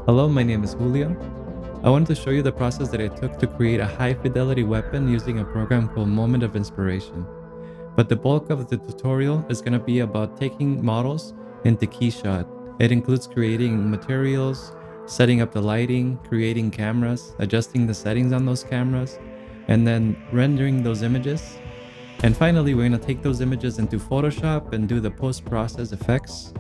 Hello, my name is Julio. I wanted to show you the process that I took to create a high-fidelity weapon using a program called Moment of Inspiration. But the bulk of the tutorial is going to be about taking models into KeyShot. It includes creating materials, setting up the lighting, creating cameras, adjusting the settings on those cameras, and then rendering those images. And finally, we're going to take those images into Photoshop and do the post-process effects.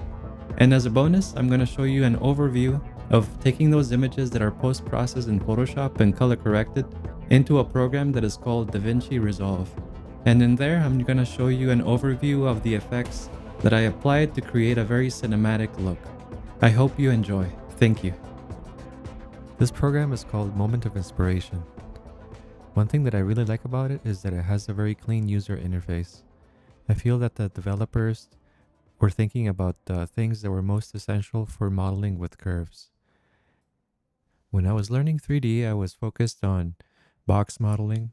And as a bonus, I'm going to show you an overview of taking those images that are post-processed in Photoshop and color corrected into a program that is called DaVinci Resolve. And in there, I'm going to show you an overview of the effects that I applied to create a very cinematic look. I hope you enjoy. Thank you. This program is called Moment of Inspiration. One thing that I really like about it is that it has a very clean user interface. I feel that the developers were thinking about the things that were most essential for modeling with curves. When I was learning 3D, I was focused on box modeling,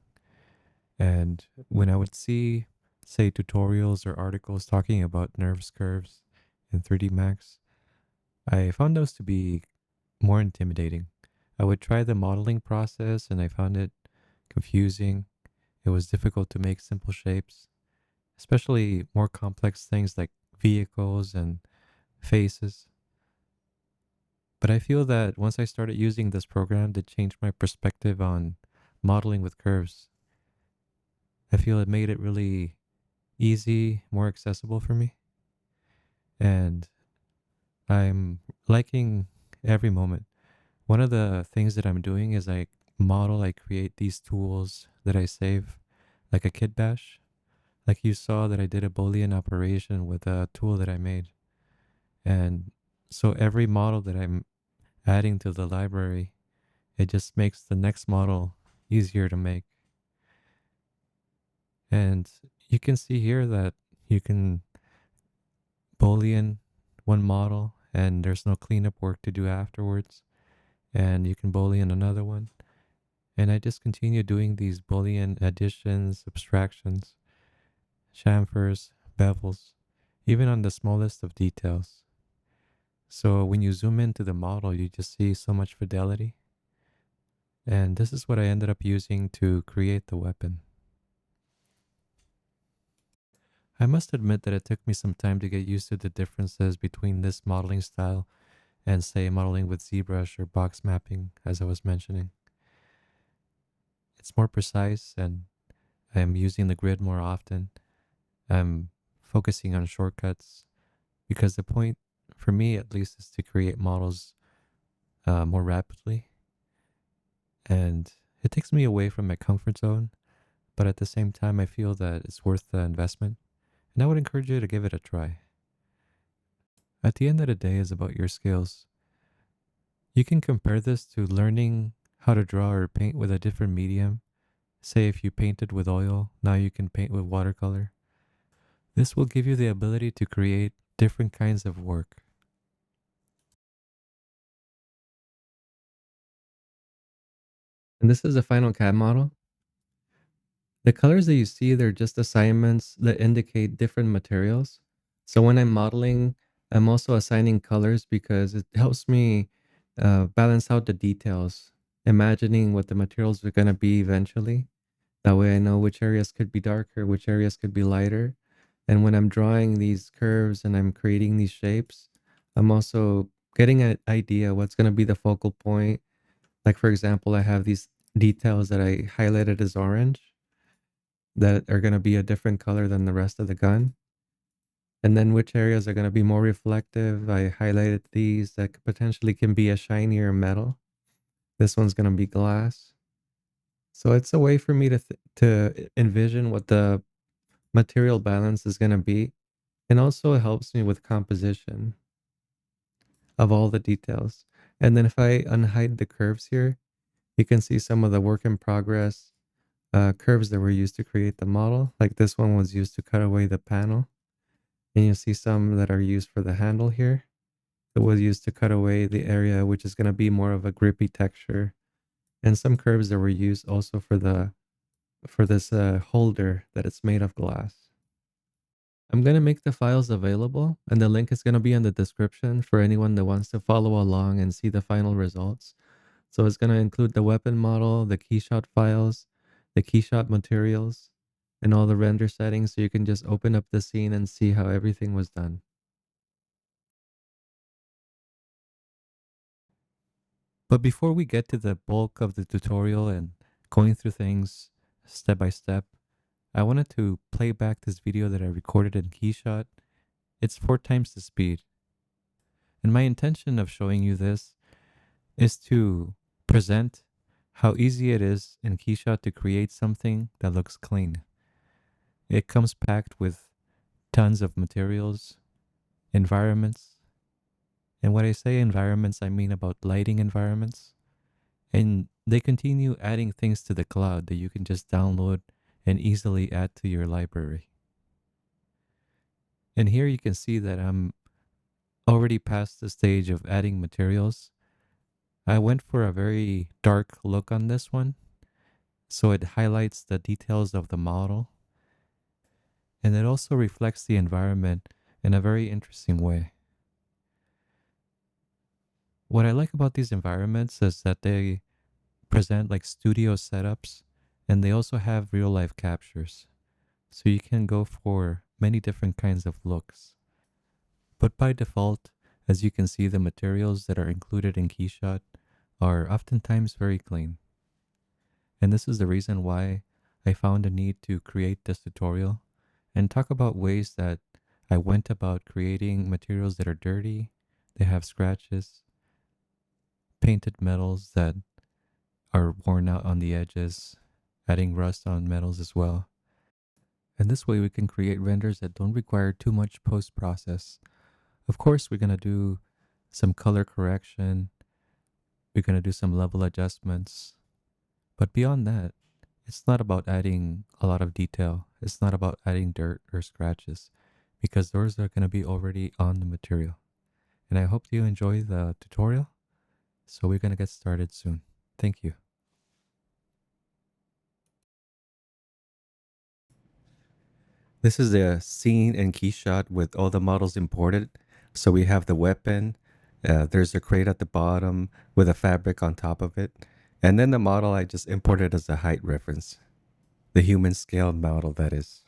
and when I would see, say, tutorials or articles talking about NURBS curves in 3D Max, I found those to be more intimidating. I would try the modeling process and I found it confusing. It was difficult to make simple shapes, especially more complex things like vehicles and faces. But I feel that once I started using this program to change my perspective on modeling with curves, I feel it made it really easy, more accessible for me. And I'm liking every moment. One of the things that I'm doing is I create these tools that I save, like a kit bash. Like you saw that I did a Boolean operation with a tool that I made. And so every model that I'm adding to the library, it just makes the next model easier to make. And you can see here that you can Boolean one model and there's no cleanup work to do afterwards. And you can Boolean another one. And I just continue doing these Boolean additions, subtractions, chamfers, bevels, even on the smallest of details. So when you zoom into the model, you just see so much fidelity. And this is what I ended up using to create the weapon. I must admit that it took me some time to get used to the differences between this modeling style and, say, modeling with ZBrush or box mapping, as I was mentioning. It's more precise and I'm using the grid more often. I'm focusing on shortcuts because the point, for me at least, is to create models more rapidly. And it takes me away from my comfort zone, but at the same time, I feel that it's worth the investment. And I would encourage you to give it a try. At the end of the day, it's about your skills. You can compare this to learning how to draw or paint with a different medium. Say if you painted with oil, now you can paint with watercolor. This will give you the ability to create different kinds of work. And this is a final CAD model. The colors that you see, they're just assignments that indicate different materials. So when I'm modeling, I'm also assigning colors because it helps me balance out the details, imagining what the materials are going to be eventually. That way I know which areas could be darker, which areas could be lighter. And when I'm drawing these curves and I'm creating these shapes, I'm also getting an idea what's going to be the focal point. Like, for example, I have these details that I highlighted as orange that are going to be a different color than the rest of the gun. And then which areas are going to be more reflective. I highlighted these that potentially can be a shinier metal. This one's going to be glass. So it's a way for me to envision what the material balance is going to be. And also it helps me with composition of all the details. And then if I unhide the curves here, you can see some of the work in progress curves that were used to create the model. Like this one was used to cut away the panel. And you see some that are used for the handle here. That was used to cut away the area, which is going to be more of a grippy texture. And some curves that were used also for this holder that it's made of glass. I'm going to make the files available, and the link is going to be in the description for anyone that wants to follow along and see the final results. So it's going to include the weapon model, the keyshot files, the keyshot materials, and all the render settings, so you can just open up the scene and see how everything was done. But before we get to the bulk of the tutorial and going through things step by step, I wanted to play back this video that I recorded in KeyShot. It's 4 times the speed. And my intention of showing you this is to present how easy it is in KeyShot to create something that looks clean. It comes packed with tons of materials, environments. And when I say environments, I mean about lighting environments. And they continue adding things to the cloud that you can just download and easily add to your library. And here you can see that I'm already past the stage of adding materials. I went for a very dark look on this one, so it highlights the details of the model, and it also reflects the environment in a very interesting way. What I like about these environments is that they present like studio setups, and they also have real life captures. So you can go for many different kinds of looks. But by default, as you can see, the materials that are included in KeyShot are oftentimes very clean. And this is the reason why I found a need to create this tutorial and talk about ways that I went about creating materials that are dirty, they have scratches, painted metals that are worn out on the edges, adding rust on metals as well. And this way we can create renders that don't require too much post-process. Of course, we're going to do some color correction, we're going to do some level adjustments, but beyond that, it's not about adding a lot of detail. It's not about adding dirt or scratches, because those are going to be already on the material. And I hope you enjoy the tutorial. So we're going to get started soon. Thank you. This is the scene in KeyShot with all the models imported. So we have the weapon. There's a crate at the bottom with a fabric on top of it. And then the model I just imported as a height reference. The human scale model, that is.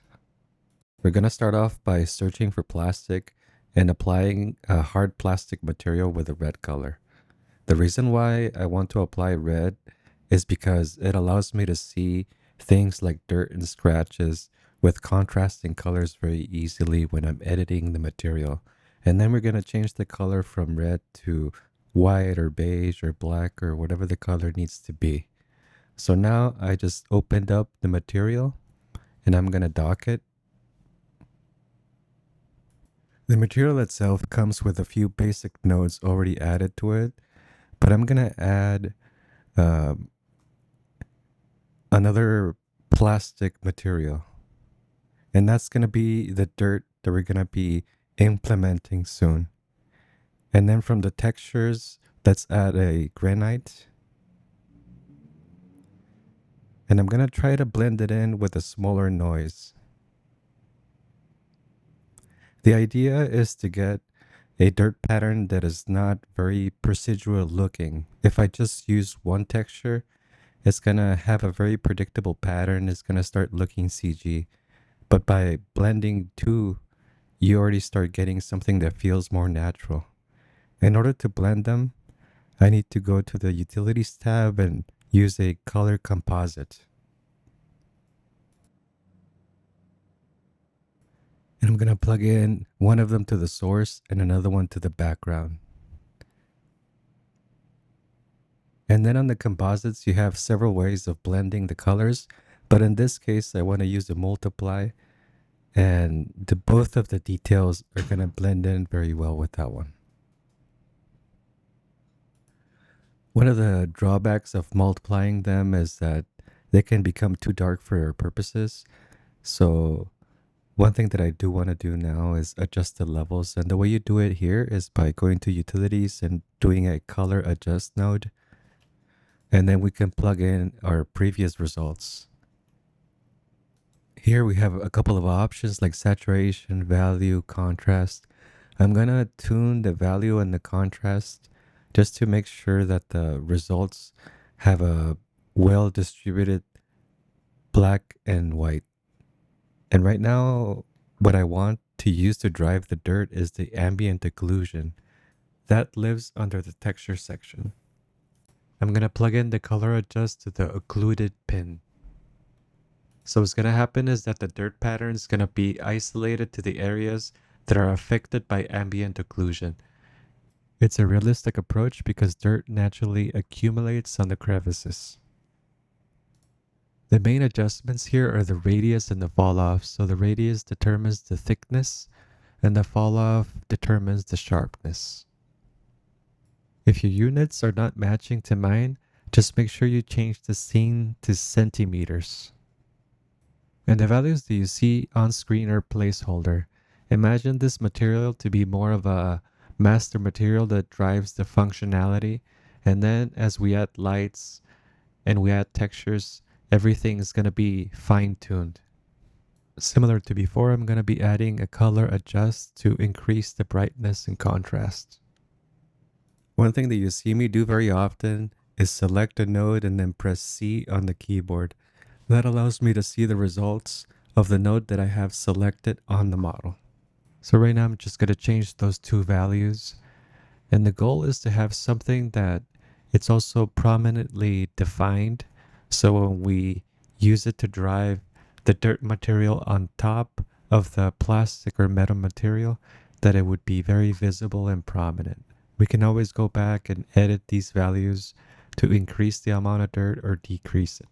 We're going to start off by searching for plastic and applying a hard plastic material with a red color. The reason why I want to apply red is because it allows me to see things like dirt and scratches with contrasting colors very easily when I'm editing the material. And then we're going to change the color from red to white or beige or black or whatever the color needs to be. So now I just opened up the material and I'm going to dock it. The material itself comes with a few basic nodes already added to it, but I'm going to add another plastic material. And that's going to be the dirt that we're going to be implementing soon. And then from the textures, let's add a granite. And I'm going to try to blend it in with a smaller noise. The idea is to get a dirt pattern that is not very procedural looking. If I just use one texture, it's going to have a very predictable pattern. It's going to start looking CG. But by blending two, you already start getting something that feels more natural. In order to blend them, I need to go to the Utilities tab and use a color composite. And I'm going to plug in one of them to the source and another one to the background. And then on the composites, you have several ways of blending the colors. But in this case, I want to use a multiply. And both of the details are going to blend in very well with that one. One of the drawbacks of multiplying them is that they can become too dark for our purposes. So one thing that I do want to do now is adjust the levels. And the way you do it here is by going to Utilities and doing a color adjust node. And then we can plug in our previous results. Here we have a couple of options like saturation, value, contrast. I'm gonna tune the value and the contrast just to make sure that the results have a well distributed black and white. And right now, what I want to use to drive the dirt is the ambient occlusion that lives under the texture section. I'm gonna plug in the color adjust to the occluded pin. So what's gonna happen is that the dirt pattern is gonna be isolated to the areas that are affected by ambient occlusion. It's a realistic approach because dirt naturally accumulates on the crevices. The main adjustments here are the radius and the fall off. So the radius determines the thickness and the fall off determines the sharpness. If your units are not matching to mine, just make sure you change the scene to centimeters. And the values that you see on screen are placeholder. Imagine this material to be more of a master material that drives the functionality. And then as we add lights and we add textures, everything is going to be fine-tuned. Similar to before, I'm going to be adding a color adjust to increase the brightness and contrast. One thing that you see me do very often is select a node and then press C on the keyboard. That allows me to see the results of the node that I have selected on the model. So right now I'm just going to change those two values. And the goal is to have something that it's also prominently defined. So when we use it to drive the dirt material on top of the plastic or metal material, that it would be very visible and prominent. We can always go back and edit these values to increase the amount of dirt or decrease it.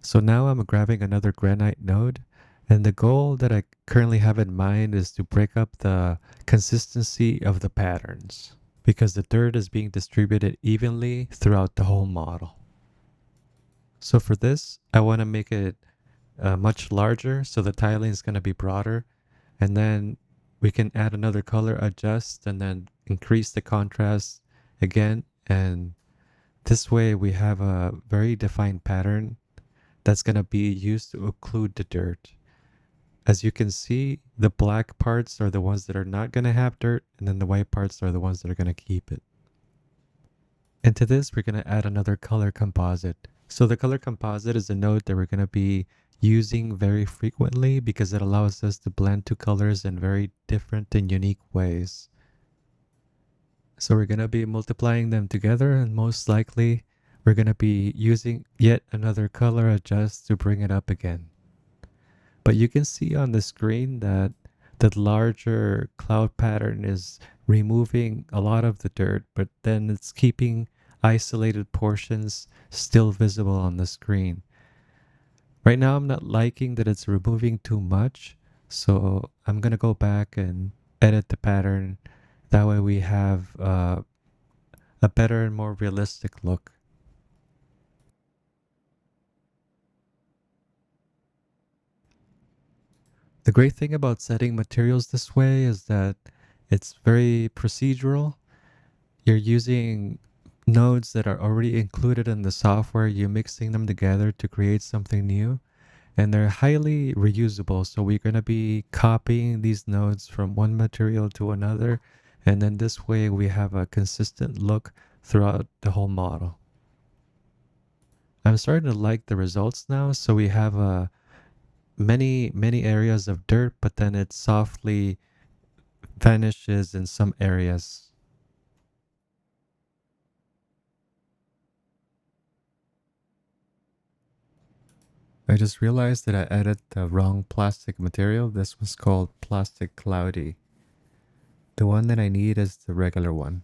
So now I'm grabbing another granite node, and the goal that I currently have in mind is to break up the consistency of the patterns because the dirt is being distributed evenly throughout the whole model. So for this, I want to make it much larger, so the tiling is going to be broader, and then we can add another color adjust and then increase the contrast again, and this way we have a very defined pattern that's going to be used to occlude the dirt. As you can see, the black parts are the ones that are not going to have dirt, and then the white parts are the ones that are going to keep it. And to this, we're going to add another color composite. So the color composite is a node that we're going to be using very frequently because it allows us to blend two colors in very different and unique ways. So we're going to be multiplying them together, and most likely we're going to be using yet another color adjust to bring it up again. But you can see on the screen that the larger cloud pattern is removing a lot of the dirt, but then it's keeping isolated portions still visible on the screen. Right now, I'm not liking that it's removing too much, so I'm going to go back and edit the pattern. That way we have a better and more realistic look. The great thing about setting materials this way is that it's very procedural. You're using nodes that are already included in the software, you're mixing them together to create something new, and they're highly reusable. So we're going to be copying these nodes from one material to another, and then this way we have a consistent look throughout the whole model. I'm starting to like the results now. So we have many areas of dirt, but then it softly vanishes in some areas. I just realized that I added the wrong plastic material. This was called plastic cloudy. The one that I need is the regular one.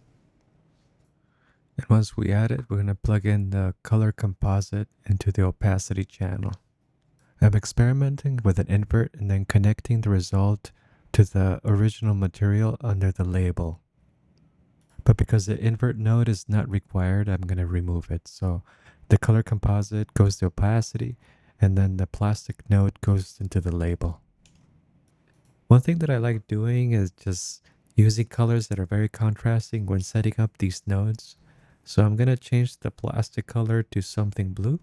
And once we add it, we're going to plug in the color composite into the opacity channel. I'm experimenting with an invert and then connecting the result to the original material under the label. But because the invert node is not required, I'm going to remove it. So the color composite goes to opacity, and then the plastic node goes into the label. One thing that I like doing is just using colors that are very contrasting when setting up these nodes. So I'm going to change the plastic color to something blue.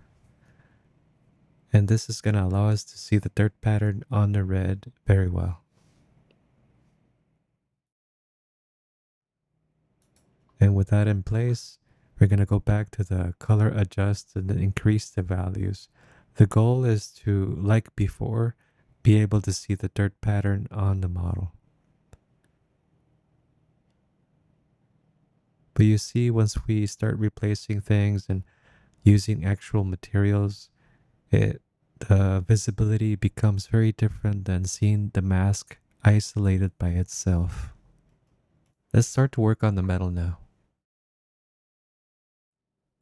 And this is going to allow us to see the dirt pattern on the red very well. And with that in place, we're going to go back to the color adjust and then increase the values. The goal is to, like before, be able to see the dirt pattern on the model. But you see, once we start replacing things and using actual materials, the visibility becomes very different than seeing the mask isolated by itself. Let's start to work on the metal now.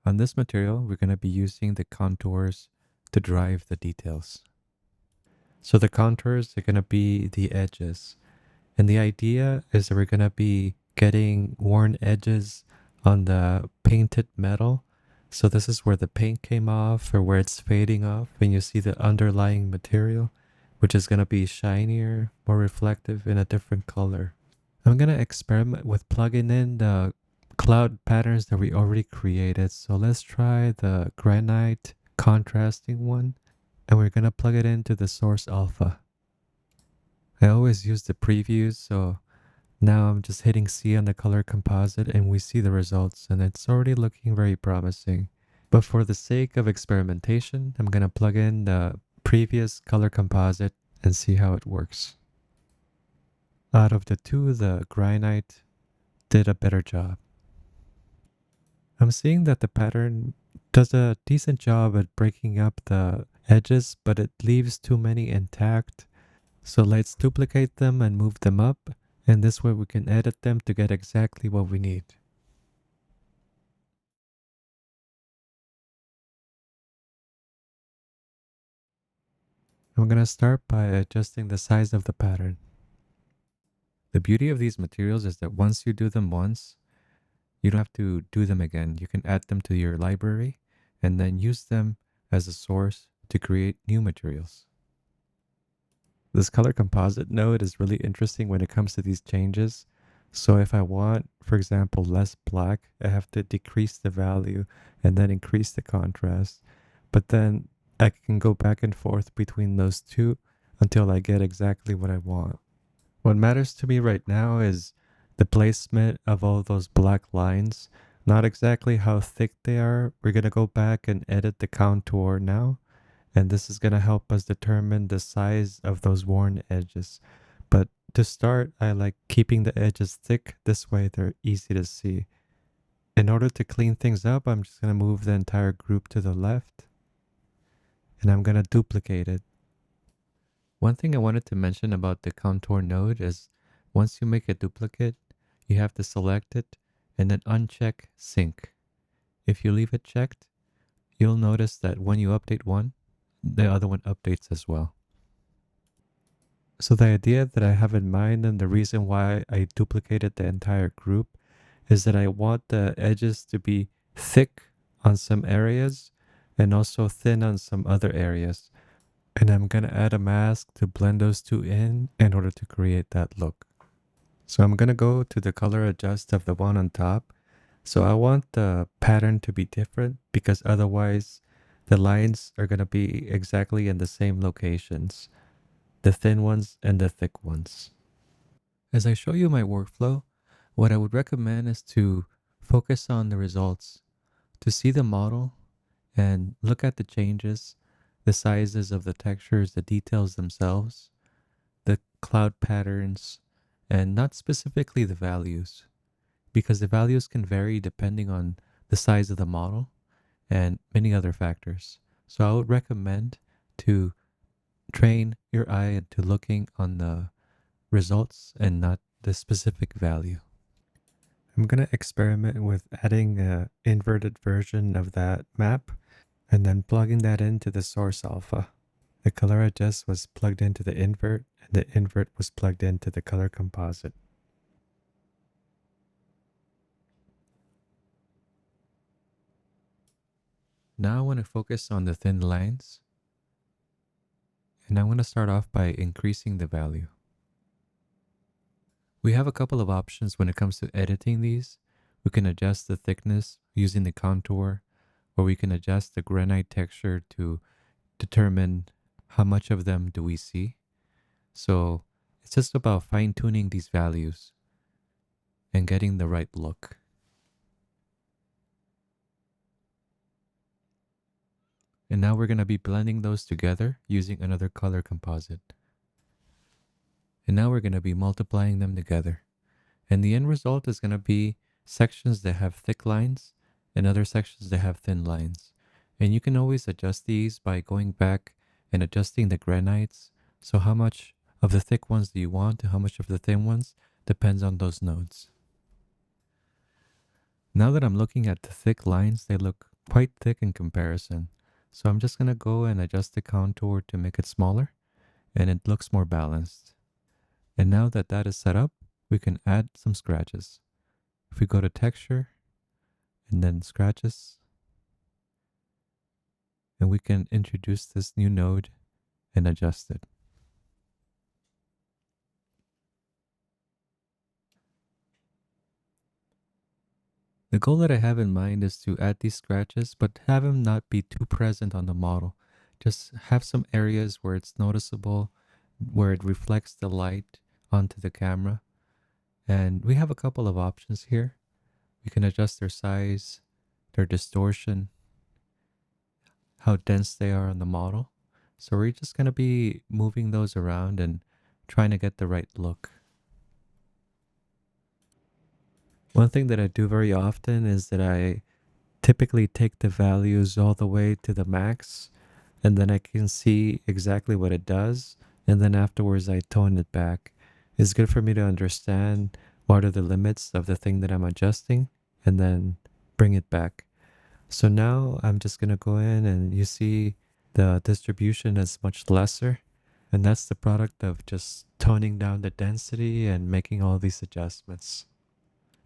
On this material, we're going to be using the contours to drive the details. So the contours are going to be the edges. And the idea is that we're going to be getting worn edges on the painted metal. So this is where the paint came off or where it's fading off. And you see the underlying material, which is going to be shinier, more reflective in a different color. I'm going to experiment with plugging in the cloud patterns that we already created. So let's try the granite contrasting one. And we're going to plug it into the source alpha. I always use the previews, so now I'm just hitting C on the color composite and we see the results and it's already looking very promising. But for the sake of experimentation, I'm going to plug in the previous color composite and see how it works. Out of the two, the granite did a better job. I'm seeing that the pattern does a decent job at breaking up the edges, but it leaves too many intact. So let's duplicate them and move them up, and this way we can edit them to get exactly what we need. I'm going to start by adjusting the size of the pattern. The beauty of these materials is that once you do them once, you don't have to do them again. You can add them to your library and then use them as a source to create new materials. This color composite node is really interesting when it comes to these changes. So if I want, for example, less black, I have to decrease the value and then increase the contrast. But then I can go back and forth between those two until I get exactly what I want. What matters to me right now is the placement of all those black lines, not exactly how thick they are. We're going to go back and edit the contour now. And this is going to help us determine the size of those worn edges. But to start, I like keeping the edges thick. This way they're easy to see. In order to clean things up, I'm just going to move the entire group to the left. And I'm going to duplicate it. One thing I wanted to mention about the contour node is once you make a duplicate, you have to select it and then uncheck sync. If you leave it checked, you'll notice that when you update one, the other one updates as well. So the idea that I have in mind and the reason why I duplicated the entire group is that I want the edges to be thick on some areas and also thin on some other areas. And I'm going to add a mask to blend those two in order to create that look. So I'm going to go to the color adjust of the one on top. So I want the pattern to be different because otherwise the lines are going to be exactly in the same locations, the thin ones and the thick ones. As I show you my workflow, what I would recommend is to focus on the results, to see the model and look at the changes, the sizes of the textures, the details themselves, the cloud patterns, and not specifically the values, because the values can vary depending on the size of the model and many other factors. So I would recommend to train your eye into looking on the results and not the specific value. I'm going to experiment with adding an inverted version of that map and then plugging that into the source alpha. The color adjust was plugged into the invert and the invert was plugged into the color composite. Now I want to focus on the thin lines, and I'm going to start off by increasing the value. We have a couple of options when it comes to editing these. We can adjust the thickness using the contour, or we can adjust the granite texture to determine how much of them do we see. So it's just about fine-tuning these values and getting the right look. And now we're going to be blending those together using another color composite. And now we're going to be multiplying them together. And the end result is going to be sections that have thick lines and other sections that have thin lines. And you can always adjust these by going back and adjusting the granites. So how much of the thick ones do you want and how much of the thin ones depends on those nodes. Now that I'm looking at the thick lines, they look quite thick in comparison. So I'm just going to go and adjust the contour to make it smaller and it looks more balanced. And now that that is set up, we can add some scratches. If we go to texture and then scratches, and we can introduce this new node and adjust it. The goal that I have in mind is to add these scratches, but have them not be too present on the model. Just have some areas where it's noticeable, where it reflects the light onto the camera. And we have a couple of options here. We can adjust their size, their distortion, how dense they are on the model. So we're just going to be moving those around and trying to get the right look. One thing that I do very often is that I typically take the values all the way to the max, and then I can see exactly what it does, and then afterwards I tone it back. It's good for me to understand what are the limits of the thing that I'm adjusting, and then bring it back. So now I'm just going to go in and you see the distribution is much lesser. And that's the product of just toning down the density and making all these adjustments.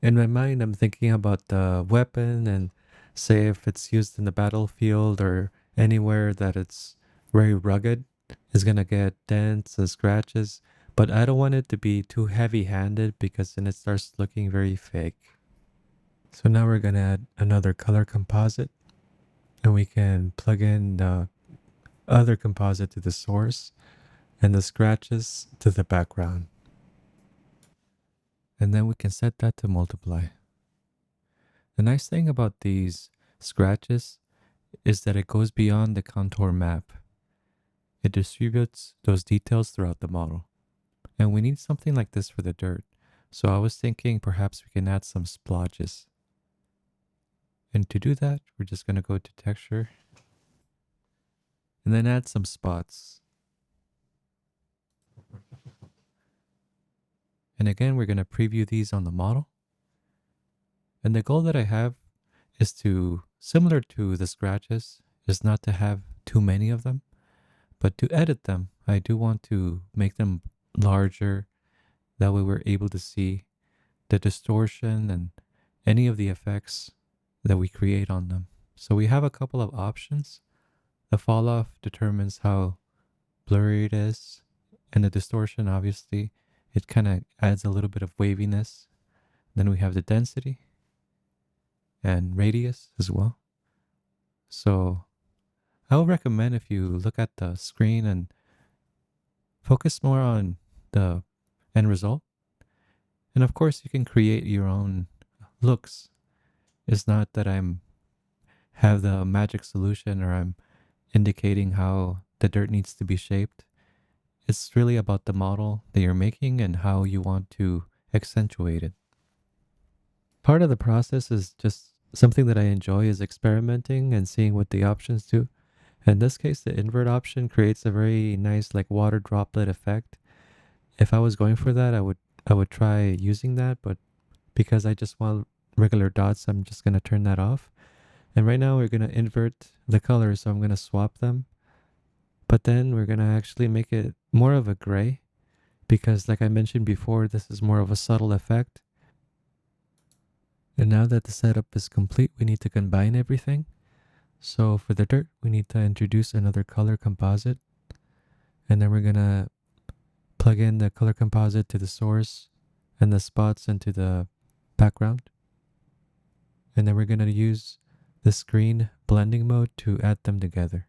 In my mind, I'm thinking about the weapon and say if it's used in the battlefield or anywhere that it's very rugged, it's going to get dents and scratches. But I don't want it to be too heavy-handed because then it starts looking very fake. So now we're going to add another color composite and we can plug in the other composite to the source and the scratches to the background. And then we can set that to multiply. The nice thing about these scratches is that it goes beyond the contour map. It distributes those details throughout the model. And we need something like this for the dirt. So I was thinking perhaps we can add some splotches. And to do that, we're just going to go to texture and then add some spots. And again, we're going to preview these on the model. And the goal that I have is to, similar to the scratches, is not to have too many of them, but to edit them. I do want to make them larger. That way we're able to see the distortion and any of the effects that we create on them. So we have a couple of options. The fall off determines how blurry it is, and the distortion, obviously, it kind of adds a little bit of waviness. Then we have the density and radius as well. So I would recommend if you look at the screen and focus more on the end result. And of course, you can create your own looks. It's not that I'm have the magic solution or I'm indicating how the dirt needs to be shaped. It's really about the model that you're making and how you want to accentuate it. Part of the process is just something that I enjoy is experimenting and seeing what the options do. In this case, the invert option creates a very nice like water droplet effect. If I was going for that, I would try using that, but because I just want regular dots, I'm just going to turn that off. And right now we're going to invert the colors, so I'm going to swap them. But then we're going to actually make it more of a gray because like I mentioned before, this is more of a subtle effect. And now that the setup is complete, we need to combine everything. So for the dirt, we need to introduce another color composite. And then we're going to plug in the color composite to the source and the spots into the background. And then we're going to use the screen blending mode to add them together.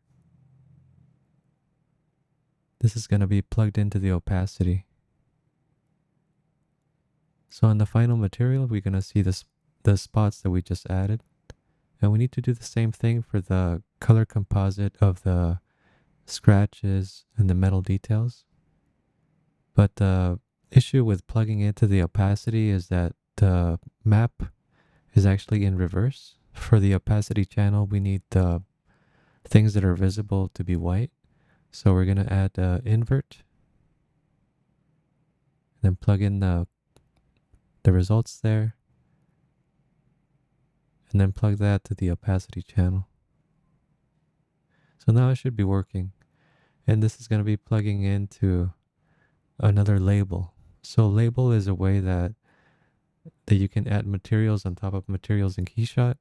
this is going to be plugged into the opacity. So on the final material, we're going to see the spots that we just added. And we need to do the same thing for the color composite of the scratches and the metal details. But the issue with plugging into the opacity is that the map is actually in reverse. For the opacity channel, we need the things that are visible to be white. So we're going to add invert, then plug in the results there, and then plug that to the opacity channel. So now it should be working. And this is going to be plugging into another label. So label is a way that you can add materials on top of materials in KeyShot.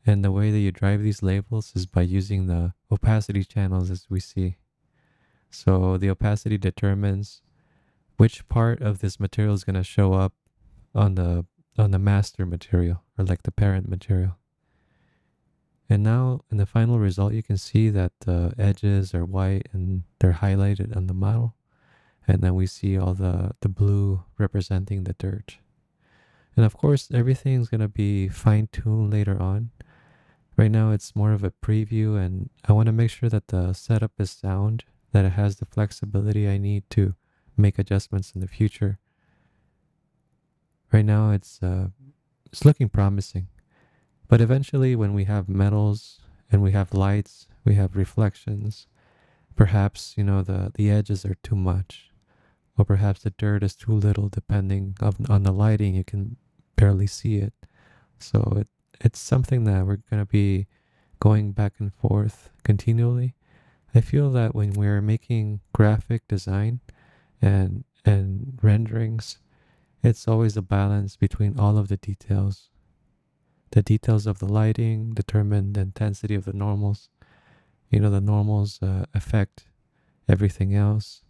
And the way that you drive these labels is by using the opacity channels as we see. So the opacity determines which part of this material is going to show up on the master material, or like the parent material. And now in the final result, you can see that the edges are white and they're highlighted on the model. And then we see all the blue representing the dirt. And of course, everything's going to be fine-tuned later on. Right now, it's more of a preview, and I want to make sure that the setup is sound, that it has the flexibility I need to make adjustments in the future. Right now, it's looking promising. But eventually, when we have metals and we have lights, we have reflections, perhaps, the edges are too much, or perhaps the dirt is too little, depending on the lighting, you can barely see it. So it's something that we're going to be going back and forth continually. I feel that when we're making graphic design and renderings, it's always a balance between all of the details. The details of the lighting determine the intensity of the normals. The normals affect everything else,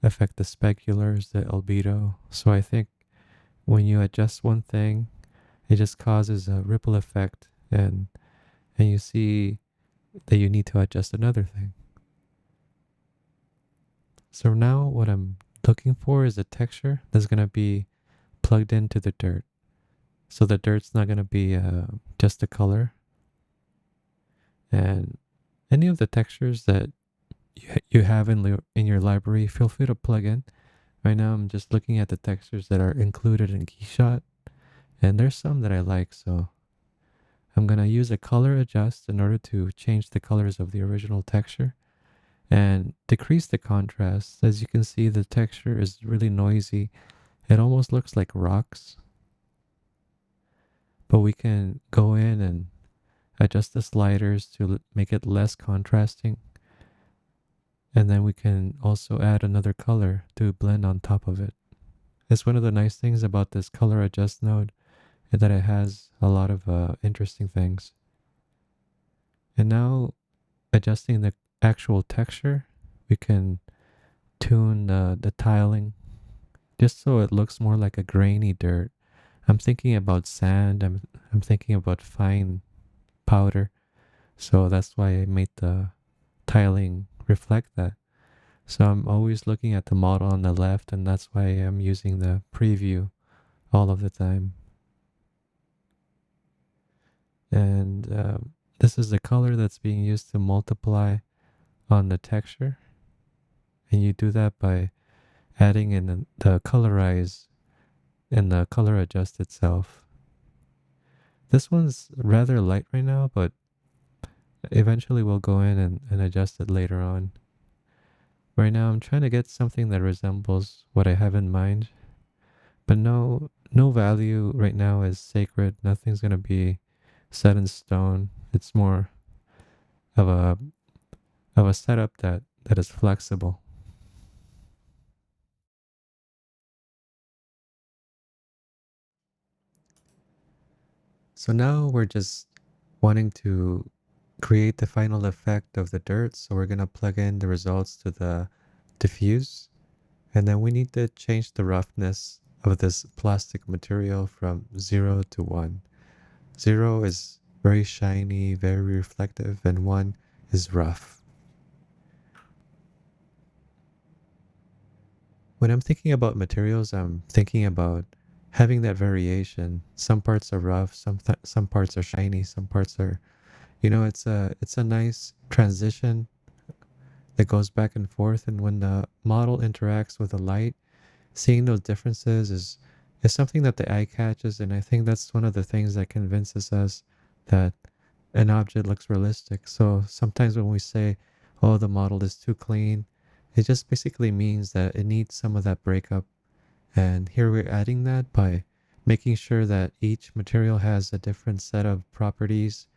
affect the speculars, the albedo. So I think when you adjust one thing, it just causes a ripple effect, and you see that you need to adjust another thing. So now what I'm looking for is a texture that's going to be plugged into the dirt. So the dirt's not going to be just a color. And any of the textures that you have in your library, feel free to plug in. Right now I'm just looking at the textures that are included in KeyShot, and there's some that I like, so I'm going to use a color adjust in order to change the colors of the original texture and decrease the contrast. As you can see, the texture is really noisy. It almost looks like rocks. But we can go in and adjust the sliders to make it less contrasting. And then we can also add another color to blend on top of it. It's one of the nice things about this color adjust node, is that it has a lot of interesting things. And now, adjusting the actual texture, we can tune the tiling just so it looks more like a grainy dirt. I'm thinking about sand. I'm thinking about fine powder. So that's why I made the tiling reflect that. So I'm always looking at the model on the left, and that's why I'm using the preview all of the time. And this is the color that's being used to multiply on the texture. And you do that by adding in the colorize and the color adjust itself. This one's rather light right now, but eventually we'll go in and adjust it later on. Right now I'm trying to get something that resembles what I have in mind, but no value right now is sacred. Nothing's going to be set in stone. It's more of a setup that is flexible. So now we're just wanting to create the final effect of the dirt. So we're going to plug in the results to the diffuse. And then we need to change the roughness of this plastic material from 0 to 1. 0 is very shiny, very reflective, and 1 is rough. When I'm thinking about materials, I'm thinking about having that variation. Some parts are rough, some parts are shiny, some parts are, it's a nice transition that goes back and forth. And when the model interacts with the light, seeing those differences is something that the eye catches. And I think that's one of the things that convinces us that an object looks realistic. So sometimes when we say, oh, the model is too clean, it just basically means that it needs some of that breakup. And here we're adding that by making sure that each material has a different set of properties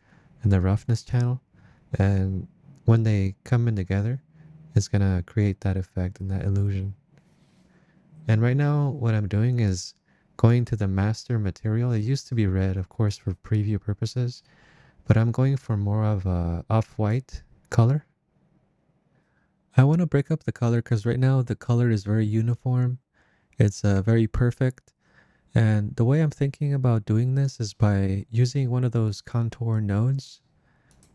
in the roughness channel. And when they come in together, it's going to create that effect and that illusion. And right now, what I'm doing is going to the master material. It used to be red, of course, for preview purposes, but I'm going for more of a off-white color. I want to break up the color because right now the color is very uniform. It's very perfect. And the way I'm thinking about doing this is by using one of those contour nodes.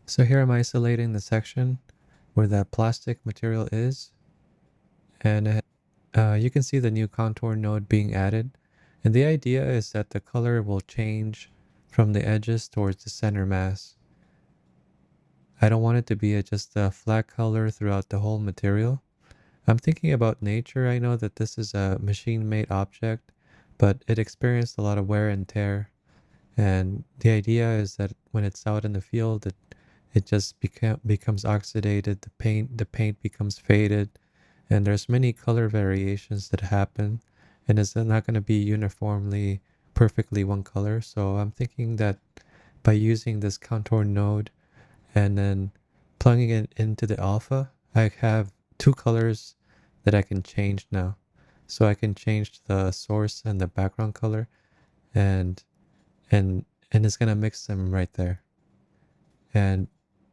So here I'm isolating the section where that plastic material is. And you can see the new contour node being added. And the idea is that the color will change from the edges towards the center mass. I don't want it to be just a flat color throughout the whole material. I'm thinking about nature. I know that this is a machine-made object, but it experienced a lot of wear and tear. And the idea is that when it's out in the field, it just becomes oxidated. The paint becomes faded, and there's many color variations that happen, and it's not going to be uniformly perfectly one color. So I'm thinking that by using this contour node and then plugging it into the alpha, I have two colors that I can change now. So I can change the source and the background color, and and it's gonna mix them right there. And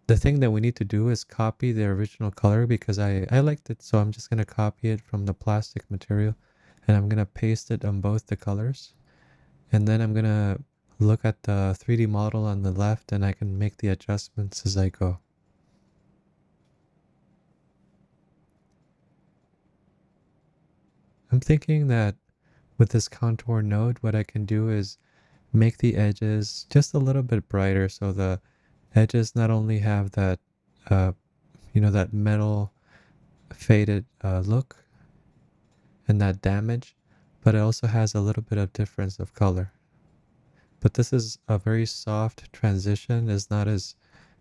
the thing that we need to do is copy the original color because I liked it, so I'm just gonna copy it from the plastic material and I'm gonna paste it on both the colors. And then I'm gonna look at the 3D model on the left and I can make the adjustments as I go. I'm thinking that with this contour node, what I can do is make the edges just a little bit brighter so the edges not only have that, uh, that metal faded look and that damage, but it also has a little bit of difference of color. But this is a very soft transition. It's not as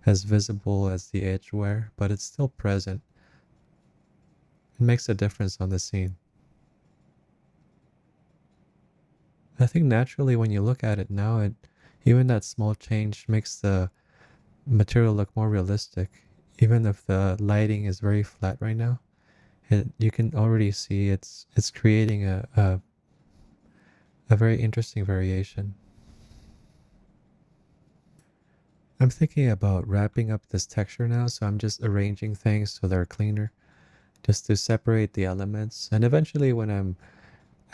visible as the edge wear, but it's still present. It makes a difference on the scene. I think naturally when you look at it now, even that small change makes the material look more realistic. Even if the lighting is very flat right now, you can already see it's creating a very interesting variation. I'm thinking about wrapping up this texture now, so I'm just arranging things so they're cleaner, just to separate the elements. And eventually when I'm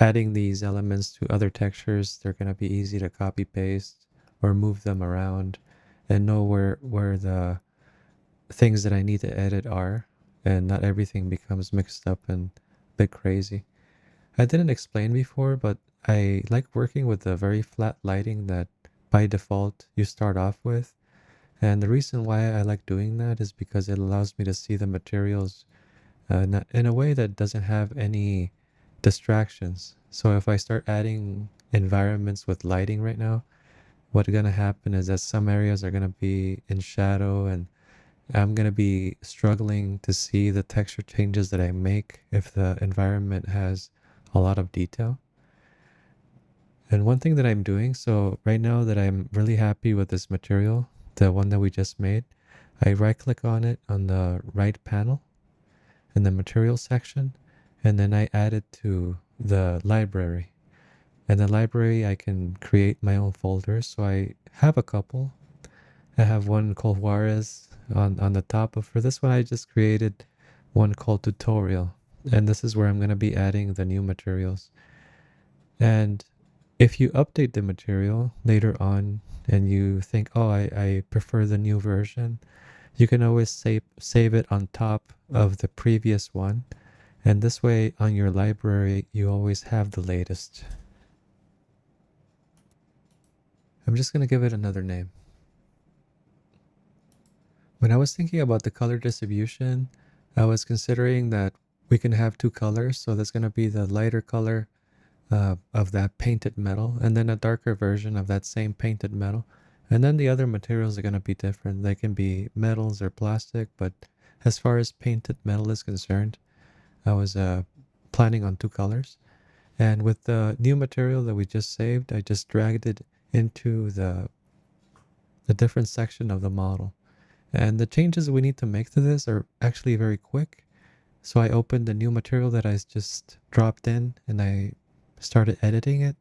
adding these elements to other textures, they're going to be easy to copy paste or move them around and know where the things that I need to edit are, and not everything becomes mixed up and a bit crazy. I didn't explain before, but I like working with the very flat lighting that by default you start off with. And the reason why I like doing that is because it allows me to see the materials in a way that doesn't have any distractions. So if I start adding environments with lighting right now, what's going to happen is that some areas are going to be in shadow and I'm going to be struggling to see the texture changes that I make if the environment has a lot of detail. And one thing that I'm doing, so right now that I'm really happy with this material, the one that we just made, I right click on it on the right panel in the material section, and then I add it to the library. And the library, I can create my own folders. So I have a couple. I have one called Juarez on the top, but for this one, I just created one called Tutorial. And this is where I'm going to be adding the new materials. And if you update the material later on and you think, oh, I prefer the new version, you can always save it on top of the previous one. And this way on your library, you always have the latest. I'm just going to give it another name. When I was thinking about the color distribution, I was considering that we can have two colors. So there's going to be the lighter color of that painted metal, and then a darker version of that same painted metal. And then the other materials are going to be different. They can be metals or plastic, but as far as painted metal is concerned, I was planning on two colors. And with the new material that we just saved, I just dragged it into the different section of the model. And the changes we need to make to this are actually very quick. So I opened the new material that I just dropped in and I started editing it.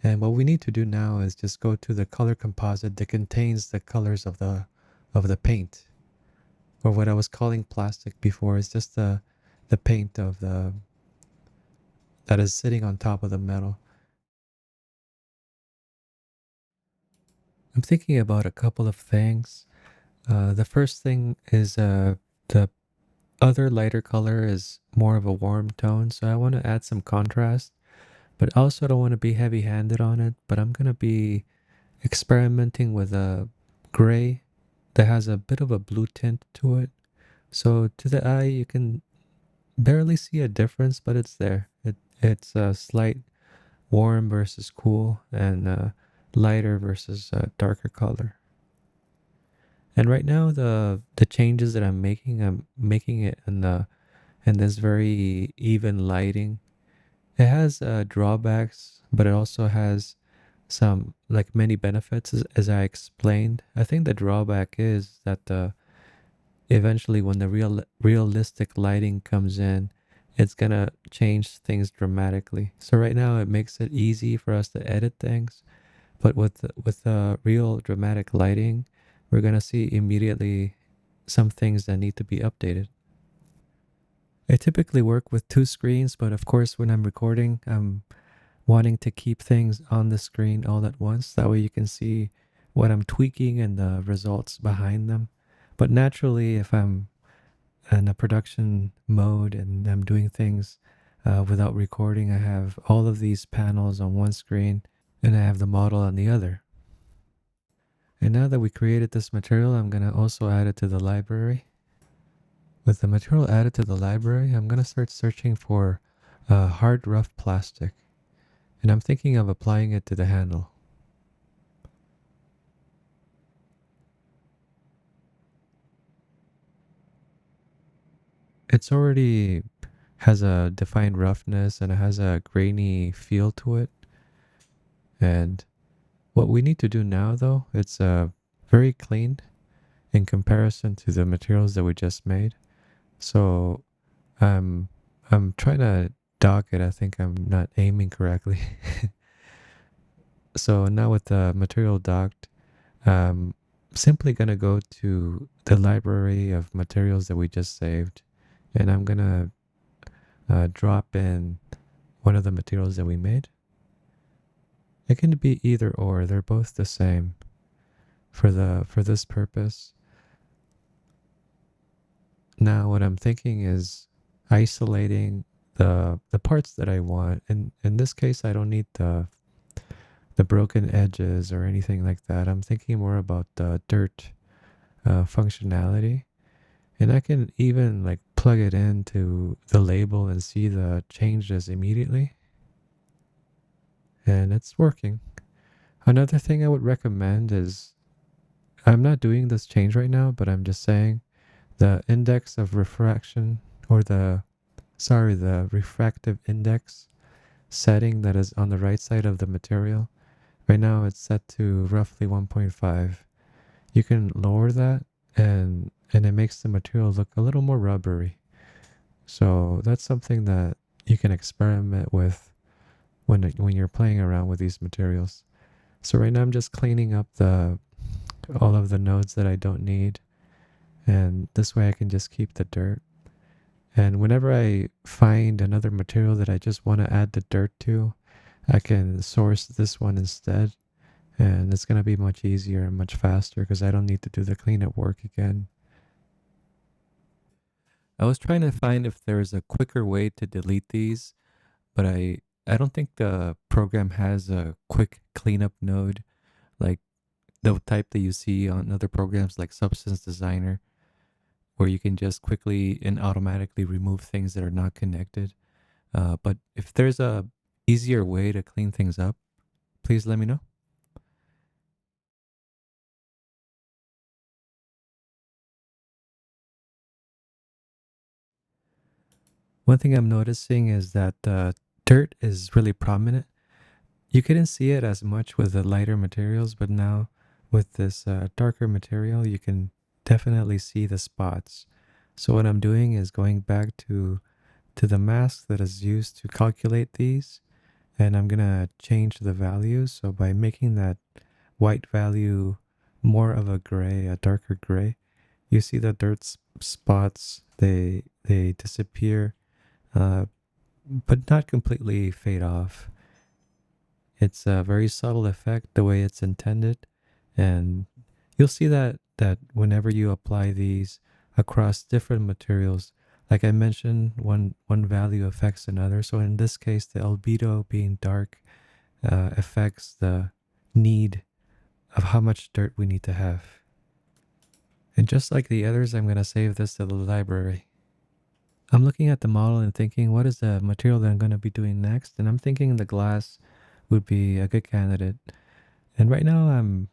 And what we need to do now is just go to the color composite that contains the colors of the paint, or what I was calling plastic before. Is just the paint of the that is sitting on top of the metal. I'm thinking about a couple of things. The first thing is the other lighter color is more of a warm tone, so I want to add some contrast, but also don't want to be heavy-handed on it. But I'm gonna be experimenting with a gray that has a bit of a blue tint to it. So to the eye, you can barely see a difference, but it's there. It's a slight warm versus cool, and lighter versus darker color. And right now, the changes that I'm making it in this very even lighting. It has drawbacks, but it also has some like many benefits, as I explained. I think the drawback is that eventually, when the realistic lighting comes in, it's gonna change things dramatically. So right now, it makes it easy for us to edit things, but with the real dramatic lighting, we're gonna see immediately some things that need to be updated. I typically work with two screens, but of course, when I'm recording, I'm wanting to keep things on the screen all at once. That way you can see what I'm tweaking and the results behind them. But naturally, if I'm in a production mode and I'm doing things without recording, I have all of these panels on one screen and I have the model on the other. And now that we created this material, I'm going to also add it to the library. With the material added to the library, I'm going to start searching for hard rough plastic. And I'm thinking of applying it to the handle. It's already has a defined roughness and it has a grainy feel to it. And what we need to do now, though, it's very clean in comparison to the materials that we just made. So I'm trying to dock it. I think I'm not aiming correctly. So now with the material docked, simply gonna go to the library of materials that we just saved, and I'm gonna drop in one of the materials that we made. It can be either or; they're both the same for this purpose. Now, what I'm thinking is isolating the parts that I want. And in this case, I don't need the broken edges or anything like that. I'm thinking more about the dirt functionality. And I can even like plug it into the label and see the changes immediately. And it's working. Another thing I would recommend is I'm not doing this change right now, but I'm just saying the index of refraction, or the refractive index setting that is on the right side of the material. Right now it's set to roughly 1.5. You can lower that, and it makes the material look a little more rubbery. So that's something that you can experiment with when you're playing around with these materials. So right now I'm just cleaning up all of the nodes that I don't need, and this way I can just keep the dirt. And whenever I find another material that I just want to add the dirt to, I can source this one instead. And it's going to be much easier and much faster because I don't need to do the cleanup work again. I was trying to find if there's a quicker way to delete these, but I don't think the program has a quick cleanup node like the type that you see on other programs like Substance Designer, where you can just quickly and automatically remove things that are not connected. But if there's a easier way to clean things up, please let me know. One thing I'm noticing is that dirt is really prominent. You couldn't see it as much with the lighter materials, but now with this darker material, you can definitely see the spots. So what I'm doing is going back to the mask that is used to calculate these, and I'm gonna change the values. So by making that white value more of a gray, a darker gray, you see the spots, they disappear, uh, but not completely fade off. It's a very subtle effect the way it's intended, and you'll see that whenever you apply these across different materials, like I mentioned, one value affects another. So in this case, the albedo being dark affects the need of how much dirt we need to have. And just like the others, I'm going to save this to the library. I'm looking at the model and thinking, what is the material that I'm going to be doing next? And I'm thinking the glass would be a good candidate. And right now I'm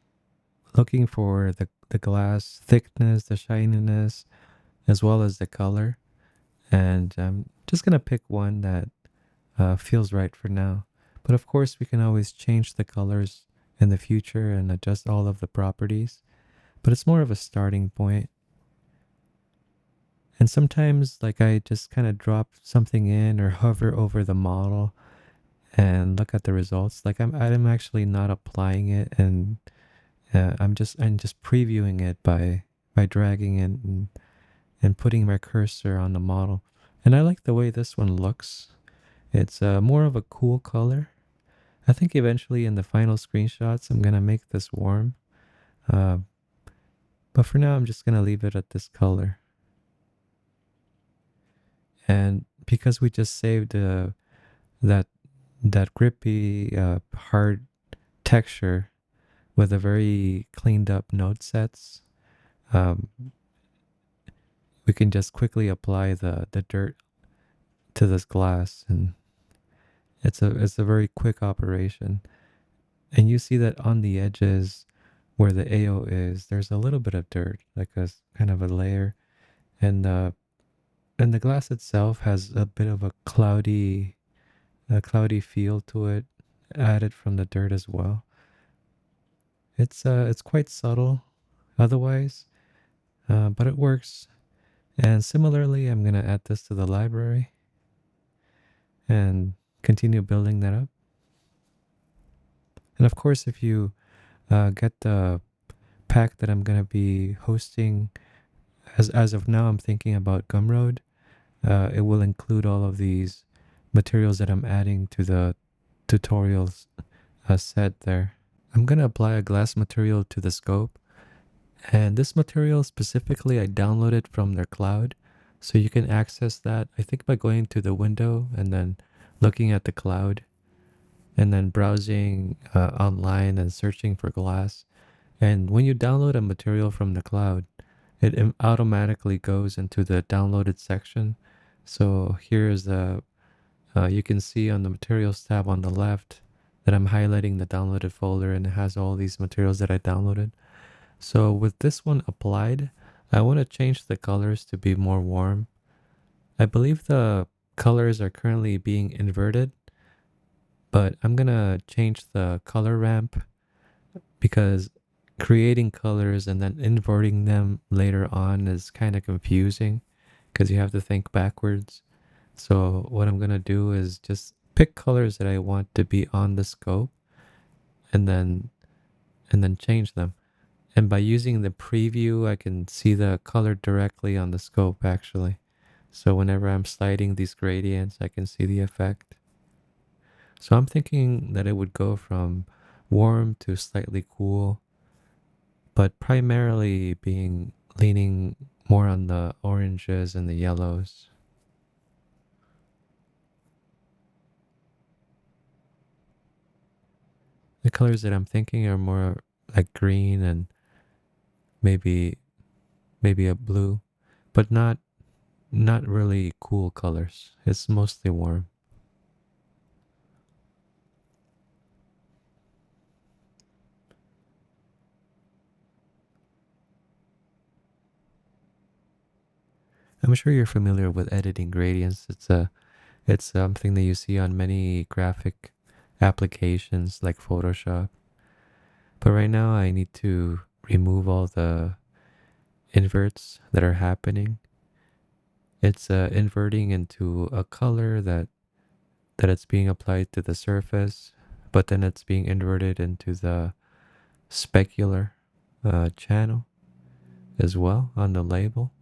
looking for the glass thickness, the shininess, as well as the color. And I'm just going to pick one that feels right for now. But of course, we can always change the colors in the future and adjust all of the properties. But it's more of a starting point. And sometimes, like, I just kind of drop something in or hover over the model and look at the results. Like, I'm actually not applying it, and I'm just previewing it by dragging it and putting my cursor on the model. And I like the way this one looks. It's more of a cool color. I think eventually in the final screenshots, I'm gonna make this warm. Uh, but for now, I'm just gonna leave it at this color. And because we just saved that that grippy, hard texture with a very cleaned up node sets, um, we can just quickly apply the dirt to this glass, and it's a very quick operation. And you see that on the edges where the AO is, there's a little bit of dirt, like kind of a layer, and and the glass itself has a bit of a cloudy feel to it, added from the dirt as well. It's quite subtle, otherwise, but it works. And similarly, I'm gonna add this to the library and continue building that up. And of course, if you get the pack that I'm gonna be hosting, as of now, I'm thinking about Gumroad. It will include all of these materials that I'm adding to the tutorials set there. I'm gonna apply a glass material to the scope, and this material specifically I downloaded from their cloud, so you can access that, I think, by going to the window and then looking at the cloud and then browsing online and searching for glass. And when you download a material from the cloud, it automatically goes into the downloaded section. So here's you can see on the materials tab on the left that I'm highlighting the downloaded folder, and it has all these materials that I downloaded. So with this one applied, I want to change the colors to be more warm. I believe the colors are currently being inverted, but I'm gonna change the color ramp because creating colors and then inverting them later on is kind of confusing because you have to think backwards. So what I'm gonna do is just pick colors that I want to be on the scope and then change them. And by using the preview, I can see the color directly on the scope actually. So whenever I'm sliding these gradients, I can see the effect. So I'm thinking that it would go from warm to slightly cool, but primarily being leaning more on the oranges and the yellows. The colors that I'm thinking are more like green and maybe maybe a blue, but not really cool colors. It's mostly warm. I'm sure you're familiar with editing gradients. It's something that you see on many graphic applications like Photoshop. But right now I need to remove all the inverts that are happening. It's inverting into a color that it's being applied to the surface, but then it's being inverted into the specular channel as well on the label.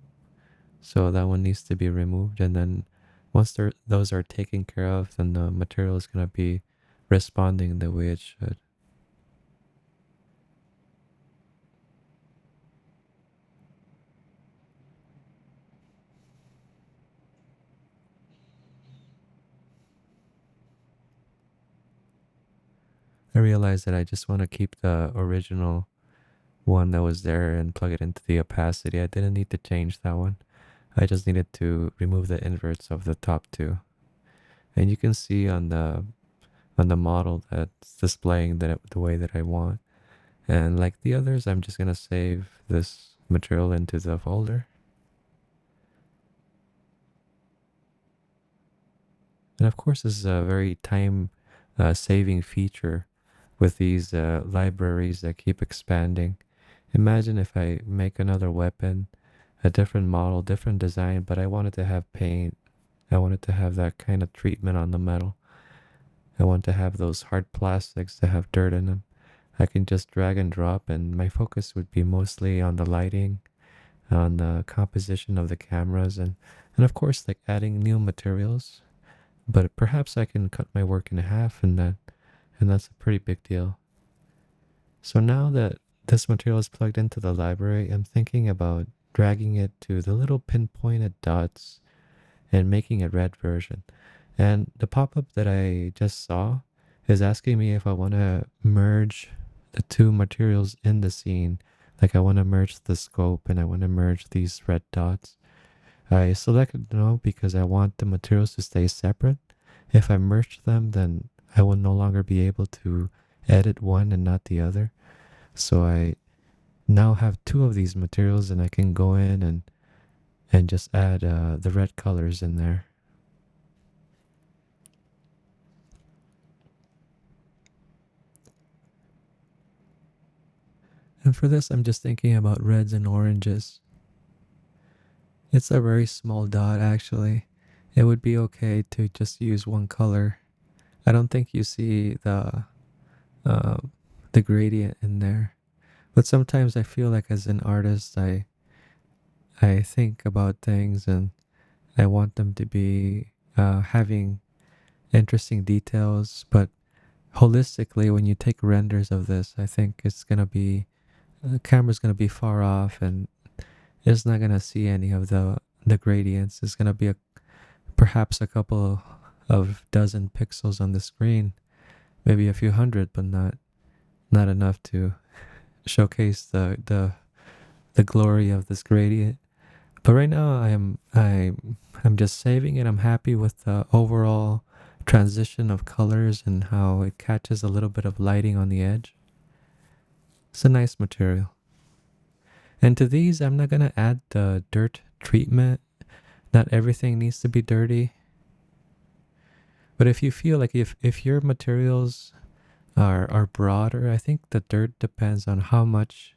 So that one needs to be removed. And then once those are taken care of, then the material is going to be responding the way it should. I realized that I just want to keep the original one that was there and plug it into the opacity. I didn't need to change that one. I just needed to remove the inverts of the top two. And you can see on the model that's displaying the way that I want. And like the others, I'm just gonna save this material into the folder. And of course, this is a very time saving feature with these libraries that keep expanding. Imagine if I make another weapon, a different model, different design, but I wanted to have paint. I wanted to have that kind of treatment on the metal. I want to have those hard plastics that have dirt in them. I can just drag and drop, and my focus would be mostly on the lighting, on the composition of the cameras, and of course, like adding new materials. But perhaps I can cut my work in half, and that's a pretty big deal. So now that this material is plugged into the library, I'm thinking about dragging it to the little pinpointed dots and making a red version. And the pop-up that I just saw is asking me if I want to merge the two materials in the scene. Like I want to merge the scope and I want to merge these red dots. I selected no because I want the materials to stay separate. If I merge them, then I will no longer be able to edit one and not the other. So I now have two of these materials and I can go in and just add the red colors in there. And for this, I'm just thinking about reds and oranges. It's a very small dot actually. It would be okay to just use one color. I don't think you see uh, the gradient in there. But sometimes I feel like as an artist, I think about things and I want them to be having interesting details. But holistically, when you take renders of this, I think it's gonna be the camera's gonna be far off and it's not gonna see any of the gradients. It's gonna be perhaps a couple of dozen pixels on the screen, maybe a few hundred, but not enough to showcase the glory of this gradient. But right now I'm just saving it. I'm happy with the overall transition of colors and how it catches a little bit of lighting on the edge. It's a nice material. And to these, I'm not gonna add the dirt treatment. Not everything needs to be dirty. But if you feel like if your materials are broader, I think the dirt depends on how much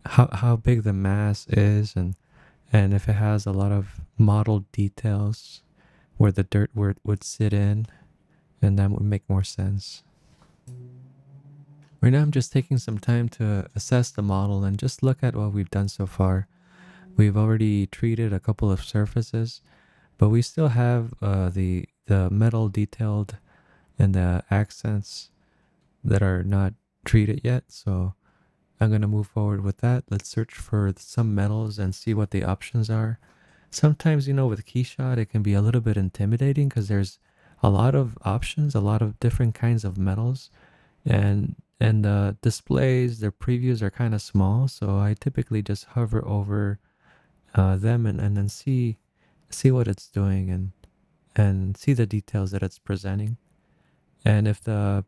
how big the mass is and if it has a lot of modeled details where the dirt would sit in, and that would make more sense. Right now I'm just taking some time to assess the model and just look at what we've done so far. We've already treated a couple of surfaces, but we still have the metal detailed and the accents that are not treated yet. So I'm going to move forward with that. Let's search for some metals and see what the options are. Sometimes, with KeyShot, it can be a little bit intimidating because there's a lot of options, a lot of different kinds of metals, and the displays, their previews are kind of small. So I typically just hover over them and then see what it's doing and see the details that it's presenting. And if the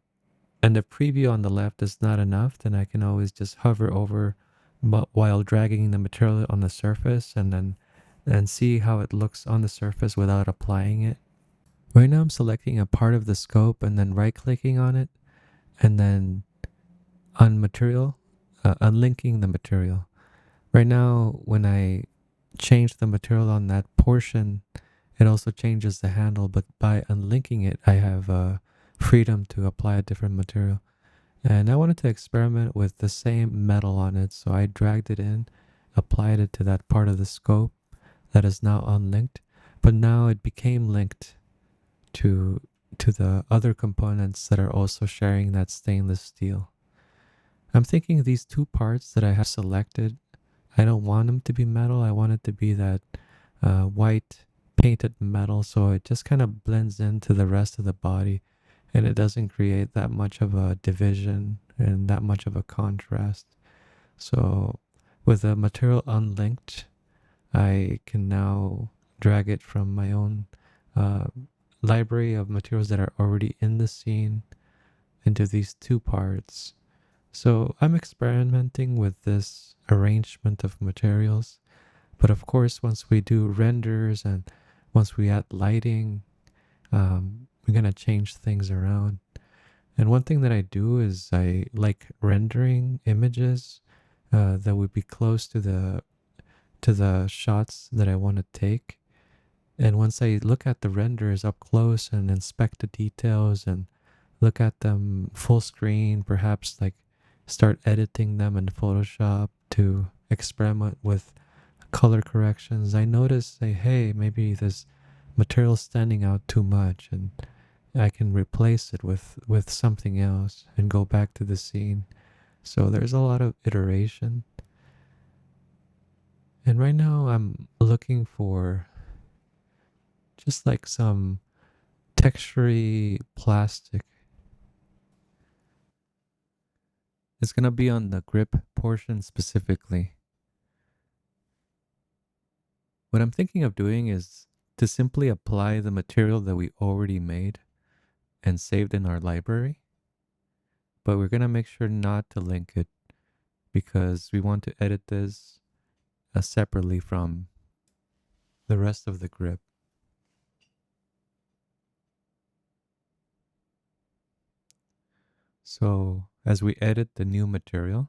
preview on the left is not enough, then I can always just hover over while dragging the material on the surface and see how it looks on the surface without applying it. Right now I'm selecting a part of the scope and then right clicking on it and then on material, unlinking the material. Right now when I change the material on that portion, it also changes the handle, but by unlinking it, I have freedom to apply a different material. And I wanted to experiment with the same metal on it, so I dragged it in, applied it to that part of the scope that is now unlinked, but now it became linked to the other components that are also sharing that stainless steel. I'm thinking these two parts that I have selected, I don't want them to be metal. I want it to be that white painted metal, so it just kind of blends into the rest of the body and it doesn't create that much of a division and that much of a contrast. So with the material unlinked, I can now drag it from my own uh, library of materials that are already in the scene into these two parts. So I'm experimenting with this arrangement of materials. But of course, once we do renders and once we add lighting, we're going to change things around. And one thing that I do is I like rendering images that would be close to the shots that I want to take. And once I look at the renders up close and inspect the details and look at them full screen, perhaps like start editing them in Photoshop to experiment with color corrections, I notice, say, hey, maybe this material standing out too much and I can replace it with something else and go back to the scene. So there's a lot of iteration. And right now I'm looking for just like some textury plastic. It's going to be on the grip portion specifically. What I'm thinking of doing is to simply apply the material that we already made and saved in our library. But we're going to make sure not to link it because we want to edit this separately from the rest of the grip. So as we edit the new material,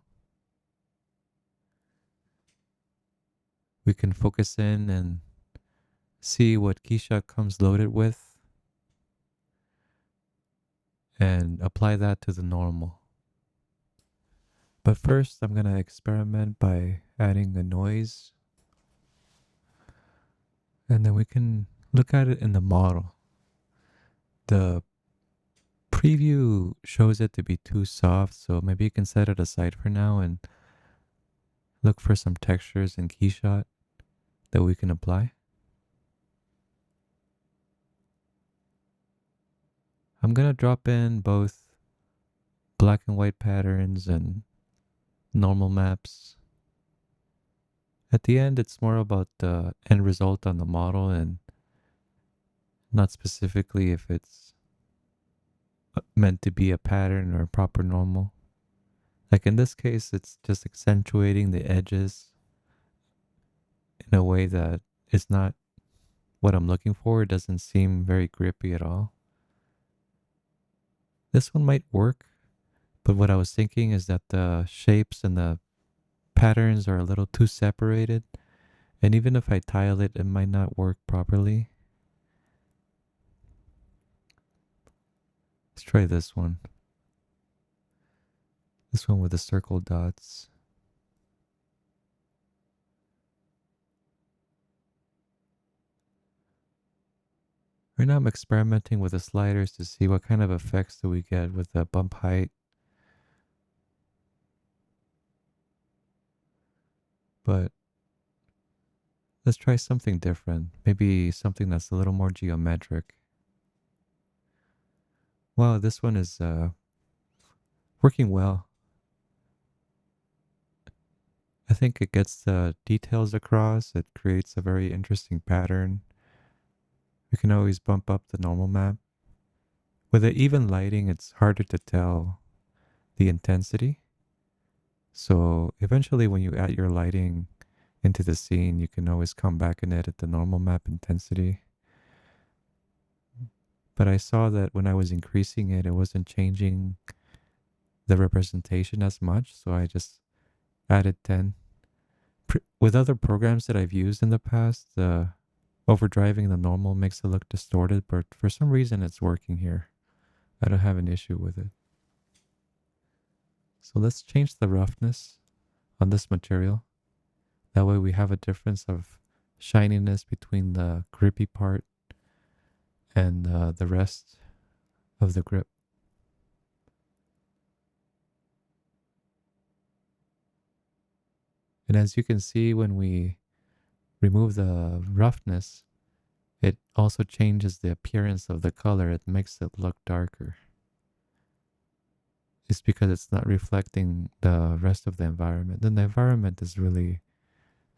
we can focus in and see what KeyShot comes loaded with and apply that to the normal. But first, I'm going to experiment by adding a noise, and then we can look at it in the model. The preview shows it to be too soft, so maybe you can set it aside for now and look for some textures in KeyShot that we can apply. I'm going to drop in both black and white patterns and normal maps. At the end, it's more about the end result on the model and not specifically if it's meant to be a pattern or a proper normal. Like in this case, it's just accentuating the edges in a way that is not what I'm looking for. It doesn't seem very grippy at all. This one might work, but what I was thinking is that the shapes and the patterns are a little too separated. And even if I tile it, it might not work properly. Let's try this one. This one with the circle dots. Right now I'm experimenting with the sliders to see what kind of effects do we get with the bump height. but let's try something different. Maybe something that's a little more geometric. Wow, this one is working well. I think it gets the details across. It creates a very interesting pattern. We can always bump up the normal map. With the even lighting, it's harder to tell the intensity. So eventually when you add your lighting into the scene, you can always come back and edit the normal map intensity. But I saw that when I was increasing it, it wasn't changing the representation as much. So I just added 10. With other programs that I've used in the past, overdriving the normal makes it look distorted, but for some reason it's working here. I don't have an issue with it. So let's change the roughness on this material. That way we have a difference of shininess between the grippy part and the rest of the grip. And as you can see, when we remove the roughness, it also changes the appearance of the color. It makes it look darker. It's because it's not reflecting the rest of the environment. Then the environment is really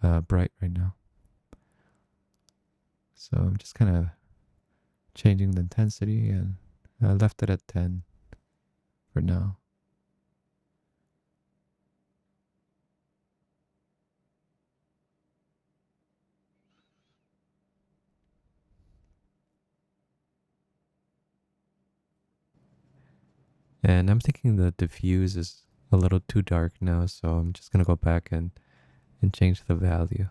bright right now. So I'm just kind of changing the intensity, and I left it at 10 for now. And I'm thinking the diffuse is a little too dark now, so I'm just going to go back and change the value.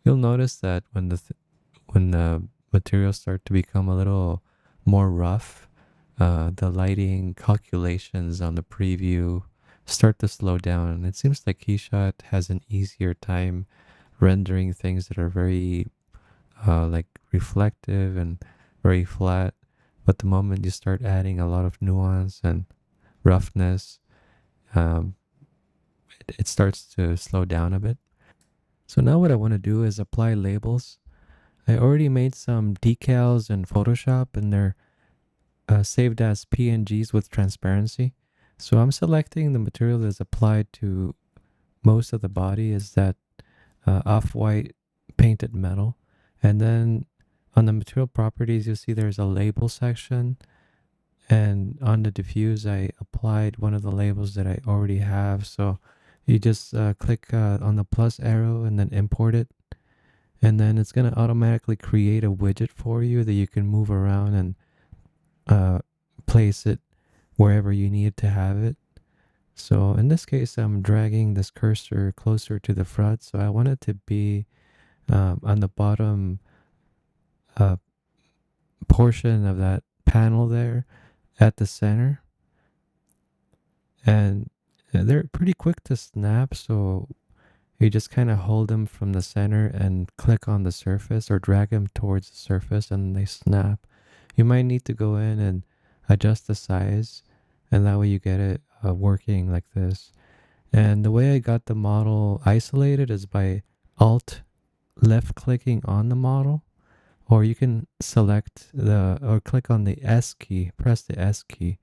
You'll notice that when the materials start to become a little more rough, the lighting calculations on the preview start to slow down. It seems like KeyShot has an easier time rendering things that are very like reflective and very flat. But the moment you start adding a lot of nuance and roughness, um, it starts to slow down a bit. So now what I want to do is apply labels. I already made some decals in Photoshop, and they're saved as PNGs with transparency. So I'm selecting the material that's applied to most of the body is that off-white painted metal. And then on the material properties, you'll see there's a label section. And on the diffuse, I applied one of the labels that I already have. So you just click on the plus arrow and then import it. And then it's going to automatically create a widget for you that you can move around and place it wherever you need to have it. So in this case, I'm dragging this cursor closer to the front. So I want it to be on the bottom portion of that panel there at the center. And they're pretty quick to snap. So you just kind of hold them from the center and click on the surface or drag them towards the surface and they snap. You might need to go in and adjust the size, and that way you get it working like this. And the way I got the model isolated is by Alt left clicking on the model, or you can select or click on the S key, press the S key,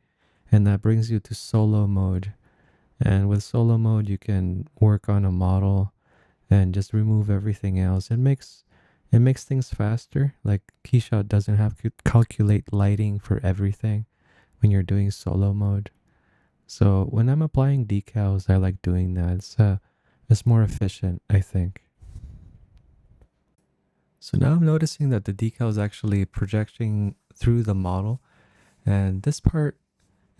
and that brings you to solo mode. And with solo mode, you can work on a model and just remove everything else. It makes things faster. Like KeyShot doesn't have to calculate lighting for everything when you're doing solo mode. So when I'm applying decals, I like doing that. It's more efficient, I think. So now I'm noticing that the decal is actually projecting through the model. And this part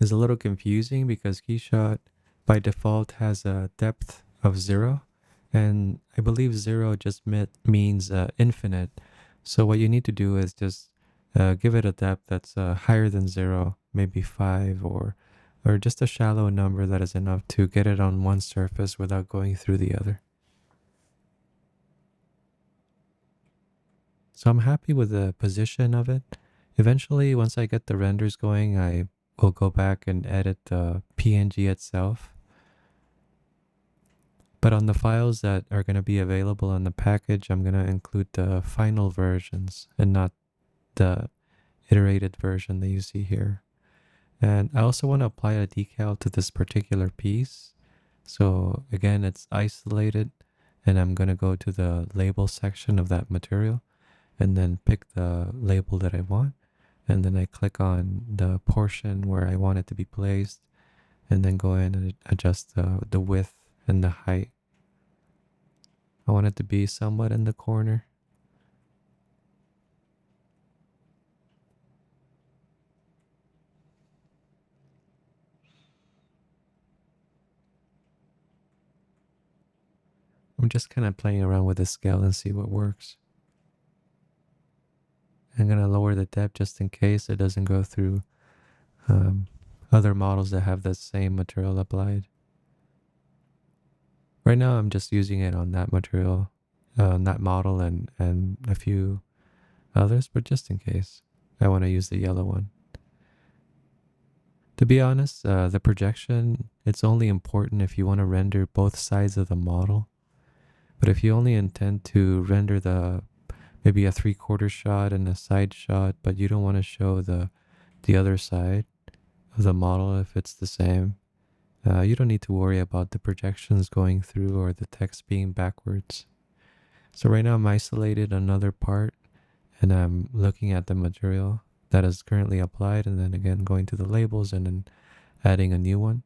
is a little confusing because KeyShot by default has a depth of 0. And I believe 0 just means infinite. So what you need to do is just give it a depth that's higher than 0, maybe 5 or just a shallow number that is enough to get it on one surface without going through the other. So I'm happy with the position of it. Eventually, once I get the renders going, I will go back and edit the PNG itself. But on the files that are going to be available on the package, I'm going to include the final versions and not the iterated version that you see here. And I also want to apply a decal to this particular piece. So again, it's isolated, and I'm going to go to the label section of that material and then pick the label that I want. And then I click on the portion where I want it to be placed, and then go in and adjust the width and the height. I want it to be somewhat in the corner. I'm just kind of playing around with the scale and see what works. I'm going to lower the depth just in case it doesn't go through other models that have the same material applied. Right now I'm just using it on that material, that model and a few others, but just in case I want to use the yellow one. To be honest, the projection, it's only important if you want to render both sides of the model. But if you only intend to render maybe a 3/4 shot and a side shot, but you don't want to show the other side of the model if it's the same, you don't need to worry about the projections going through or the text being backwards. So right now I'm isolated another part, and I'm looking at the material that is currently applied, and then again going to the labels and then adding a new one.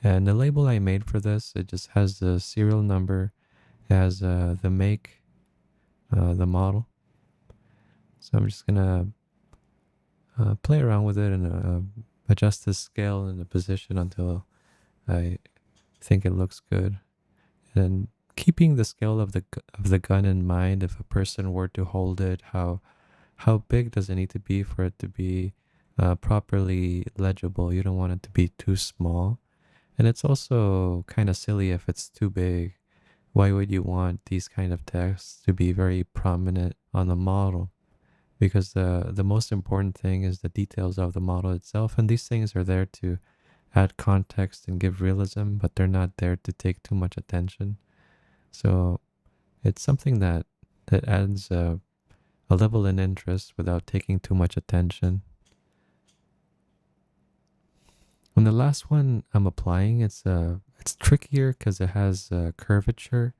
And the label I made for this, it just has the serial number, has the make, the model. So I'm just gonna play around with it and adjust the scale and the position until I think it looks good. And keeping the scale of the gun in mind, if a person were to hold it, how big does it need to be for it to be properly legible? You don't want it to be too small. And it's also kind of silly if it's too big. Why would you want these kind of texts to be very prominent on the model? Because the most important thing is the details of the model itself, and these things are there to add context and give realism, but they're not there to take too much attention. So it's something that adds a level in interest without taking too much attention. And the last one I'm applying, it's trickier because it has curvature.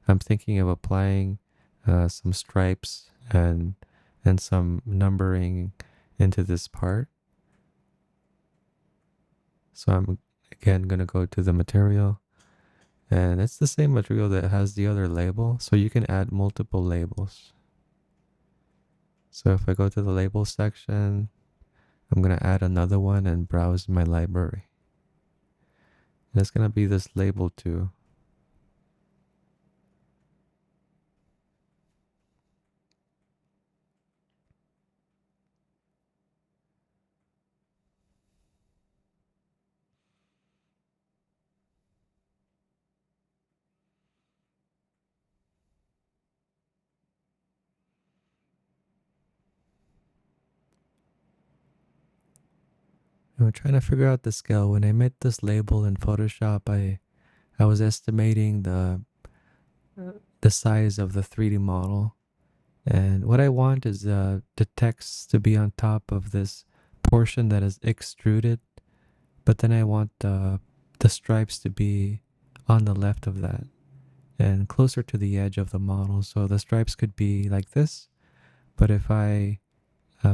I'm thinking of applying some stripes and some numbering into this part. So I'm again going to go to the material, and it's the same material that has the other label. So you can add multiple labels. So if I go to the label section, I'm going to add another one and browse my library. And it's going to be this label too. And we're trying to figure out the scale. When I made this label in Photoshop, I was estimating the size of the 3D model. And what I want is the text to be on top of this portion that is extruded, but then I want the stripes to be on the left of that and closer to the edge of the model. So the stripes could be like this, but if I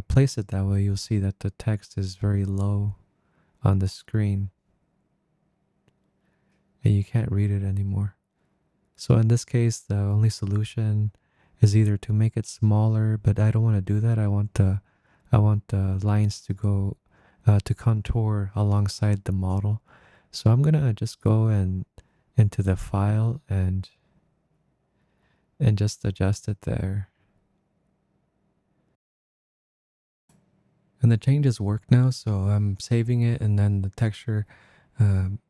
place it that way, you'll see that the text is very low on the screen and you can't read it anymore. So in this case, the only solution is either to make it smaller, but I don't want to do that. I want the lines to go to contour alongside the model. So I'm gonna just go into the file and just adjust it there. And the changes work now, so I'm saving it, and then the texture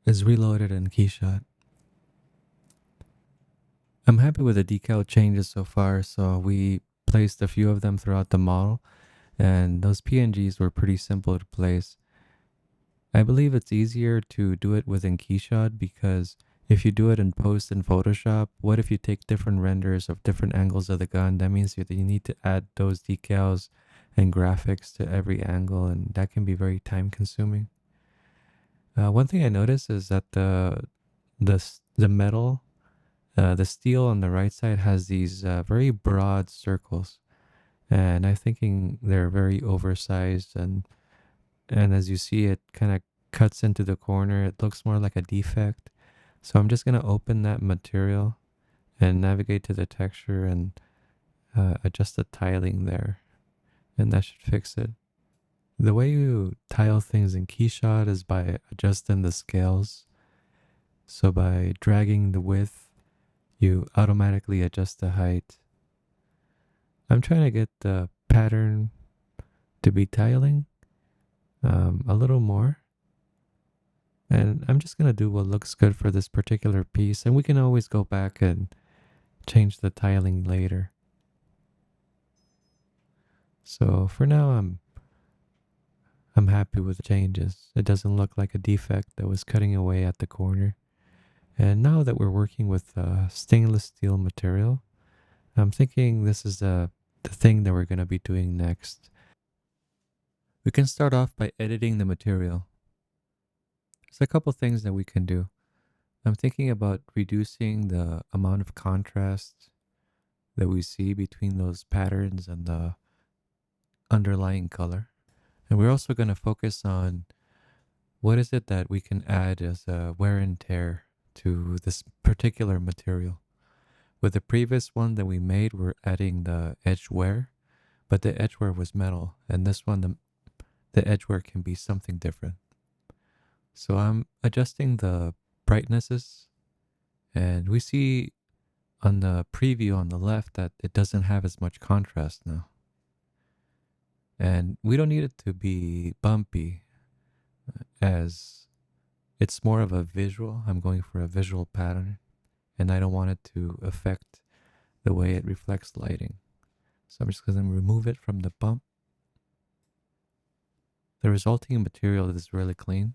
is reloaded in KeyShot. I'm happy with the decal changes so far. So we placed a few of them throughout the model, and those PNGs were pretty simple to place. I believe it's easier to do it within KeyShot because If you do it in post in Photoshop, what if you take different renders of different angles of the gun? That means you need to add those decals and graphics to every angle, and that can be very time consuming. One thing I noticed is that the metal, the steel on the right side has these very broad circles, and I'm thinking they're very oversized, and as you see, it kind of cuts into the corner. It looks more like a defect. So I'm just gonna open that material and navigate to the texture and adjust the tiling there, and that should fix it. The way you tile things in KeyShot is by adjusting the scales. So by dragging the width, you automatically adjust the height. I'm trying to get the pattern to be tiling a little more. And I'm just going to do what looks good for this particular piece. And we can always go back and change the tiling later. So for now, I'm happy with the changes. It doesn't look like a defect that was cutting away at the corner. And now that we're working with stainless steel material, I'm thinking this is the thing that we're going to be doing next. We can start off by editing the material. There's a couple things that we can do. I'm thinking about reducing the amount of contrast that we see between those patterns and the underlying color. And we're also going to focus on what is it that we can add as a wear and tear to this particular material. With the previous one that we made, we're adding the edge wear, but the edge wear was metal, and this one, the edge wear can be something different. So I'm adjusting the brightnesses, and we see on the preview on the left that it doesn't have as much contrast now. And we don't need it to be bumpy, as it's more of a visual. I'm going for a visual pattern, and I don't want it to affect the way it reflects lighting. So I'm just going to remove it from the bump. The resulting material is really clean.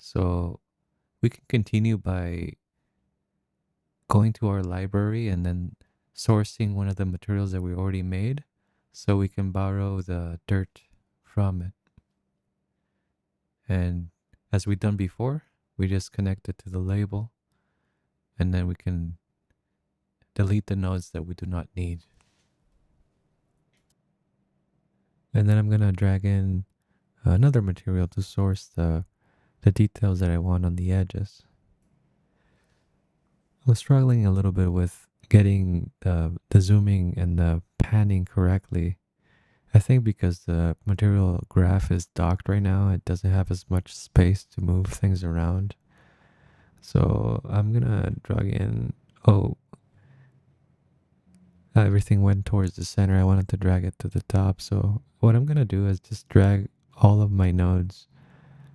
So we can continue by going to our library and then sourcing one of the materials that we already made so we can borrow the dirt from it. And as we've done before, we just connect it to the label, and then we can delete the nodes that we do not need. And then I'm going to drag in another material to source the details that I want on the edges. I was struggling a little bit with getting the zooming and the panning correctly. I think because the material graph is docked right now, it doesn't have as much space to move things around. So I'm gonna drag in, everything went towards the center. I wanted to drag it to the top. So what I'm gonna do is just drag all of my nodes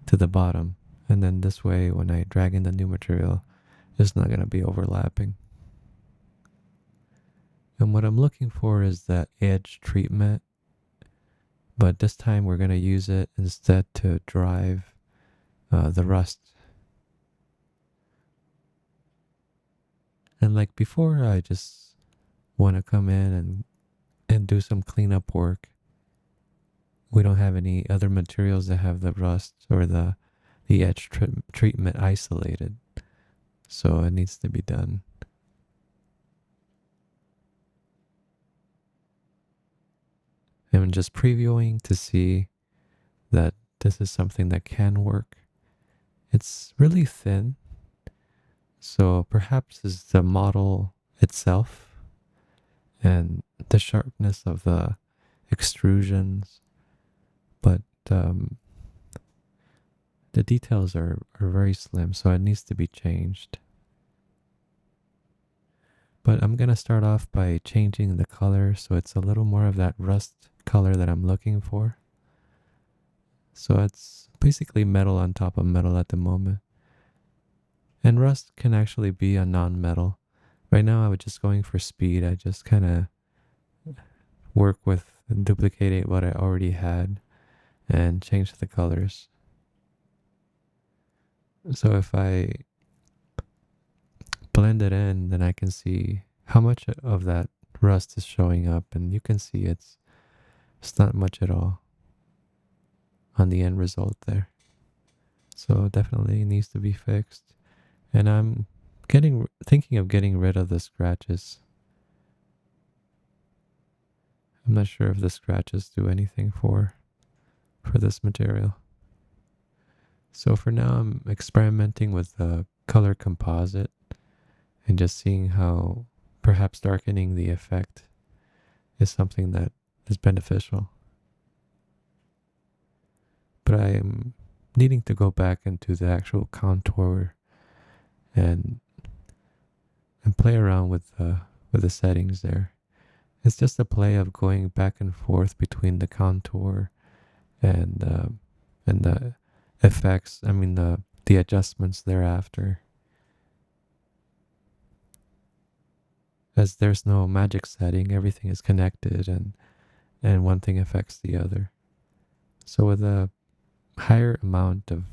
to the bottom. And then this way, when I drag in the new material, it's not gonna be overlapping. And what I'm looking for is that edge treatment, but this time we're going to use it instead to drive the rust. And like before, I just want to come in and do some cleanup work. We don't have any other materials that have the rust or the edge treatment isolated, so it needs to be done. I'm just previewing to see that this is something that can work. It's really thin, so perhaps it's the model itself and the sharpness of the extrusions, but the details are very slim, so it needs to be changed. But I'm going to start off by changing the color so it's a little more of that rust color that I'm looking for. So it's basically metal on top of metal at the moment. And rust can actually be a non-metal. Right now I was just going for speed. I just kind of work with and duplicate what I already had and change the colors. So if I blend it in, then I can see how much of that rust is showing up, and you can see it's not much at all on the end result there. So definitely needs to be fixed. And I'm thinking of getting rid of the scratches. I'm not sure if the scratches do anything for this material. So for now, I'm experimenting with the color composite and just seeing how perhaps darkening the effect is something that is beneficial. But I am needing to go back into the actual contour and play around with the settings there. It's just a play of going back and forth between the contour and the effects. I mean the adjustments thereafter. As there's no magic setting, everything is connected and one thing affects the other. So with a higher amount of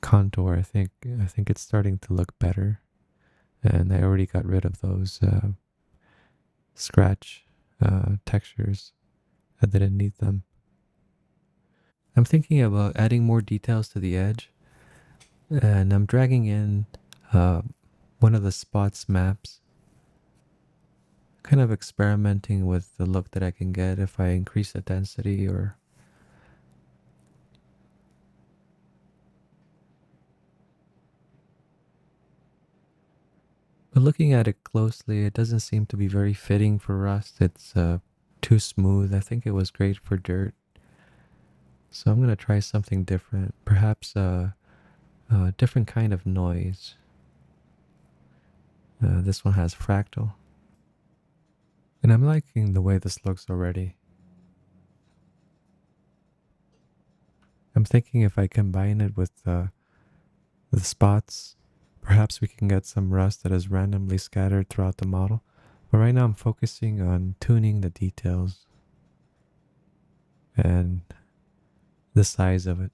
contour, I think it's starting to look better. And I already got rid of those scratch textures. I didn't need them. I'm thinking about adding more details to the edge, and I'm dragging in uh, one of the spots maps, kind of experimenting with the look that I can get if I increase the density or but looking at it closely, it doesn't seem to be very fitting for rust. It's too smooth. I think it was great for dirt. So I'm going to try something different, perhaps a different kind of noise. This one has fractal. And I'm liking the way this looks already. I'm thinking if I combine it with the spots, perhaps we can get some rust that is randomly scattered throughout the model. But right now I'm focusing on tuning the details and the size of it.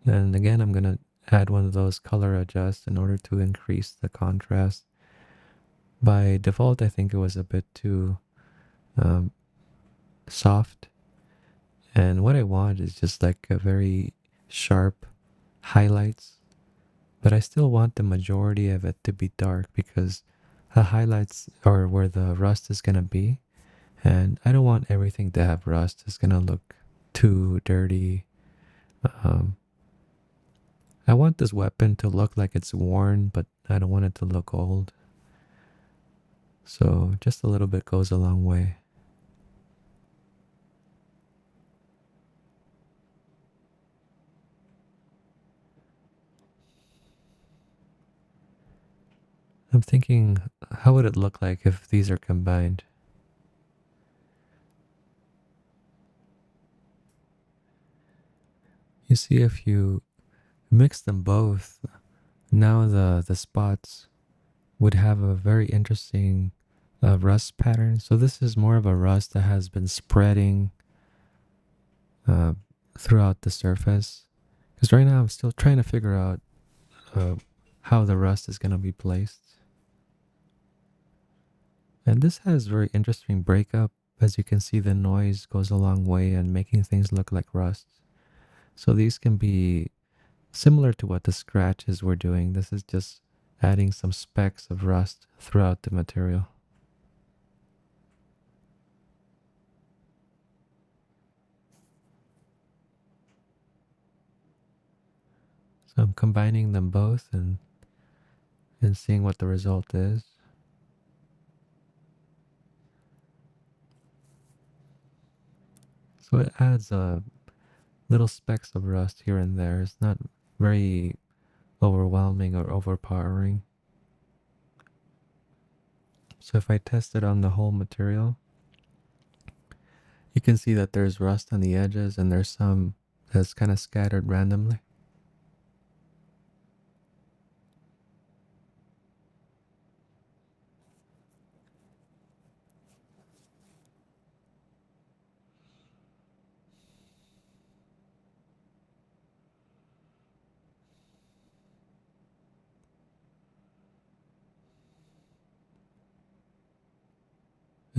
And again, I'm going to add one of those color adjust in order to increase the contrast. By default, I think it was a bit too um, soft. And what I want is just like a very sharp highlights. But I still want the majority of it to be dark because the highlights are where the rust is going to be. And I don't want everything to have rust. It's going to look too dirty. Um, I want this weapon to look like it's worn, but I don't want it to look old. So just a little bit goes a long way. I'm thinking, how would it look like if these are combined? You see, if you mix them both, now the spots would have a very interesting rust pattern. So this is more of a rust that has been spreading uh, throughout the surface. Because right now I'm still trying to figure out how the rust is going to be placed. And this has very interesting breakup. As you can see, the noise goes a long way in making things look like rust. So these can be similar to what the scratches were doing. This is just adding some specks of rust throughout the material. So I'm combining them both and seeing what the result is. So it adds little specks of rust here and there. It's not very overwhelming or overpowering. So if I test it on the whole material, you can see that there's rust on the edges and there's some that's kind of scattered randomly.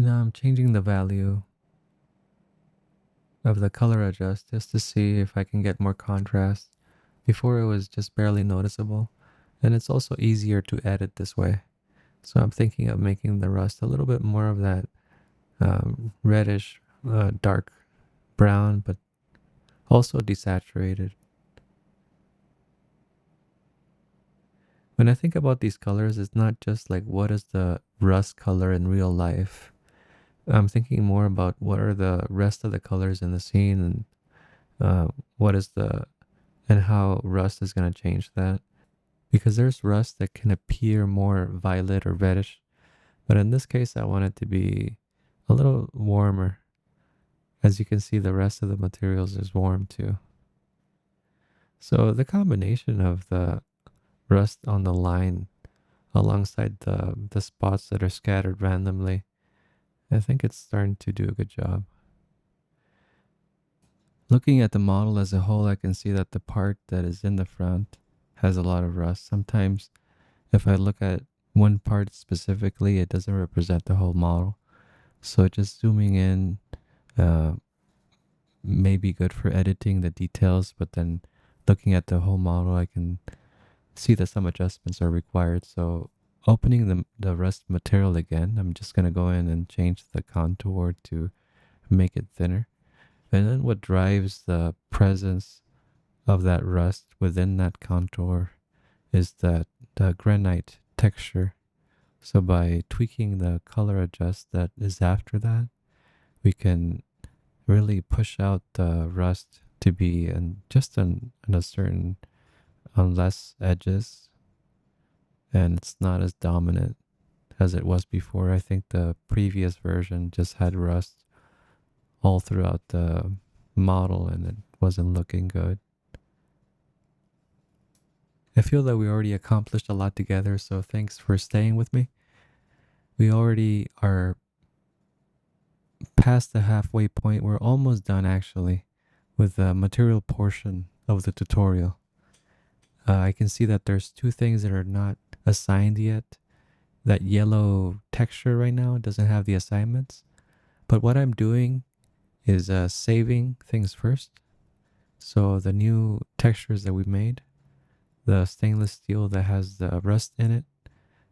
And now I'm changing the value of the color adjust just to see if I can get more contrast. Before it was just barely noticeable. And it's also easier to edit this way. So I'm thinking of making the rust a little bit more of that reddish, dark brown, but also desaturated. When I think about these colors, it's not just like what is the rust color in real life. I'm thinking more about what are the rest of the colors in the scene and what is the and how rust is going to change that. Because there's rust that can appear more violet or reddish, but in this case, I want it to be a little warmer. As you can see, the rest of the materials is warm too. So the combination of the rust on the line alongside the spots that are scattered randomly, I think it's starting to do a good job. Looking at the model as a whole, I can see that the part that is in the front has a lot of rust. Sometimes if I look at one part specifically, it doesn't represent the whole model. So just zooming in uh, may be good for editing the details, but then looking at the whole model, I can see that some adjustments are required. So opening the rust material again, I'm just going to go in and change the contour to make it thinner. And then what drives the presence of that rust within that contour is that the granite texture. So by tweaking the color adjust that is after that, we can really push out the rust to be in a certain on less edges, and it's not as dominant as it was before. I think the previous version just had rust all throughout the model and it wasn't looking good. I feel that we already accomplished a lot together, so thanks for staying with me. We already are past the halfway point. We're almost done actually with the material portion of the tutorial. I can see that there's two things that are not assigned yet. That yellow texture right now doesn't have the assignments. But what I'm doing is saving things first. So the new textures that we made, the stainless steel that has the rust in it,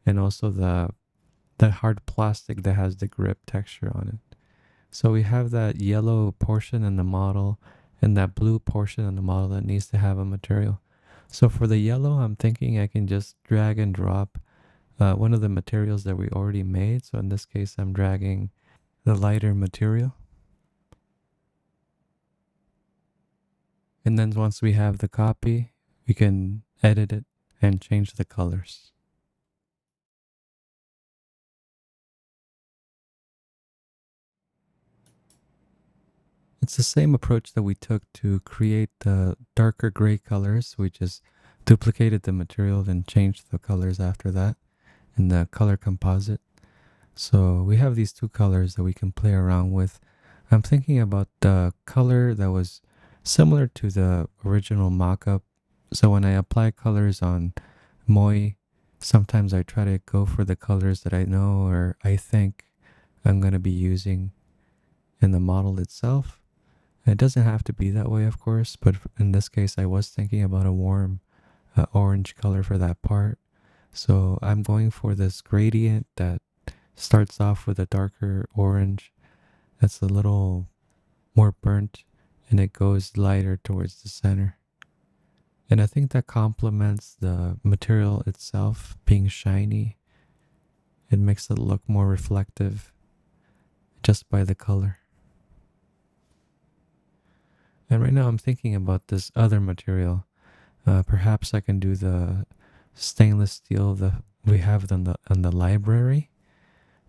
and also the hard plastic that has the grip texture on it. So we have that yellow portion in the model and that blue portion in the model that needs to have a material. So for the yellow, I'm thinking I can just drag and drop one of the materials that we already made. So in this case, I'm dragging the lighter material. And then once we have the copy, we can edit it and change the colors. It's the same approach that we took to create the darker gray colors. We just duplicated the material and changed the colors after that in the color composite. So we have these two colors that we can play around with. I'm thinking about the color that was similar to the original mock-up. So when I apply colors on Moi, sometimes I try to go for the colors that I know or I think I'm going to be using in the model itself. It doesn't have to be that way, of course, but in this case, I was thinking about a warm orange color for that part. So I'm going for this gradient that starts off with a darker orange that's a little more burnt and it goes lighter towards the center. And I think that complements the material itself being shiny. It makes it look more reflective just by the color. And right now I'm thinking about this other material. Perhaps I can do the stainless steel that we have in the library.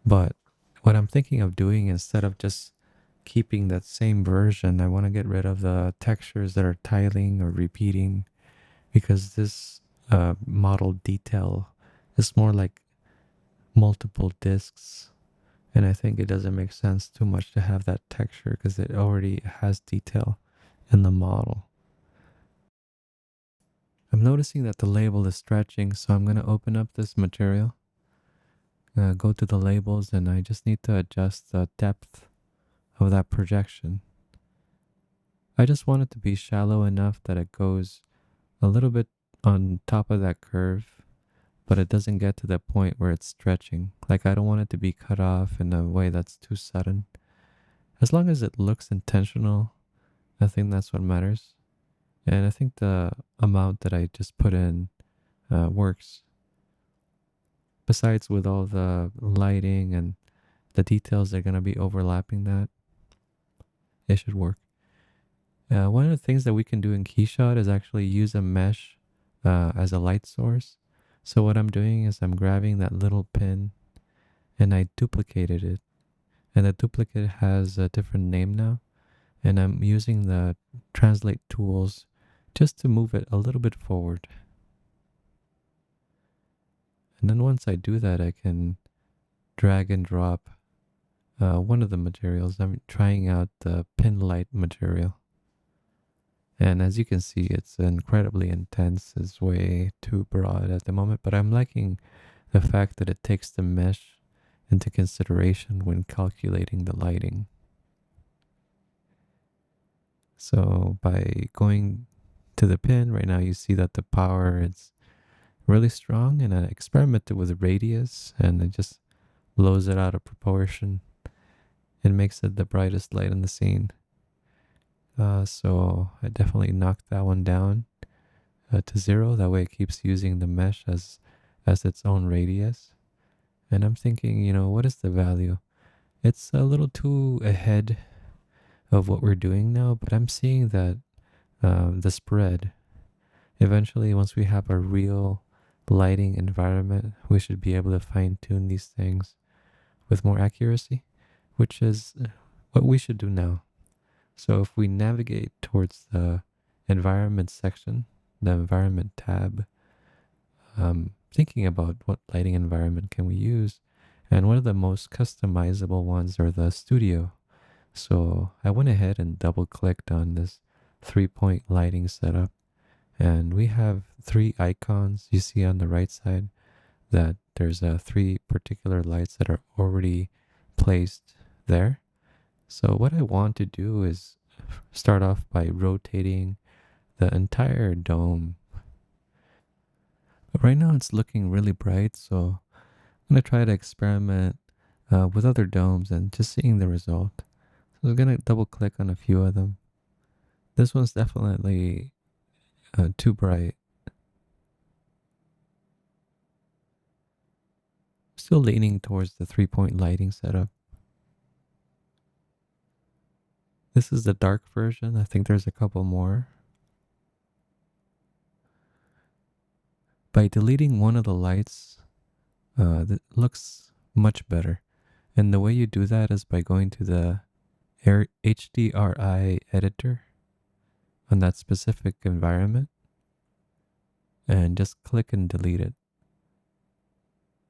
But what I'm thinking of doing instead of just keeping that same version, I want to get rid of the textures that are tiling or repeating because this model detail is more like multiple discs. And I think it doesn't make sense too much to have that texture because it already has detail in the model. I'm noticing that the label is stretching, so I'm going to open up this material go to the labels, and I just need to adjust the depth of that projection. I just want it to be shallow enough that it goes a little bit on top of that curve, but it doesn't get to the point where it's stretching. Like, I don't want it to be cut off in a way that's too sudden. As long as it looks intentional, I think that's what matters. And I think the amount that I just put in works. Besides, with all the lighting and the details that are going to be overlapping that, it should work. One of the things that we can do in KeyShot is actually use a mesh as a light source. So what I'm doing is I'm grabbing that little pin and I duplicated it. And the duplicate has a different name now. And I'm using the translate tools just to move it a little bit forward. And then once I do that, I can drag and drop one of the materials. I'm trying out the pin light material. And as you can see, it's incredibly intense. It's way too broad at the moment, but I'm liking the fact that it takes the mesh into consideration when calculating the lighting. So by going to the pin right now, you see that the power is really strong, and I experimented with radius and it just blows it out of proportion. It makes it the brightest light in the scene. So I definitely knocked that one down to 0. That way it keeps using the mesh as its own radius. And I'm thinking, what is the value? It's a little too ahead of what we're doing now, but I'm seeing that the spread, eventually once we have a real lighting environment, we should be able to fine tune these things with more accuracy, which is what we should do now. So if we navigate towards the environment section, the environment tab, thinking about what lighting environment can we use, and one of the most customizable ones are the studio. So I went ahead and double clicked on this 3-point lighting setup, and we have 3 icons. You see on the right side that there's 3 particular lights that are already placed there. So what I want to do is start off by rotating the entire dome. But right now it's looking really bright, so I'm going to try to experiment with other domes and just seeing the result. So I'm going to double click on a few of them. This one's definitely too bright. Still leaning towards the 3-point lighting setup. This is the dark version. I think there's a couple more. By deleting one of the lights, that looks much better. And the way you do that is by going to the HDRI editor on that specific environment and just click and delete it.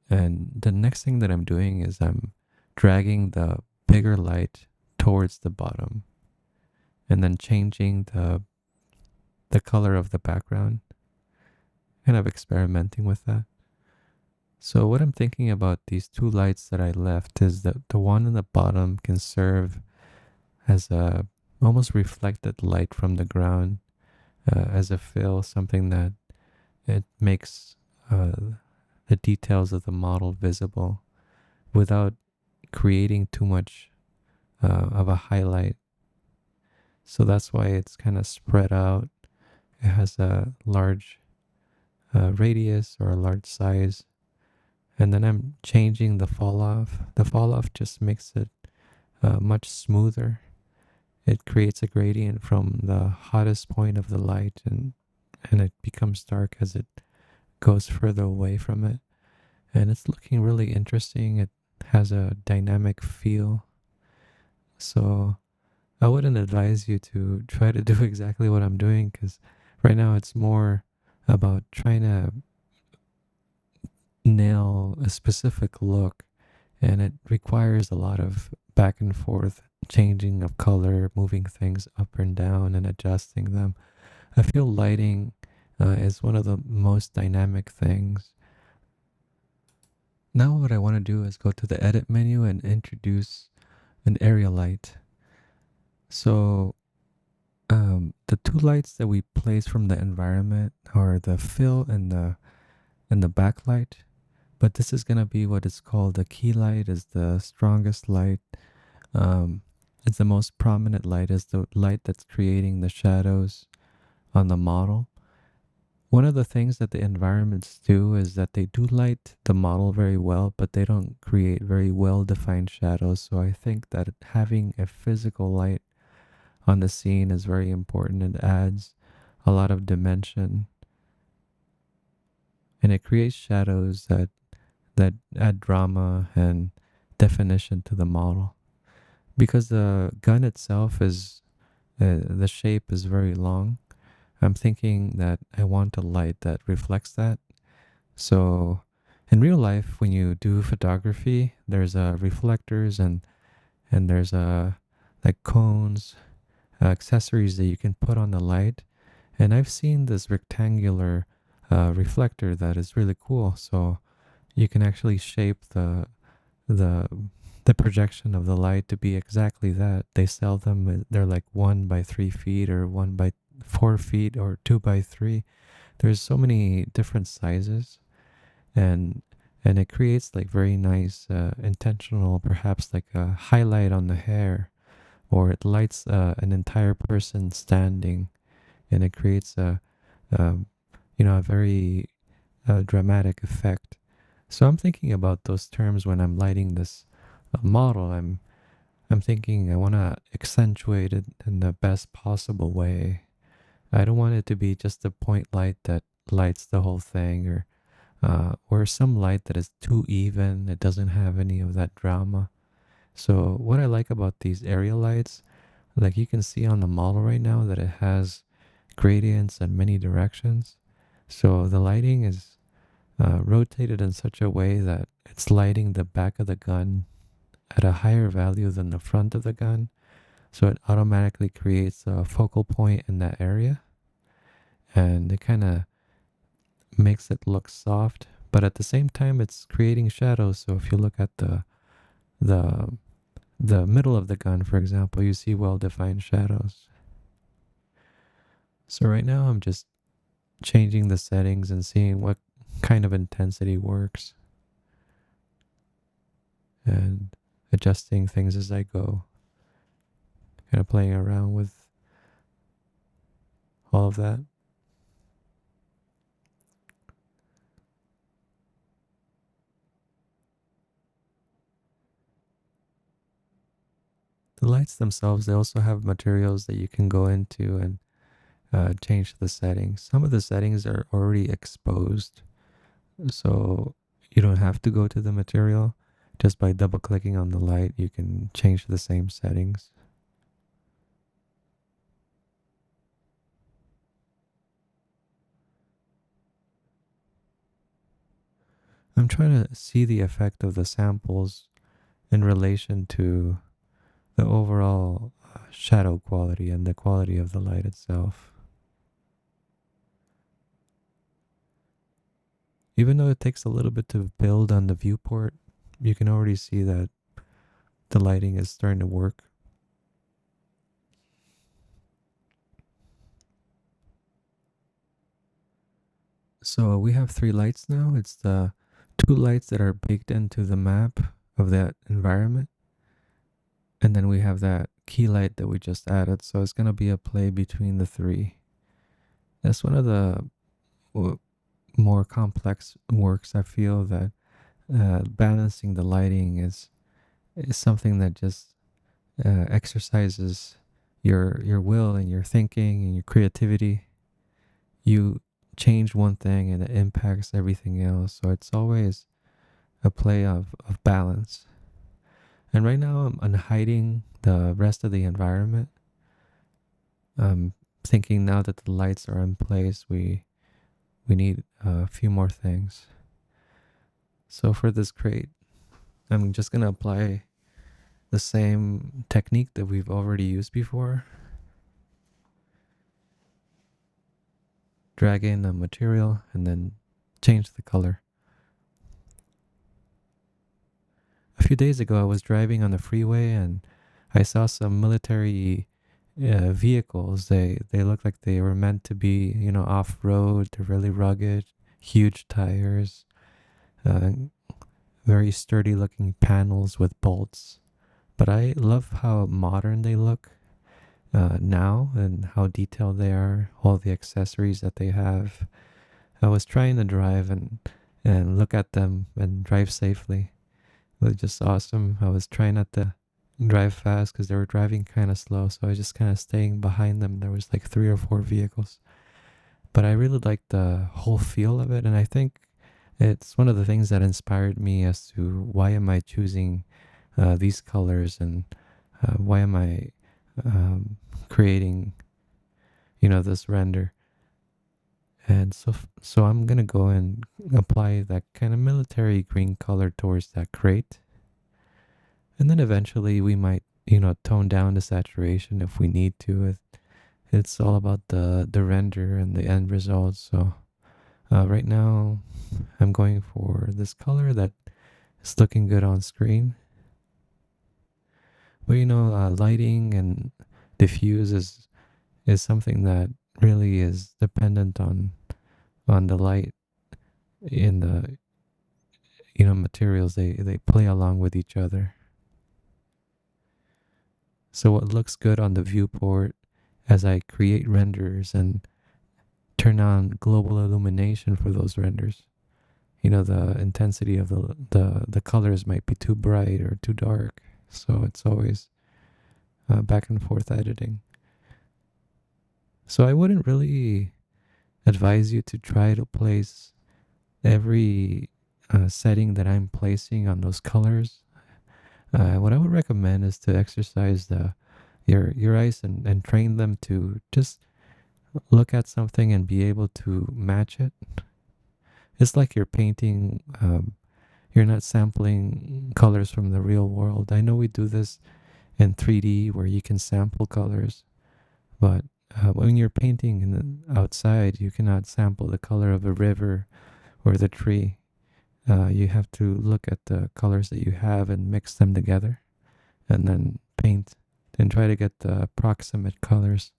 And the next thing that I'm doing is I'm dragging the bigger light towards the bottom and then changing the color of the background, kind of experimenting with that. So what I'm thinking about these 2 lights that I left is that the one in the bottom can serve as a almost reflected light from the ground, as a fill, something that it makes the details of the model visible without creating too much of a highlight. So that's why it's kind of spread out. It has a large radius or a large size. And then I'm changing the fall off. The fall off just makes it much smoother. It creates a gradient from the hottest point of the light, and it becomes dark as it goes further away from it. And it's looking really interesting. It has a dynamic feel. So I wouldn't advise you to try to do exactly what I'm doing, because right now it's more about trying to nail a specific look, and it requires a lot of back and forth changing of color, moving things up and down and adjusting them. I feel lighting is one of the most dynamic things. Now what I want to do is go to the edit menu and introduce an area light. So the two lights that we place from the environment are the fill and the backlight. But this is gonna be what is called the key light, is the strongest light. Um, it's the most prominent light, is the light that's creating the shadows on the model. One of the things that the environments do is that they do light the model very well, but they don't create very well-defined shadows. So I think that having a physical light on the scene is very important. It adds a lot of dimension and it creates shadows that add drama and definition to the model. Because the gun itself is, the shape is very long, I'm thinking that I want a light that reflects that. So in real life, when you do photography, there's reflectors and there's like cones, accessories that you can put on the light. And I've seen this rectangular reflector that is really cool. So you can actually shape the the projection of the light to be exactly that. They sell them. They're like 1 by 3 feet or 1 by 4 feet or 2 by 3. There's so many different sizes, and it creates like very nice intentional, perhaps like a highlight on the hair, or it lights an entire person standing, and it creates um, a very dramatic effect. So I'm thinking about those terms when I'm lighting this model. I'm thinking I want to accentuate it in the best possible way. I don't want it to be just a point light that lights the whole thing, or some light that is too even. It doesn't have any of that drama. So what I like about these area lights, like you can see on the model right now that it has gradients in many directions. So the lighting is rotated in such a way that it's lighting the back of the gun at a higher value than the front of the gun. So it automatically creates a focal point in that area, and it kind of makes it look soft, but at the same time it's creating shadows. So if you look at the the middle of the gun, for example, you see well-defined shadows. So right now I'm just changing the settings and seeing what kind of intensity works and adjusting things as I go, kind of playing around with all of that. The lights themselves, they also have materials that you can go into and change the settings. Some of the settings are already exposed, so you don't have to go to the material. Just by double clicking on the light, you can change the same settings. I'm trying to see the effect of the samples in relation to the overall shadow quality and the quality of the light itself. Even though it takes a little bit to build on the viewport, you can already see that the lighting is starting to work. So we have 3 lights now. It's the 2 lights that are baked into the map of that environment. And then we have that key light that we just added. So it's going to be a play between the 3. That's one of the more complex works. I feel that balancing the lighting is something that just exercises your will and your thinking and your creativity. You change one thing and it impacts everything else. So it's always a play of balance. And right now I'm unhiding the rest of the environment. I'm thinking now that the lights are in place, we need a few more things. So for this crate, I'm just going to apply the same technique that we've already used before. Drag in the material and then change the color. few days ago, I was driving on the freeway and I saw some military vehicles. They look like they were meant to be, off road. They're really rugged, huge tires, uh, very sturdy looking panels with bolts. But I love how modern they look now and how detailed they are. All the accessories that they have. I was trying to drive and look at them and drive safely. It was just awesome. I was trying not to drive fast because they were driving kind of slow, so I was just kind of staying behind them. There was like 3 or 4 vehicles, but I really liked the whole feel of it, and I think it's one of the things that inspired me as to why am I choosing these colors and why am I creating, this render. And so I'm gonna go and apply that kind of military green color towards that crate. And then eventually we might, tone down the saturation if we need to. It's all about the render and the end result. So right now I'm going for this color that is looking good on screen. But lighting and diffuse is something that really is dependent on the light in the materials. They play along with each other. So what looks good on the viewport as I create renders and turn on global illumination for those renders. The intensity of the colors might be too bright or too dark. So it's always back and forth editing. So I wouldn't really advise you to try to place every setting that I'm placing on those colors. What I would recommend is to exercise your eyes and train them to just look at something and be able to match it. It's like you're painting, you're not sampling colors from the real world. I know we do this in 3D where you can sample colors, but when you're painting in the outside, you cannot sample the color of a river or the tree. You have to look at the colors that you have and mix them together and then paint and try to get the approximate colors.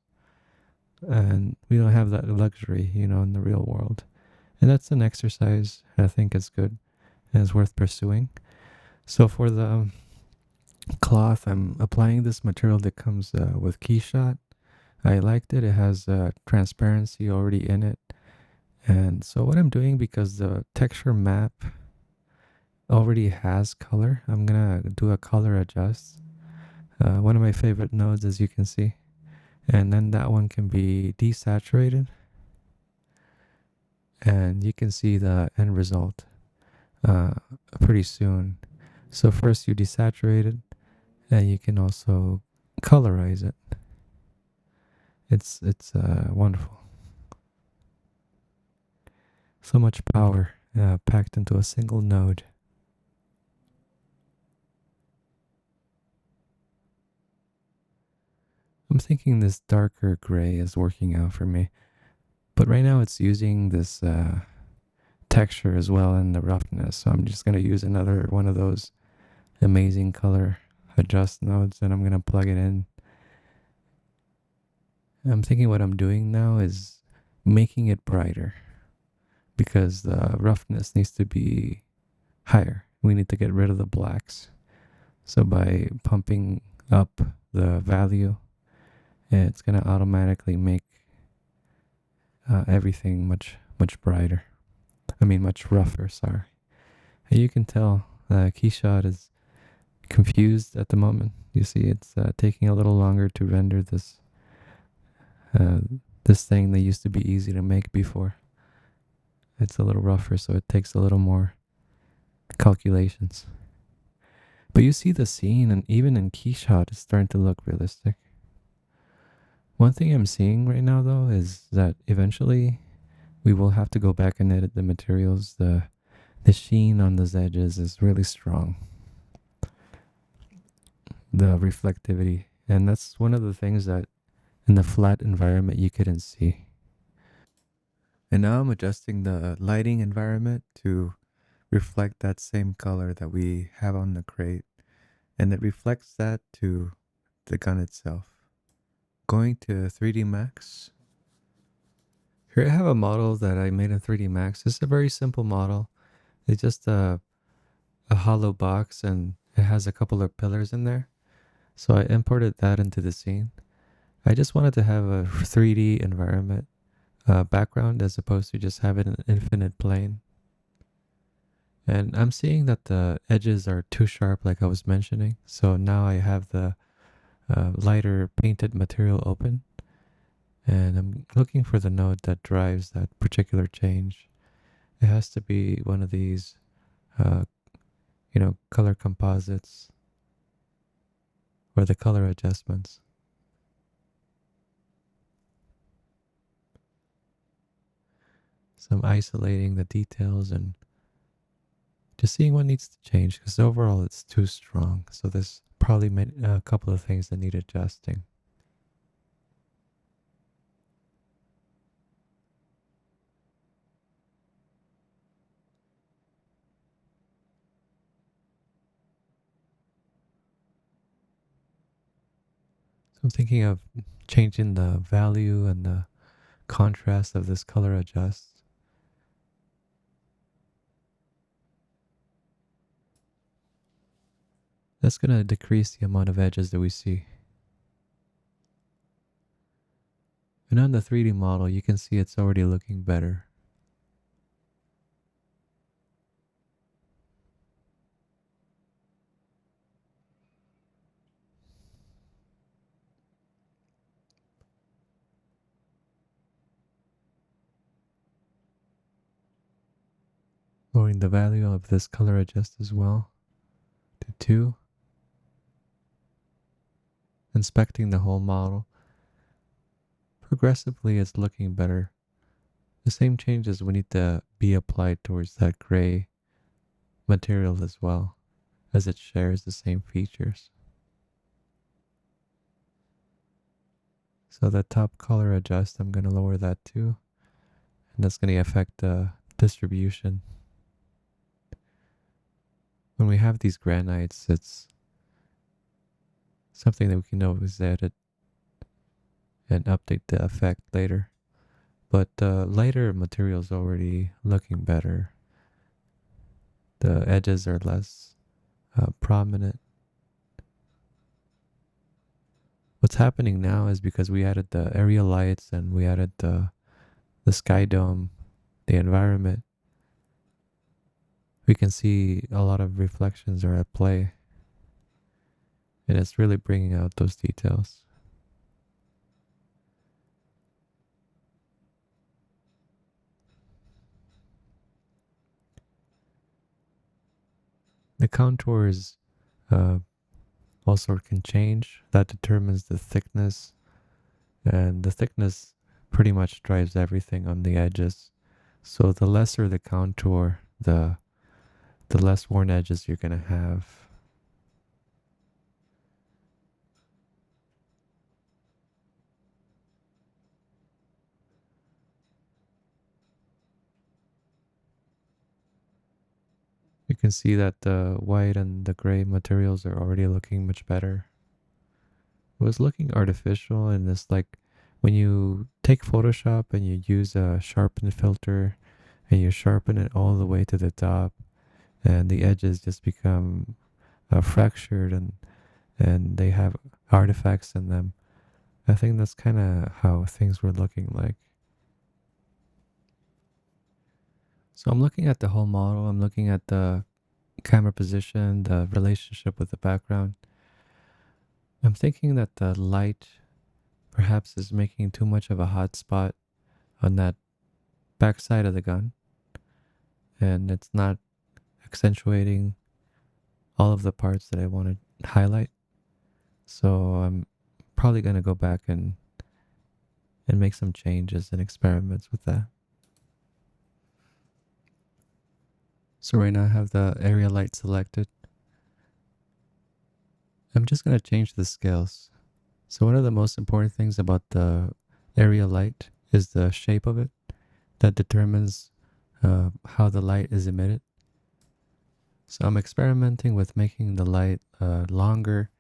And we don't have that luxury, in the real world. And that's an exercise I think is good and is worth pursuing. So for the cloth, I'm applying this material that comes with KeyShot. I liked it. It has transparency already in it. And so what I'm doing, because the texture map already has color, I'm gonna do a color adjust. One of my favorite nodes, as you can see. And then that one can be desaturated. And you can see the end result pretty soon. So first you desaturate it, and you can also colorize it. It's wonderful. So much power packed into a single node. I'm thinking this darker gray is working out for me. But right now it's using this texture as well and the roughness. So I'm just going to use another one of those amazing color adjust nodes, and I'm going to plug it in. I'm thinking what I'm doing now is making it brighter because the roughness needs to be higher. We need to get rid of the blacks. So by pumping up the value, it's going to automatically make everything much brighter. I mean, much rougher, sorry. And you can tell KeyShot is confused at the moment. You see it's taking a little longer to render this this thing that used to be easy to make before. It's a little rougher, so it takes a little more calculations. But you see the scene, and even in KeyShot, it's starting to look realistic. One thing I'm seeing right now, though, is that eventually we will have to go back and edit the materials. The sheen on those edges is really strong. The reflectivity. And that's one of the things that in the flat environment you couldn't see. And now I'm adjusting the lighting environment to reflect that same color that we have on the crate, and it reflects that to the gun itself. Going to 3D Max. Here I have a model that I made in 3D Max. It's a very simple model. It's just a hollow box and it has a couple of pillars in there. So I imported that into the scene. I just wanted to have a 3D environment background as opposed to just have it in an infinite plane. And I'm seeing that the edges are too sharp like I was mentioning. So now I have the lighter painted material open. And I'm looking for the node that drives that particular change. It has to be one of these, uh, color composites or the color adjustments. So I'm isolating the details and just seeing what needs to change because overall it's too strong. So there's probably a couple of things that need adjusting. So I'm thinking of changing the value and the contrast of this color adjust. That's going to decrease the amount of edges that we see. And on the 3D model, you can see it's already looking better. Lowering the value of this color adjust as well to 2. Inspecting the whole model. Progressively, it's looking better. The same changes we need to be applied towards that gray material as well, as it shares the same features. So the top color adjust, I'm going to lower that too. And that's going to affect the distribution. When we have these granites, it's something that we can always edit and update the effect later. But lighter material is already looking better. The edges are less prominent. What's happening now is because we added the area lights and we added the sky dome, the environment, we can see a lot of reflections are at play. And it's really bringing out those details. The contours also can change. That determines the thickness. And the thickness pretty much drives everything on the edges. So the lesser the contour, the less worn edges you're going to have. You can see that the white and the gray materials are already looking much better. It was looking artificial, and it's like when you take Photoshop and you use a sharpen filter and you sharpen it all the way to the top, and the edges just become fractured and they have artifacts in them. I think that's kind of how things were looking like. So I'm looking at the whole model. I'm looking at the camera position, the relationship with the background. I'm thinking that the light perhaps is making too much of a hot spot on that backside of the gun, and it's not accentuating all of the parts that I want to highlight. So I'm probably going to go back and make some changes and experiments with that. So right now I have the area light selected. I'm just going to change the scales. So one of the most important things about the area light is the shape of it that determines how the light is emitted. So I'm experimenting with making the light longer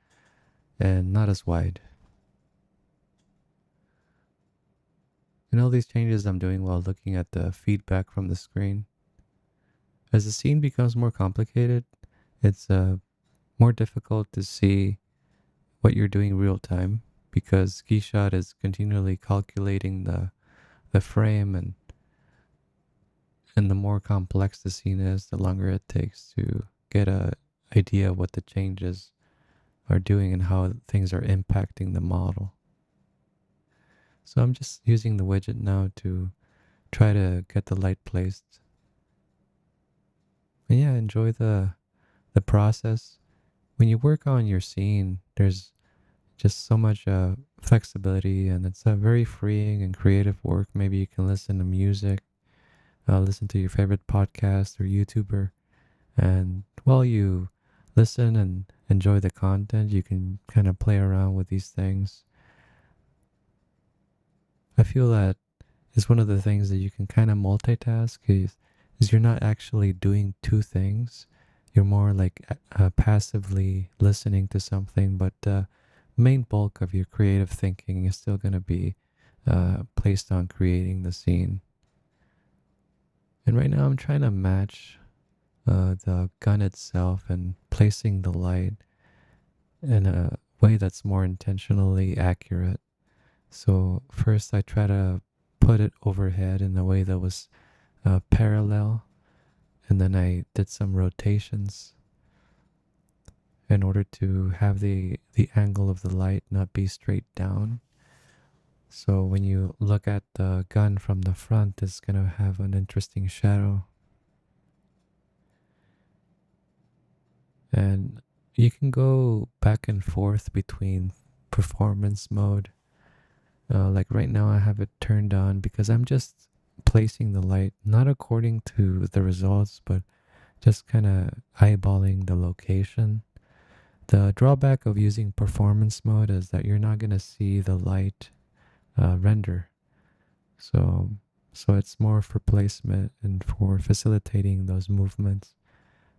and not as wide. And all these changes I'm doing while looking at the feedback from the screen. As the scene becomes more complicated, it's more difficult to see what you're doing real time because KeyShot is continually calculating the frame, and the more complex the scene is, the longer it takes to get a idea of what the changes are doing and how things are impacting the model. So I'm just using the widget now to try to get the light placed. And yeah, enjoy the process. When you work on your scene, there's just so much flexibility, and it's a very freeing and creative work. Maybe you can listen to music, listen to your favorite podcast or YouTuber, and while you listen and enjoy the content, you can kind of play around with these things. I feel that is one of the things that you can kind of multitask is you're not actually doing two things. You're more like passively listening to something, but the main bulk of your creative thinking is still going to be placed on creating the scene. And right now I'm trying to match the gun itself and placing the light in a way that's more intentionally accurate. So first I try to put it overhead in a way that was parallel, and then I did some rotations in order to have the angle of the light not be straight down. So when you look at the gun from the front, it's going to have an interesting shadow. And you can go back and forth between performance mode. Like right now, I have it turned on because I'm just placing the light, not according to the results, but just kind of eyeballing the location. The drawback of using performance mode is that you're not going to see the light render. So, so it's more for placement and for facilitating those movements.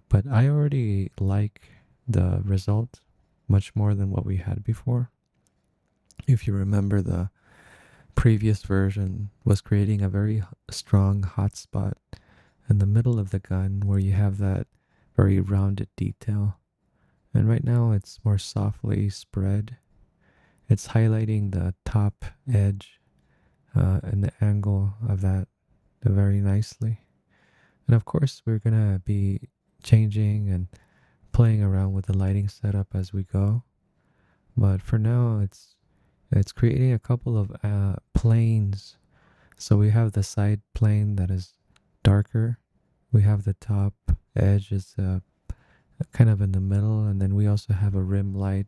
But I already like the result much more than what we had before. If you remember, the previous version was creating a very strong hotspot in the middle of the gun where you have that very rounded detail. And right now it's more softly spread. It's highlighting the top edge and the angle of that very nicely. And of course, we're going to be changing and playing around with the lighting setup as we go. But for now, it's creating a couple of planes. So we have the side plane that is darker. We have the top edge is kind of in the middle, and then we also have a rim light.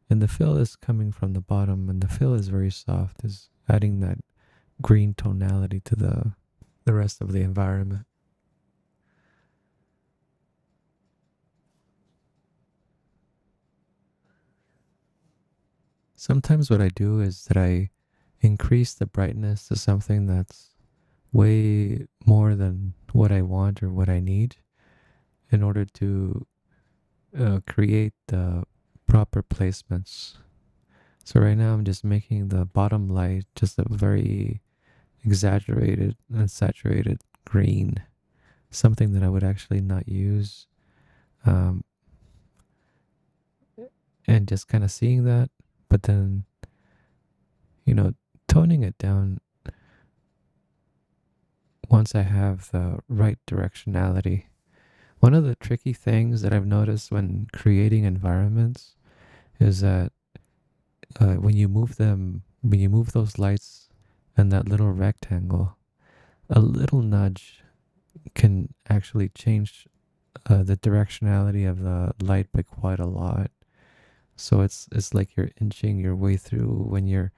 And the fill is coming from the bottom, and the fill is very soft, is adding that green tonality to the rest of the environment. Sometimes what I do is that I increase the brightness to something that's way more than what I want or what I need in order to create the proper placements. So right now I'm just making the bottom light just a very exaggerated and saturated green, something that I would actually not use. Um, and just kind of seeing that, but then, toning it down once I have the right directionality. One of the tricky things that I've noticed when creating environments is that when you move those lights and that little rectangle, a little nudge can actually change the directionality of the light by quite a lot. So it's like you're inching your way through when you're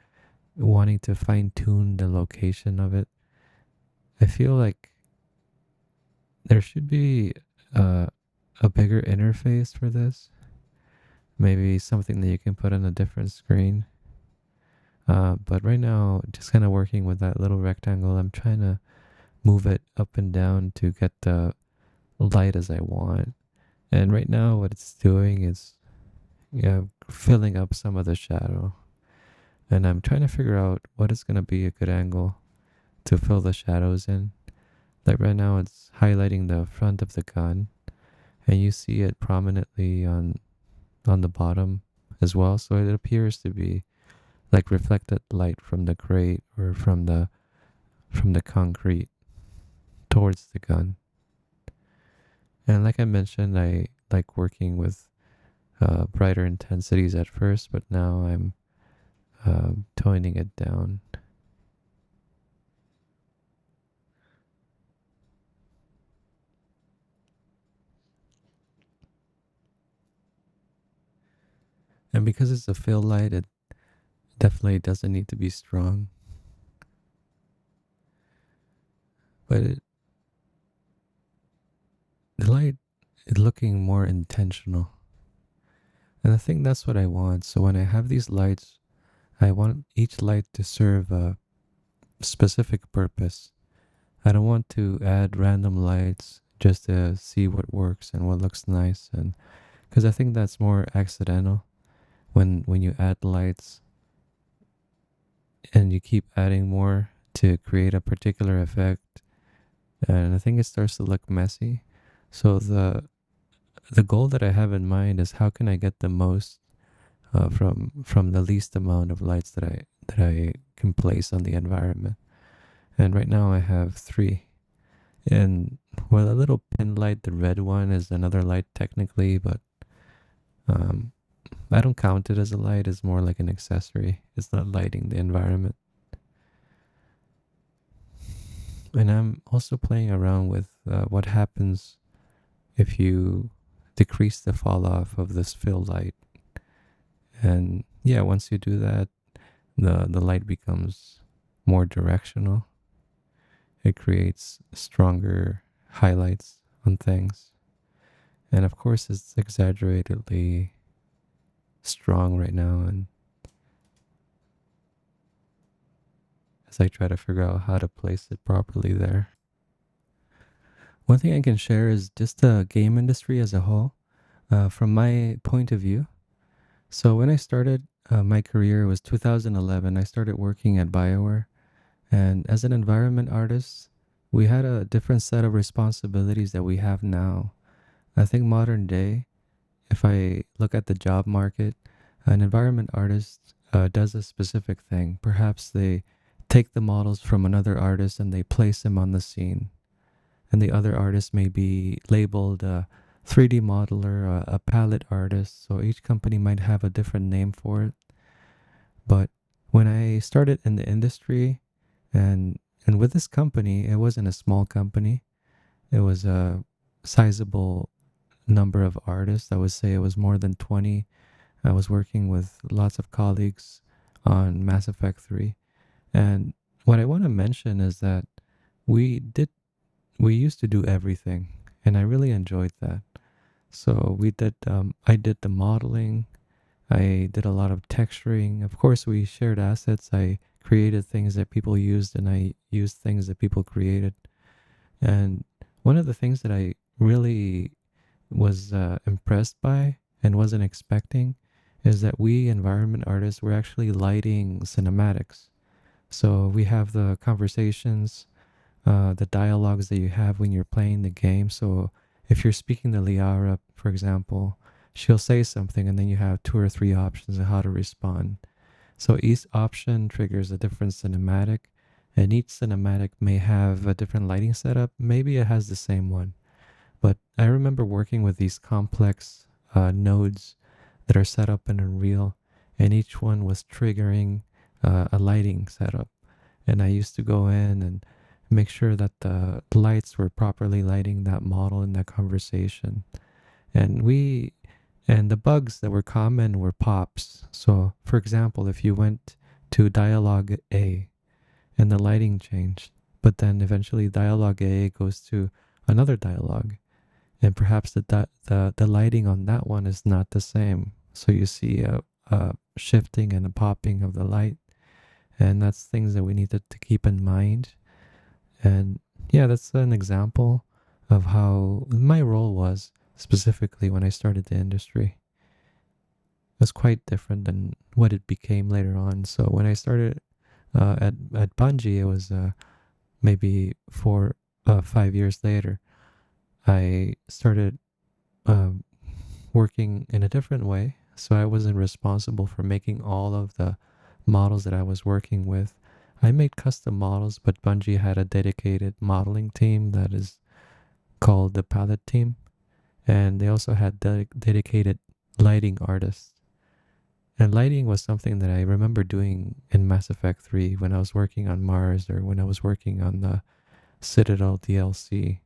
wanting to fine tune the location of it. I feel like there should be uh, a bigger interface for this. Maybe something that you can put on a different screen. But right now, just kind of working with that little rectangle, I'm trying to move it up and down to get the light as I want. And right now, what it's doing is, yeah, filling up some of the shadow. And I'm trying to figure out what is going to be a good angle to fill the shadows in. Like right now, it's highlighting the front of the gun, and you see it prominently on the bottom as well. So it appears to be like reflected light from the grate or from the concrete towards the gun. And like I mentioned, I like working with brighter intensities at first, but now I'm toning it down. And because it's a fill light, it definitely doesn't need to be strong, but the light is looking more intentional. And I think that's what I want. So when I have these lights, I want each light to serve a specific purpose. I don't want to add random lights just to see what works and what looks nice, and because I think that's more accidental when you add lights and you keep adding more to create a particular effect, and I think it starts to look messy. So the goal that I have in mind is how can I get the most from the least amount of lights that I can place on the environment. And right now I have three. And well, a little pin light, the red one, is another light technically, but um, I don't count it as a light. It's more like an accessory. It's not lighting the environment. And I'm also playing around with what happens if you decrease the fall off of this fill light. And yeah, once you do that, the light becomes more directional. It creates stronger highlights on things. And of course, it's exaggeratedly strong right now. And as I try to figure out how to place it properly there. One thing I can share is just the game industry as a whole, from my point of view. So when I started my career, it was 2011. I started working at BioWare. And as an environment artist, we had a different set of responsibilities that we have now. I think modern day, if I look at the job market, an environment artist does a specific thing. Perhaps they take the models from another artist and they place them on the scene. And the other artist may be labeled a 3D modeler, a palette artist. So each company might have a different name for it. But when I started in the industry, and with this company, it wasn't a small company. It was a sizable number of artists. I would say it was more than 20. I was working with lots of colleagues on Mass Effect 3. And what I want to mention is that we did we used to do everything, and I really enjoyed that. So I did the modeling, I did a lot of texturing. Of course, we shared assets. I created things that people used, and I used things that people created. And one of the things that I really was impressed by and wasn't expecting is that we environment artists were actually lighting cinematics. So we have the conversations, the dialogues that you have when you're playing the game. So if you're speaking to Liara, for example, she'll say something and then you have two or three options on how to respond. So each option triggers a different cinematic, and each cinematic may have a different lighting setup. Maybe it has the same one. But I remember working with these complex nodes that are set up in Unreal, and each one was triggering a lighting setup. And I used to go in and make sure that the lights were properly lighting that model in that conversation. And and the bugs that were common were pops. So, for example, if you went to dialogue A and the lighting changed, but then eventually dialogue A goes to another dialogue, and perhaps the lighting on that one is not the same. So you see a shifting and a popping of the light, and that's things that we needed to keep in mind. And yeah, that's an example. of how my role was specifically when I started the industry. It was quite different than what it became later on. So when I started at Bungie, it was maybe 5 years later. I started um, working in a different way. So I wasn't responsible for making all of the models that I was working with. I made custom models, but Bungie had a dedicated modeling team that is called the palette team. And they also had dedicated lighting artists. And lighting was something that I remember doing in Mass Effect 3 when I was working on Mars or when I was working on the Citadel DLC.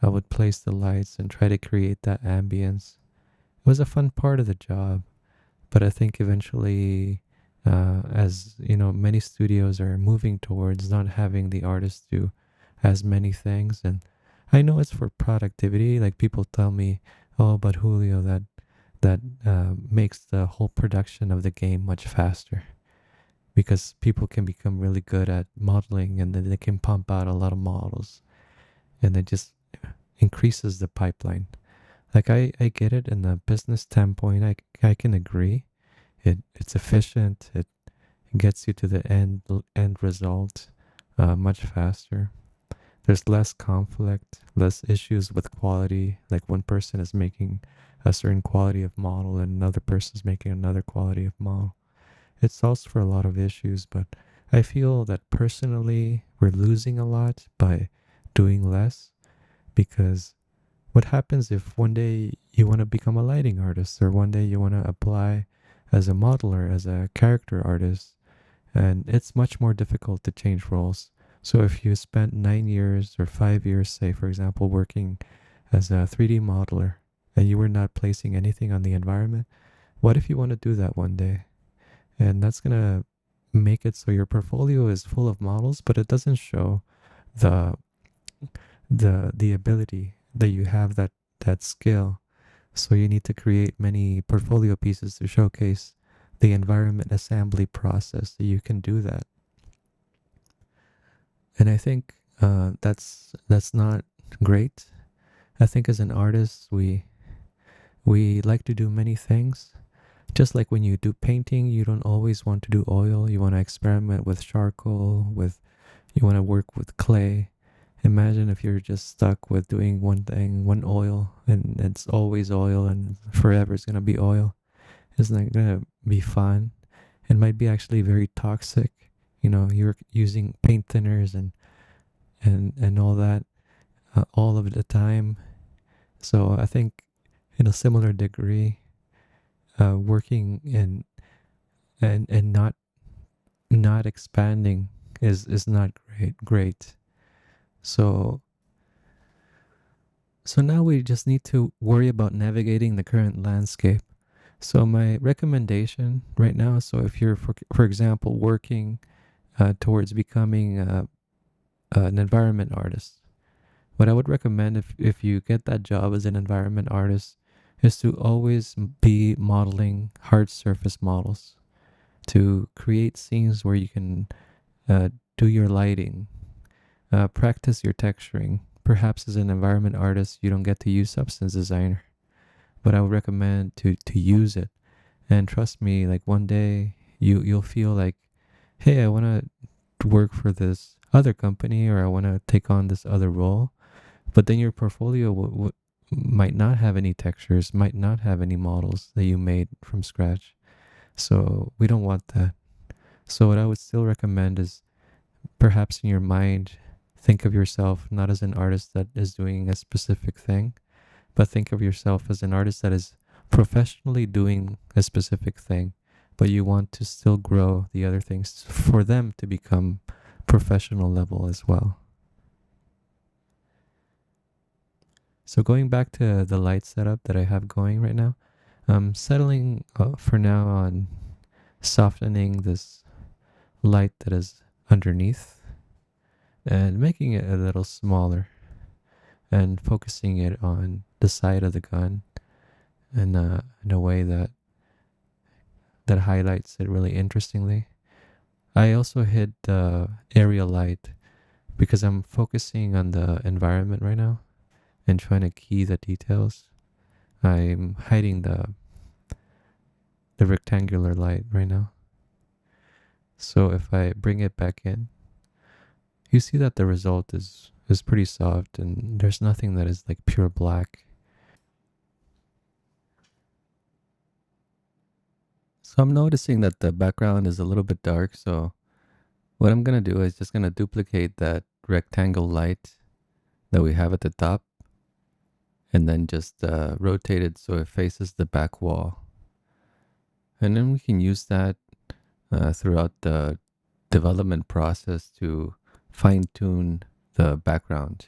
I would place the lights and try to create that ambience. It was a fun part of the job, but I think eventually, as you know, many studios are moving towards not having the artists do as many things, and I know it's for productivity. Like people tell me, "Oh, but Julio, that makes the whole production of the game much faster because people can become really good at modeling, and then they can pump out a lot of models, and it just increases the pipeline." Like I get it in the business standpoint. I can agree. It's efficient. It gets you to the end result much faster. There's less conflict, less issues with quality. Like one person is making a certain quality of model and another person is making another quality of model. It solves for a lot of issues, but I feel that personally we're losing a lot by doing less because what happens if one day you want to become a lighting artist or one day you want to apply as a modeler, as a character artist, and it's much more difficult to change roles. So if you spent 9 years or 5 years, say, for example, working as a 3D modeler and you were not placing anything on the environment, what if you want to do that one day? And that's going to make it so your portfolio is full of models, but it doesn't show the the ability that you have that skill. So you need to create many portfolio pieces to showcase the environment assembly process that you can do that. And I think that's not great. I think as an artist, we like to do many things. Just like when you do painting, you don't always want to do oil. You want to experiment with charcoal, with you want to work with clay. Imagine if you're just stuck with doing one thing, one oil, and it's always oil and forever it's gonna be oil. It's not gonna be fun. It might be actually very toxic. You know, you're using paint thinners and all that all of the time. So I think in a similar degree, working and not expanding is not great. So so now we just need to worry about navigating the current landscape. So my recommendation right now, so if you're for example working towards becoming an environment artist, what I would recommend if you get that job as an environment artist is to always be modeling hard surface models to create scenes where you can uh, do your lighting, practice your texturing. Perhaps as an environment artist, you don't get to use substance designer, but I would recommend to use it. And trust me, like one day you'll feel like, hey, I want to work for this other company or I want to take on this other role. But then your portfolio might not have any textures, might not have any models that you made from scratch. So we don't want that. So what I would still recommend is perhaps in your mind, think of yourself not as an artist that is doing a specific thing, but think of yourself as an artist that is professionally doing a specific thing, but you want to still grow the other things for them to become professional level as well. So going back to the light setup that I have going right now, I'm settling for now on softening this light that is underneath and making it a little smaller and focusing it on the side of the gun in a way that highlights it really interestingly. I also hid the area light because I'm focusing on the environment right now and trying to key the details, I'm hiding the rectangular light right now. So if I bring it back in, you see that the result is pretty soft and there's nothing that is like pure black. So I'm noticing that the background is a little bit dark. So what I'm going to do is just going to duplicate that rectangle light that we have at the top and then just rotate it so it faces the back wall. And then we can use that throughout the development process to fine tune the background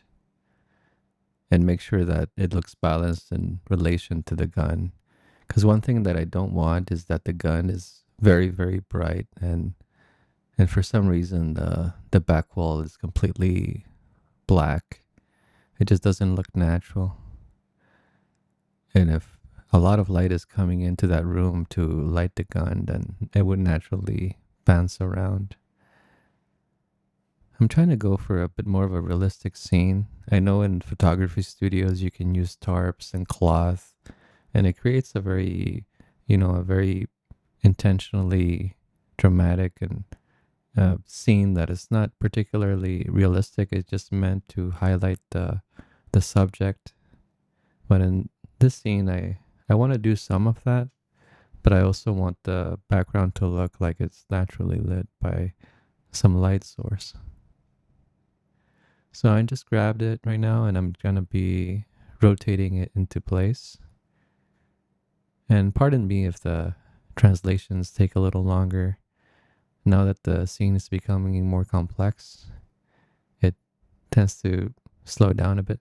and make sure that it looks balanced in relation to the gun. Because one thing that I don't want is that the gun is very, very bright and for some reason the back wall is completely black. It just doesn't look natural. And if a lot of light is coming into that room to light the gun, then it would naturally bounce around. I'm trying to go for a bit more of a realistic scene. I know in photography studios you can use tarps and cloth, and it creates a very, a very intentionally dramatic and scene that is not particularly realistic. It's just meant to highlight the subject. But in this scene, I want to do some of that, but I also want the background to look like it's naturally lit by some light source. So I just grabbed it right now and I'm going to be rotating it into place. And pardon me if the translations take a little longer. Now that the scene is becoming more complex, it tends to slow down a bit.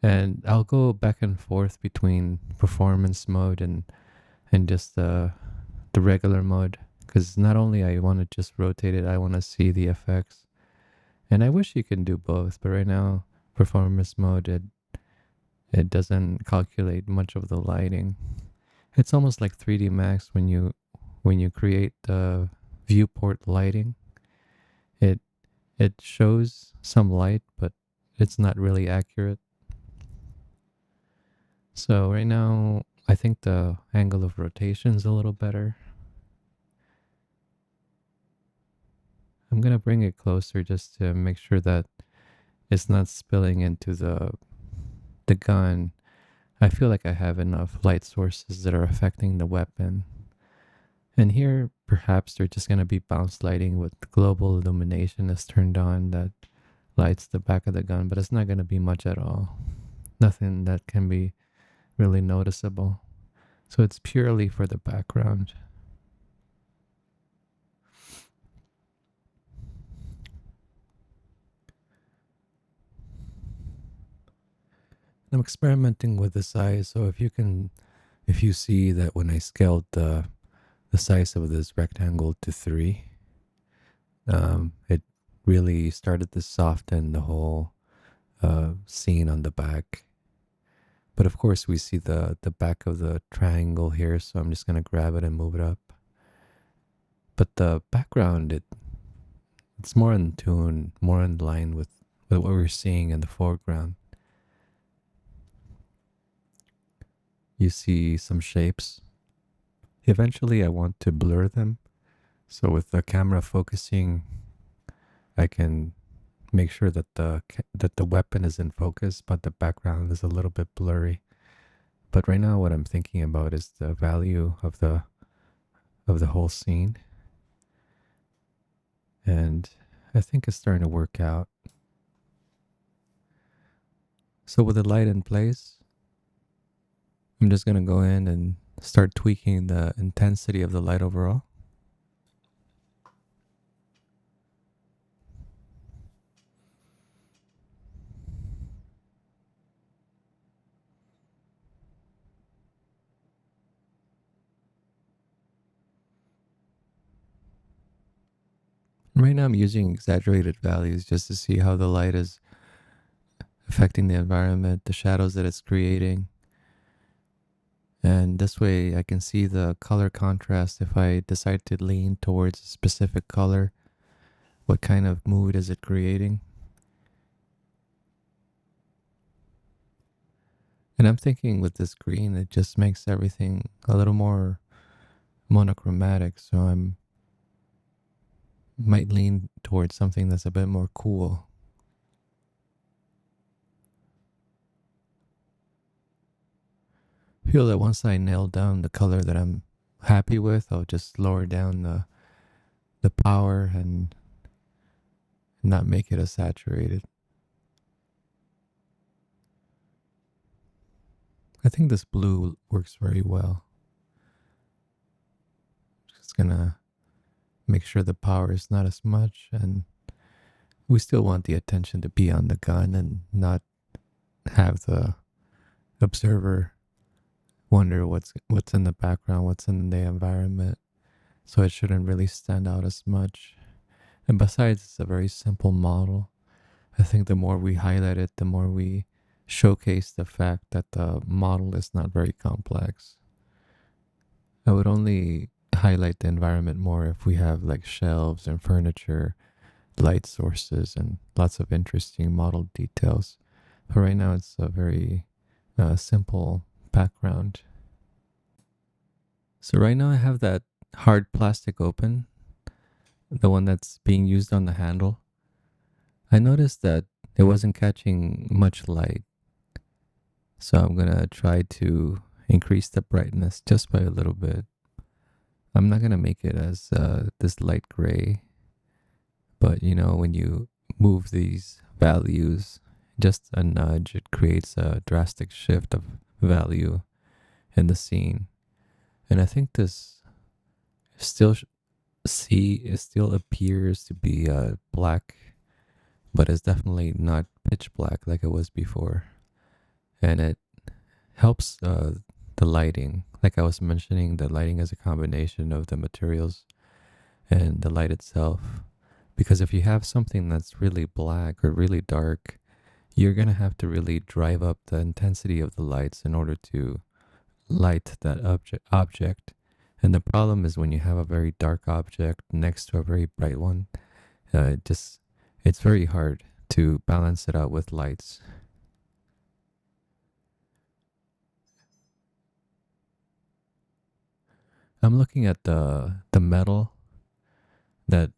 And I'll go back and forth between performance mode and just the regular mode. Because not only I want to just rotate it, I want to see the effects. And I wish you can do both, but right now, performance mode, it doesn't calculate much of the lighting. It's almost like 3D Max when you create the viewport lighting. It shows some light, but it's not really accurate. So right now, I think the angle of rotation is a little better. I'm gonna bring it closer just to make sure that it's not spilling into the gun. I feel like I have enough light sources that are affecting the weapon. And here, perhaps they're just gonna be bounce lighting with global illumination is turned on that lights the back of the gun, but it's not gonna be much at all. Nothing that can be really noticeable. So it's purely for the background. I'm experimenting with the size, so if you see that when I scaled the size of this rectangle to 3, it really started to soften the whole scene on the back. But of course, we see the back of the triangle here, so I'm just gonna grab it and move it up. But the background, it's more in tune, more in line with what we're seeing in the foreground. You see some shapes. Eventually, I want to blur them. So with the camera focusing, I can make sure that the weapon is in focus, but the background is a little bit blurry. But right now, what I'm thinking about is the value of the whole scene, and I think it's starting to work out. So with the light in place, I'm just gonna go in and start tweaking the intensity of the light overall. Right now I'm using exaggerated values just to see how the light is affecting the environment, the shadows that it's creating. And this way I can see the color contrast if I decide to lean towards a specific color. What kind of mood is it creating? And I'm thinking with this green, it just makes everything a little more monochromatic. So I'm might lean towards something that's a bit more cool. Feel that once I nail down the color that I'm happy with, I'll just lower down the power and not make it as saturated. I think this blue works very well. Just gonna make sure the power is not as much, and we still want the attention to be on the gun and not have the observer wonder what's in the background, what's in the environment. So it shouldn't really stand out as much. And besides, it's a very simple model. I think the more we highlight it, the more we showcase the fact that the model is not very complex. I would only highlight the environment more if we have like shelves and furniture, light sources, and lots of interesting model details. But right now, it's a very simple background. So right now I have that hard plastic open, the one that's being used on the handle. I noticed that it wasn't catching much light. So I'm gonna try to increase the brightness just by a little bit. I'm not gonna make it as this light gray, but you know, when you move these values just a nudge, it creates a drastic shift of value in the scene. And I think this still it still appears to be black, but it's definitely not pitch black like it was before. And it helps the lighting. Like I was mentioning, the lighting is a combination of the materials and the light itself. Because if you have something that's really black or really dark, you're going to have to really drive up the intensity of the lights in order to light that object. And the problem is when you have a very dark object next to a very bright one, it's very hard to balance it out with lights. I'm looking at the metal, that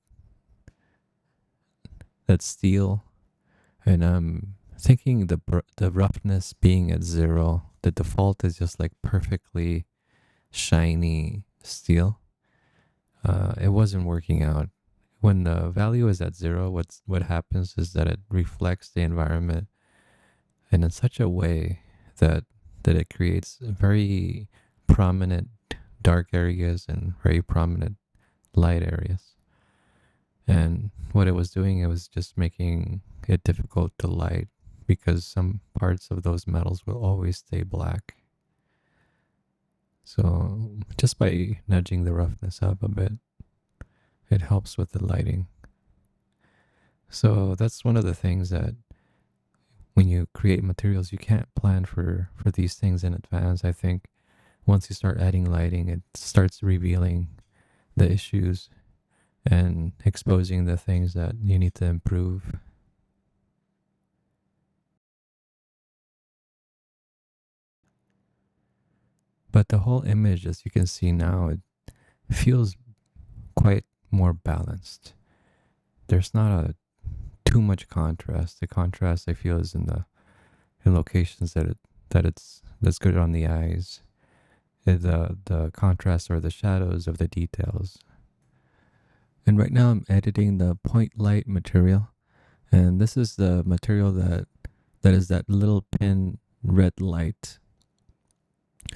that steel, and I'm thinking the roughness being at 0, the default is just like perfectly shiny steel. It wasn't working out. When the value is at 0, what happens is that it reflects the environment, and in such a way that it creates very prominent dark areas and very prominent light areas. And what it was doing, it was just making it difficult to light because some parts of those metals will always stay black. So just by nudging the roughness up a bit, it helps with the lighting. So that's one of the things that when you create materials, you can't plan for these things in advance. I think once you start adding lighting, it starts revealing the issues and exposing the things that you need to improve. But the whole image, as you can see now, it feels quite more balanced. There's not a too much contrast. The contrast I feel is in locations that's good on the eyes. The contrast or the shadows of the details. And right now I'm editing the point light material, and this is the material that is that little pin red light.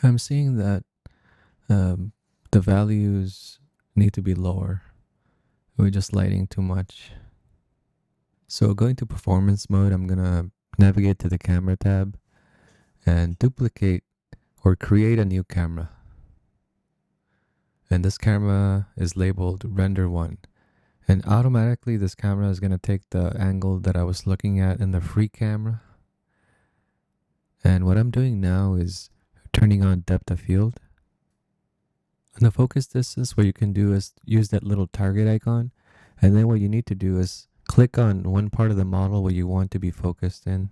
I'm seeing that the values need to be lower. We're just lighting too much. So going to performance mode, I'm gonna navigate to the camera tab and duplicate or create a new camera. And this camera is labeled render 1. And automatically this camera is gonna take the angle that I was looking at in the free camera. And what I'm doing now is turning on depth of field. And the focus distance, what you can do is use that little target icon. And then what you need to do is click on one part of the model where you want to be focused in.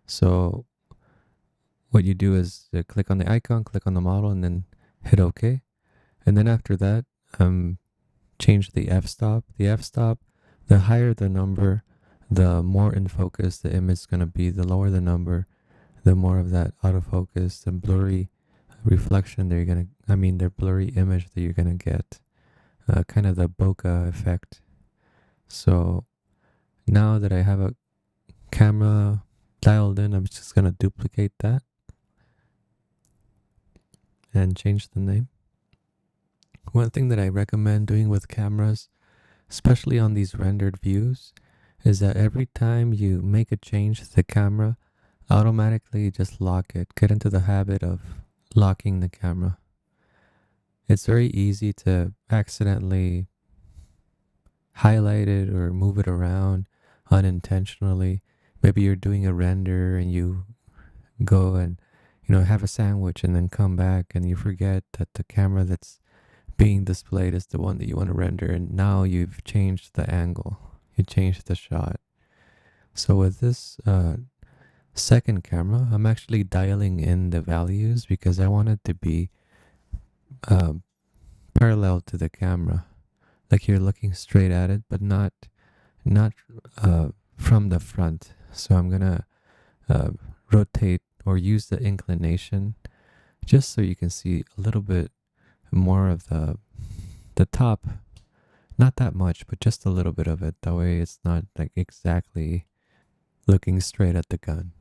So what you do is click on the icon, click on the model, and then hit OK. And then after that, change the f-stop. The f-stop, the higher the number, the more in focus the image is going to be. The lower the number, the more of that autofocus and blurry reflection that you're going to, the blurry image that you're going to get. Kind of the bokeh effect. So now that I have a camera dialed in, I'm just going to duplicate that and change the name. One thing that I recommend doing with cameras, especially on these rendered views, is that every time you make a change to the camera, automatically just lock it. Get into the habit of locking the camera. It's very easy to accidentally highlight it or move it around unintentionally. Maybe you're doing a render and you go and have a sandwich and then come back and you forget that the camera that's being displayed is the one that you want to render, and now you've changed the angle, you changed the shot. So with this second camera, I'm actually dialing in the values because I want it to be parallel to the camera, like you're looking straight at it, but not from the front. So I'm gonna rotate or use the inclination just so you can see a little bit more of the top, not that much, but just a little bit of it. That way it's not like exactly looking straight at the gun.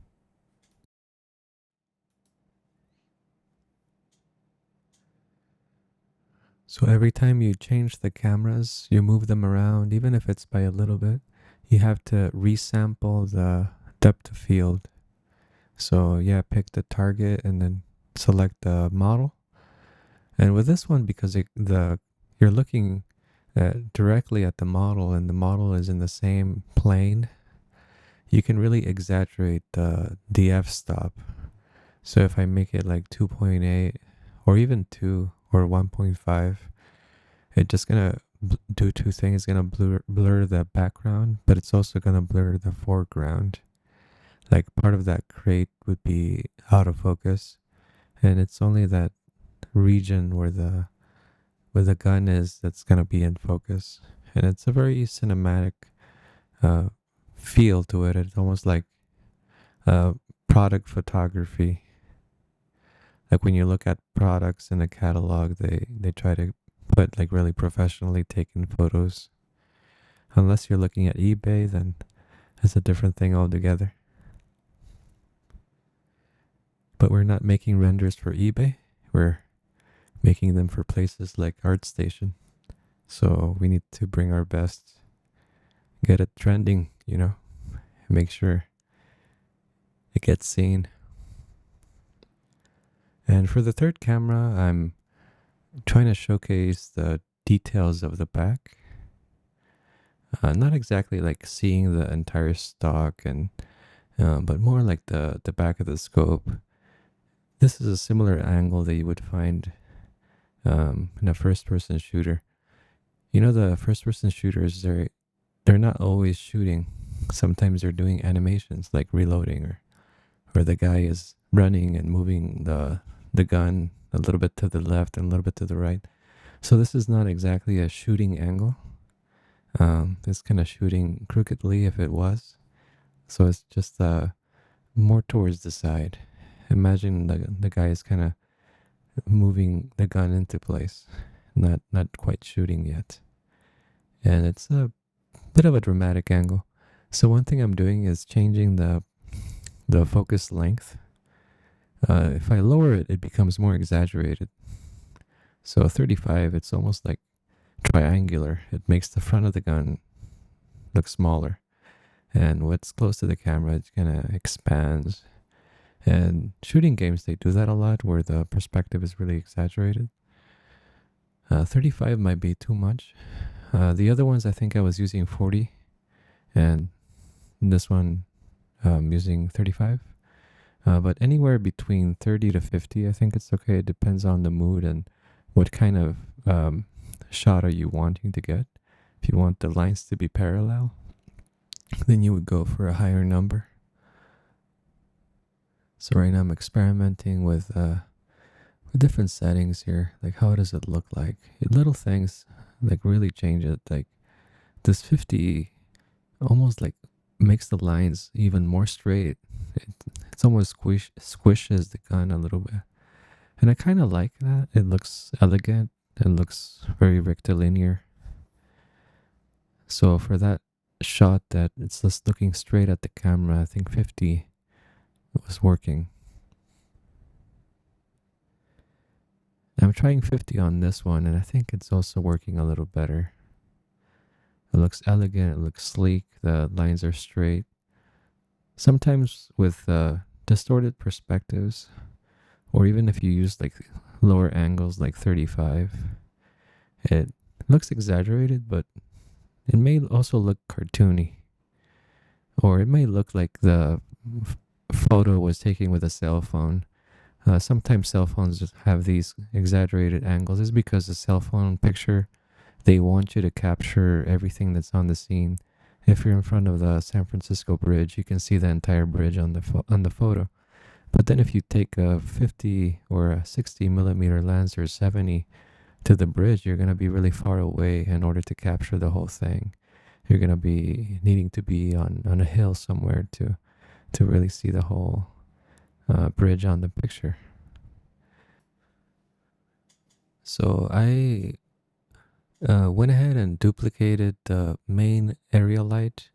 So every time you change the cameras, you move them around, even if it's by a little bit, you have to resample the depth of field. So yeah, pick the target and then select the model. And with this one, because you're looking directly at the model and the model is in the same plane, you can really exaggerate the f-stop. So if I make it like 2.8 or even 2 or 1.5, it's just gonna do two things. It's gonna blur the background, but it's also gonna blur the foreground. Like part of that crate would be out of focus, and it's only that region where the gun is that's gonna be in focus. And it's a very cinematic feel to it. It's almost like product photography. Like when you look at products in a catalog, they try to put like really professionally taken photos. Unless you're looking at eBay, then it's a different thing altogether. But we're not making renders for eBay. We're making them for places like ArtStation. So we need to bring our best, get it trending, make sure it gets seen. And for the third camera, I'm trying to showcase the details of the back. Not exactly like seeing the entire stock, but more like the back of the scope. This is a similar angle that you would find in a first-person shooter. The first-person shooters, they're not always shooting. Sometimes they're doing animations like reloading, or the guy is running and moving the gun a little bit to the left and a little bit to the right. So this is not exactly a shooting angle. It's kind of shooting crookedly if it was. So it's just more towards the side. Imagine the guy is kind of moving the gun into place, not quite shooting yet. And it's a bit of a dramatic angle. So one thing I'm doing is changing the focus length. If I lower it, it becomes more exaggerated. So 35, it's almost like triangular. It makes the front of the gun look smaller. And what's close to the camera, it kind of expands. And shooting games, they do that a lot where the perspective is really exaggerated. 35 might be too much. The other ones, I think I was using 40. And this one, using 35. But anywhere between 30 to 50, I think it's okay. It depends on the mood and what kind of shot are you wanting to get. If you want the lines to be parallel, then you would go for a higher number. So right now I'm experimenting with different settings here. Like how does it look like? Little things like really change it. Like this 50 almost like makes the lines even more straight. It, it's almost squishes the gun a little bit. And I kind of like that. It looks elegant. It looks very rectilinear. So for that shot that it's just looking straight at the camera, I think 50 was working. I'm trying 50 on this one, and I think it's also working a little better. It looks elegant, it looks sleek, the lines are straight. Sometimes with distorted perspectives, or even if you use like lower angles like 35, it looks exaggerated, but it may also look cartoony. Or it may look like the photo was taken with a cell phone. Sometimes cell phones just have these exaggerated angles. It's because the cell phone picture, they want you to capture everything that's on the scene. If you're in front of the San Francisco Bridge, you can see the entire bridge on the photo. But then if you take a 50 or a 60 millimeter lens or 70 to the bridge, you're going to be really far away in order to capture the whole thing. You're going to be needing to be on a hill somewhere to really see the whole bridge on the picture. So I went ahead and duplicated the main area light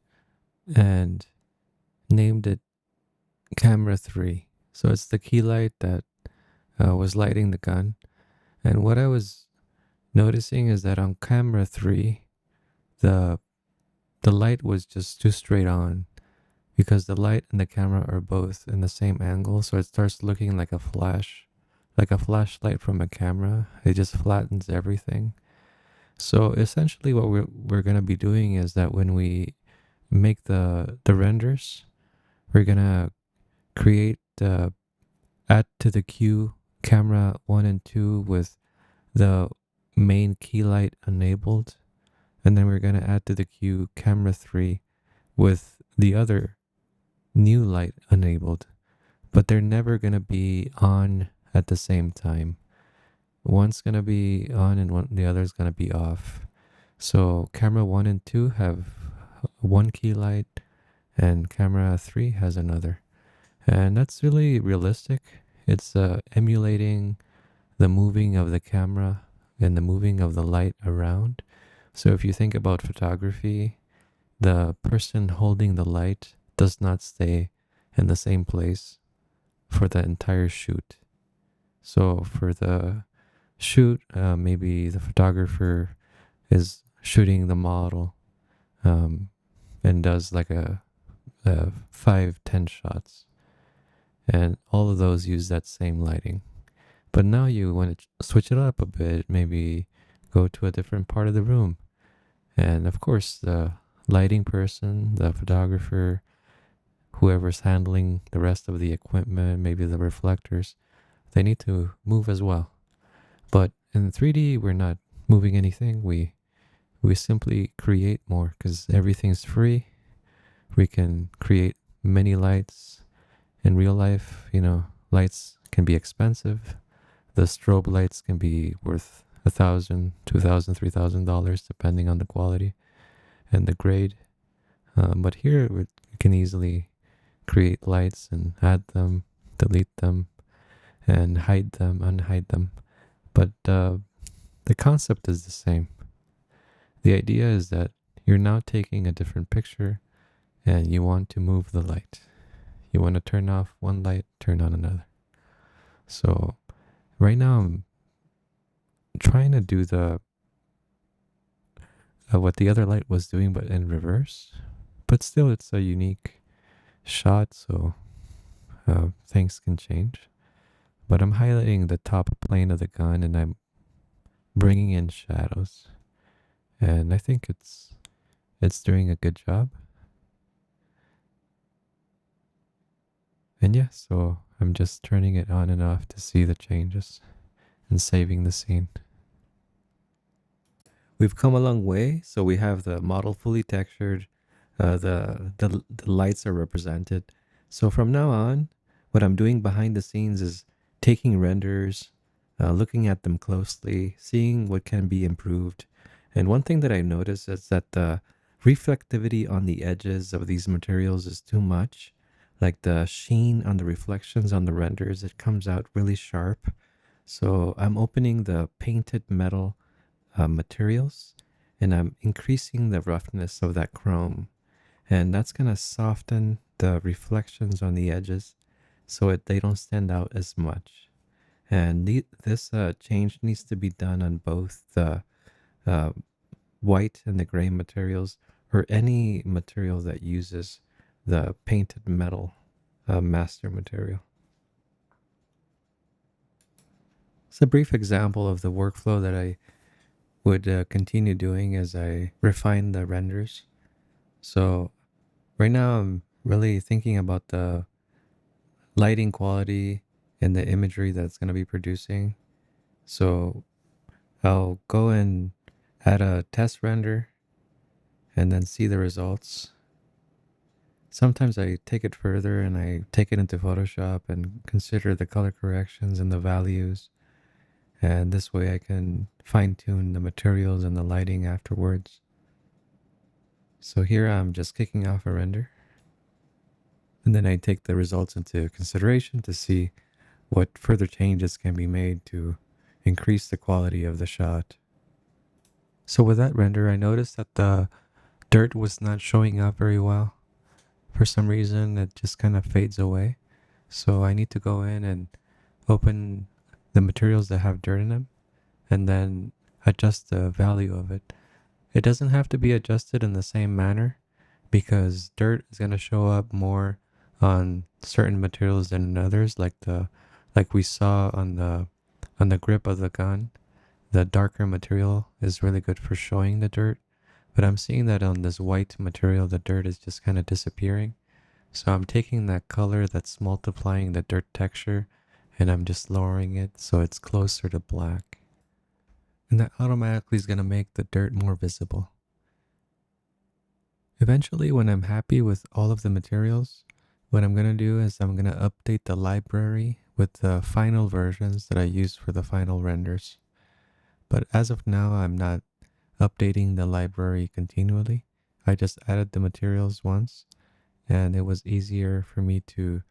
and named it camera 3. So it's the key light that was lighting the gun. And what I was noticing is that on camera 3, the light was just too straight on because the light and the camera are both in the same angle. So it starts looking like a flashlight from a camera. It just flattens everything. So essentially what we're going to be doing is that when we make the renders, we're going to create add to the queue camera 1 and 2 with the main key light enabled, and then we're going to add to the queue camera 3 with the other new light enabled, but they're never going to be on at the same time. One's going to be on and the other's going to be off. So camera 1 and 2 have one key light and camera 3 has another. And that's really realistic. It's emulating the moving of the camera and the moving of the light around. So if you think about photography, the person holding the light does not stay in the same place for the entire shoot. So for the shoot, maybe the photographer is shooting the model and does like a 5-10 shots. And all of those use that same lighting. But now you want to switch it up a bit, maybe go to a different part of the room. And of course, the lighting person, the photographer, whoever's handling the rest of the equipment, maybe the reflectors, they need to move as well. But in 3D, we're not moving anything. We simply create more because everything's free. We can create many lights. In real life, lights can be expensive. The strobe lights can be worth $1,000, $2,000, $3,000 depending on the quality and the grade. But here we can easily create lights and add them, delete them, and hide them, unhide them. But the concept is the same. The idea is that you're now taking a different picture and you want to move the light. You want to turn off one light, turn on another. So right now I'm trying to do the what the other light was doing, but in reverse. But still, it's a unique shot, so things can change. But I'm highlighting the top plane of the gun, and I'm bringing in shadows, and I think it's doing a good job. And yeah, so I'm just turning it on and off to see the changes and saving the scene. We've come a long way. So we have the model fully textured. The lights are represented. So from now on, What I'm doing behind the scenes is taking renders, looking at them closely, seeing what can be improved. And one thing that I noticed is that the reflectivity on the edges of these materials is too much. Like the sheen on the reflections on the renders, it comes out really sharp. So I'm opening the painted metal materials and I'm increasing the roughness of that chrome. And that's going to soften the reflections on the edges so they don't stand out as much. And this change needs to be done on both the uh, white and the gray materials or any material that uses the painted metal master material. It's a brief example of the workflow that I would continue doing as I refine the renders. So right now I'm really thinking about the lighting quality and the imagery that's going to be producing. So I'll go and add a test render and then see the results. Sometimes I take it further and I take it into Photoshop and consider the color corrections and the values. And this way I can fine tune the materials and the lighting afterwards. So here I'm just kicking off a render. And then I take the results into consideration to see what further changes can be made to increase the quality of the shot. So with that render, I noticed that the dirt was not showing up very well. For some reason, it just kind of fades away. So I need to go in and open the materials that have dirt in them and then adjust the value of it. It doesn't have to be adjusted in the same manner because dirt is going to show up more on certain materials than others, like we saw on the grip of the gun. The darker material is really good for showing the dirt, but I'm seeing that on this white material the dirt is just kind of disappearing. So I'm taking that color that's multiplying the dirt texture and I'm just lowering it so it's closer to black. And that automatically is going to make the dirt more visible. Eventually, when I'm happy with all of the materials, what I'm going to do is I'm going to update the library with the final versions that I use for the final renders. But as of now, I'm not updating the library continually. I just added the materials once, and it was easier for me to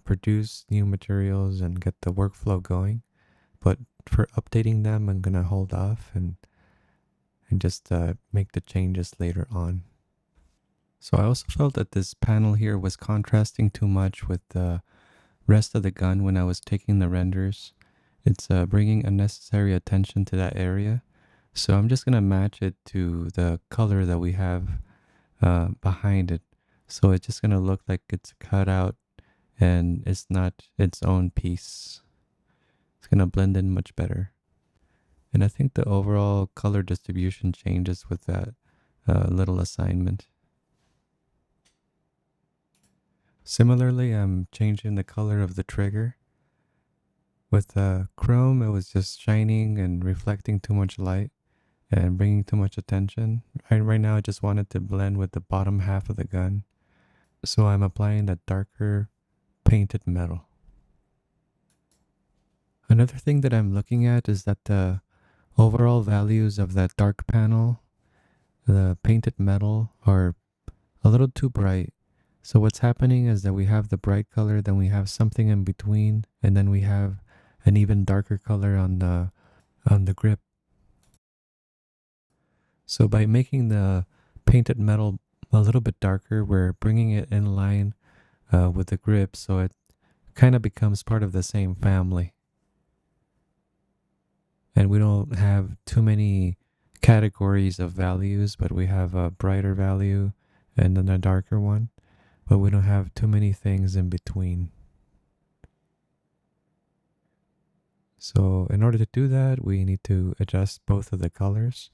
produce new materials and get the workflow going. But for updating them, I'm going to hold off and just make the changes later on. So I also felt that this panel here was contrasting too much with the rest of the gun when I was taking the renders. It's bringing unnecessary attention to that area. So I'm just going to match it to the color that we have behind it. So it's just going to look like it's cut out and it's not its own piece. It's going to blend in much better. And I think the overall color distribution changes with that little assignment. Similarly, I'm changing the color of the trigger. With chrome, it was just shining and reflecting too much light and bringing too much attention. Right now, I just wanted to blend with the bottom half of the gun. So I'm applying that darker painted metal. Another thing that I'm looking at is that the overall values of that dark panel, the painted metal, are a little too bright. So what's happening is that we have the bright color, then we have something in between, and then we have an even darker color on the grip. So by making the painted metal a little bit darker, we're bringing it in line with the grip, so it kind of becomes part of the same family. And we don't have too many categories of values, but we have a brighter value and then a darker one, but we don't have too many things in between. So in order to do that, we need to adjust both of the colors,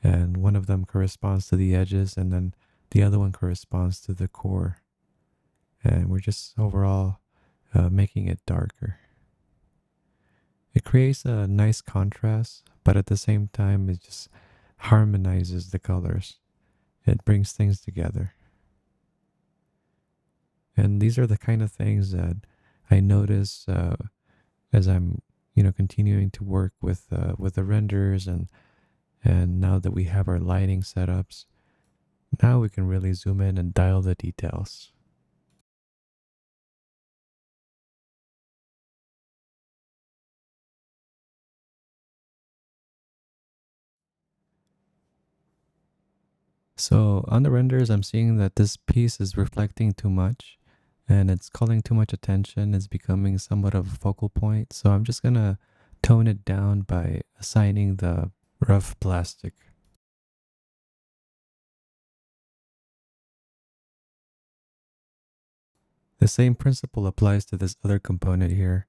and one of them corresponds to the edges and then the other one corresponds to the core. And we're just overall making it darker. It creates a nice contrast, but at the same time, it just harmonizes the colors. It brings things together. And these are the kind of things that I notice as I'm continuing to work with the renders and now that we have our lighting setups, now we can really zoom in and dial the details. So on the renders, I'm seeing that this piece is reflecting too much and it's calling too much attention. It's becoming somewhat of a focal point. So I'm just gonna tone it down by assigning the rough plastic. The same principle applies to this other component here.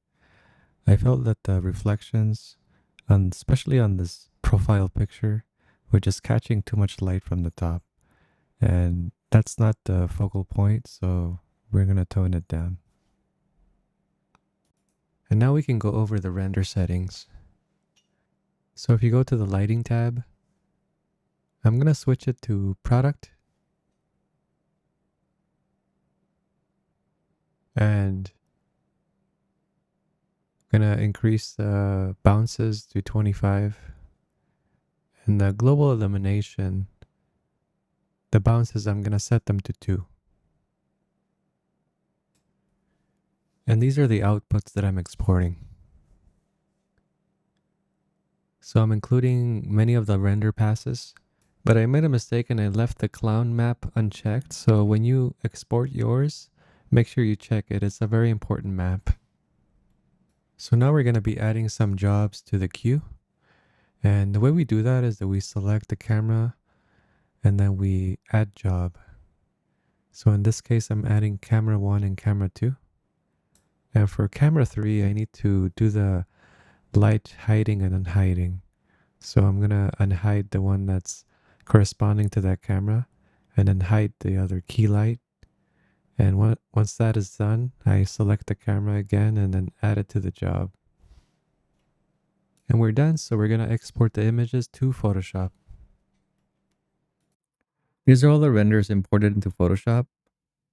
I felt that the reflections, especially on this profile picture, were just catching too much light from the top. And that's not the focal point, so we're gonna tone it down. And now we can go over the render settings. So if you go to the lighting tab, I'm going to switch it to product and going to increase the bounces to 25 and the global illumination, the bounces, I'm going to set them to 2. And these are the outputs that I'm exporting. So I'm including many of the render passes, but I made a mistake and I left the clown map unchecked. So when you export yours, make sure you check it. It's a very important map. So now we're going to be adding some jobs to the queue. And the way we do that is that we select the camera and then we add job. So in this case, I'm adding camera 1 and camera 2. And for camera 3, I need to do the light hiding and unhiding. So I'm going to unhide the one that's corresponding to that camera and then hide the other key light. And once that is done, I select the camera again and then add it to the job. And we're done, so we're going to export the images to Photoshop. These are all the renders imported into Photoshop.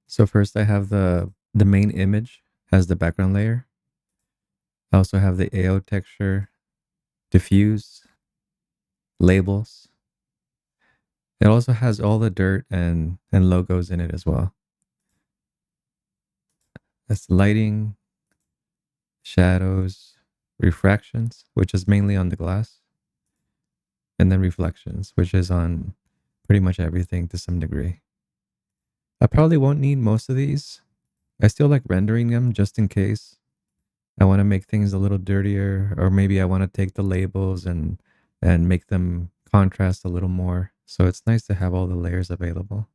So first I have the main image as the background layer. I also have the AO texture, diffuse, labels. It also has all the dirt and logos in it as well. That's lighting, shadows, refractions, which is mainly on the glass, and then reflections, which is on pretty much everything to some degree. I probably won't need most of these. I still like rendering them just in case. I want to make things a little dirtier, or maybe I want to take the labels and make them contrast a little more. So it's nice to have all the layers available.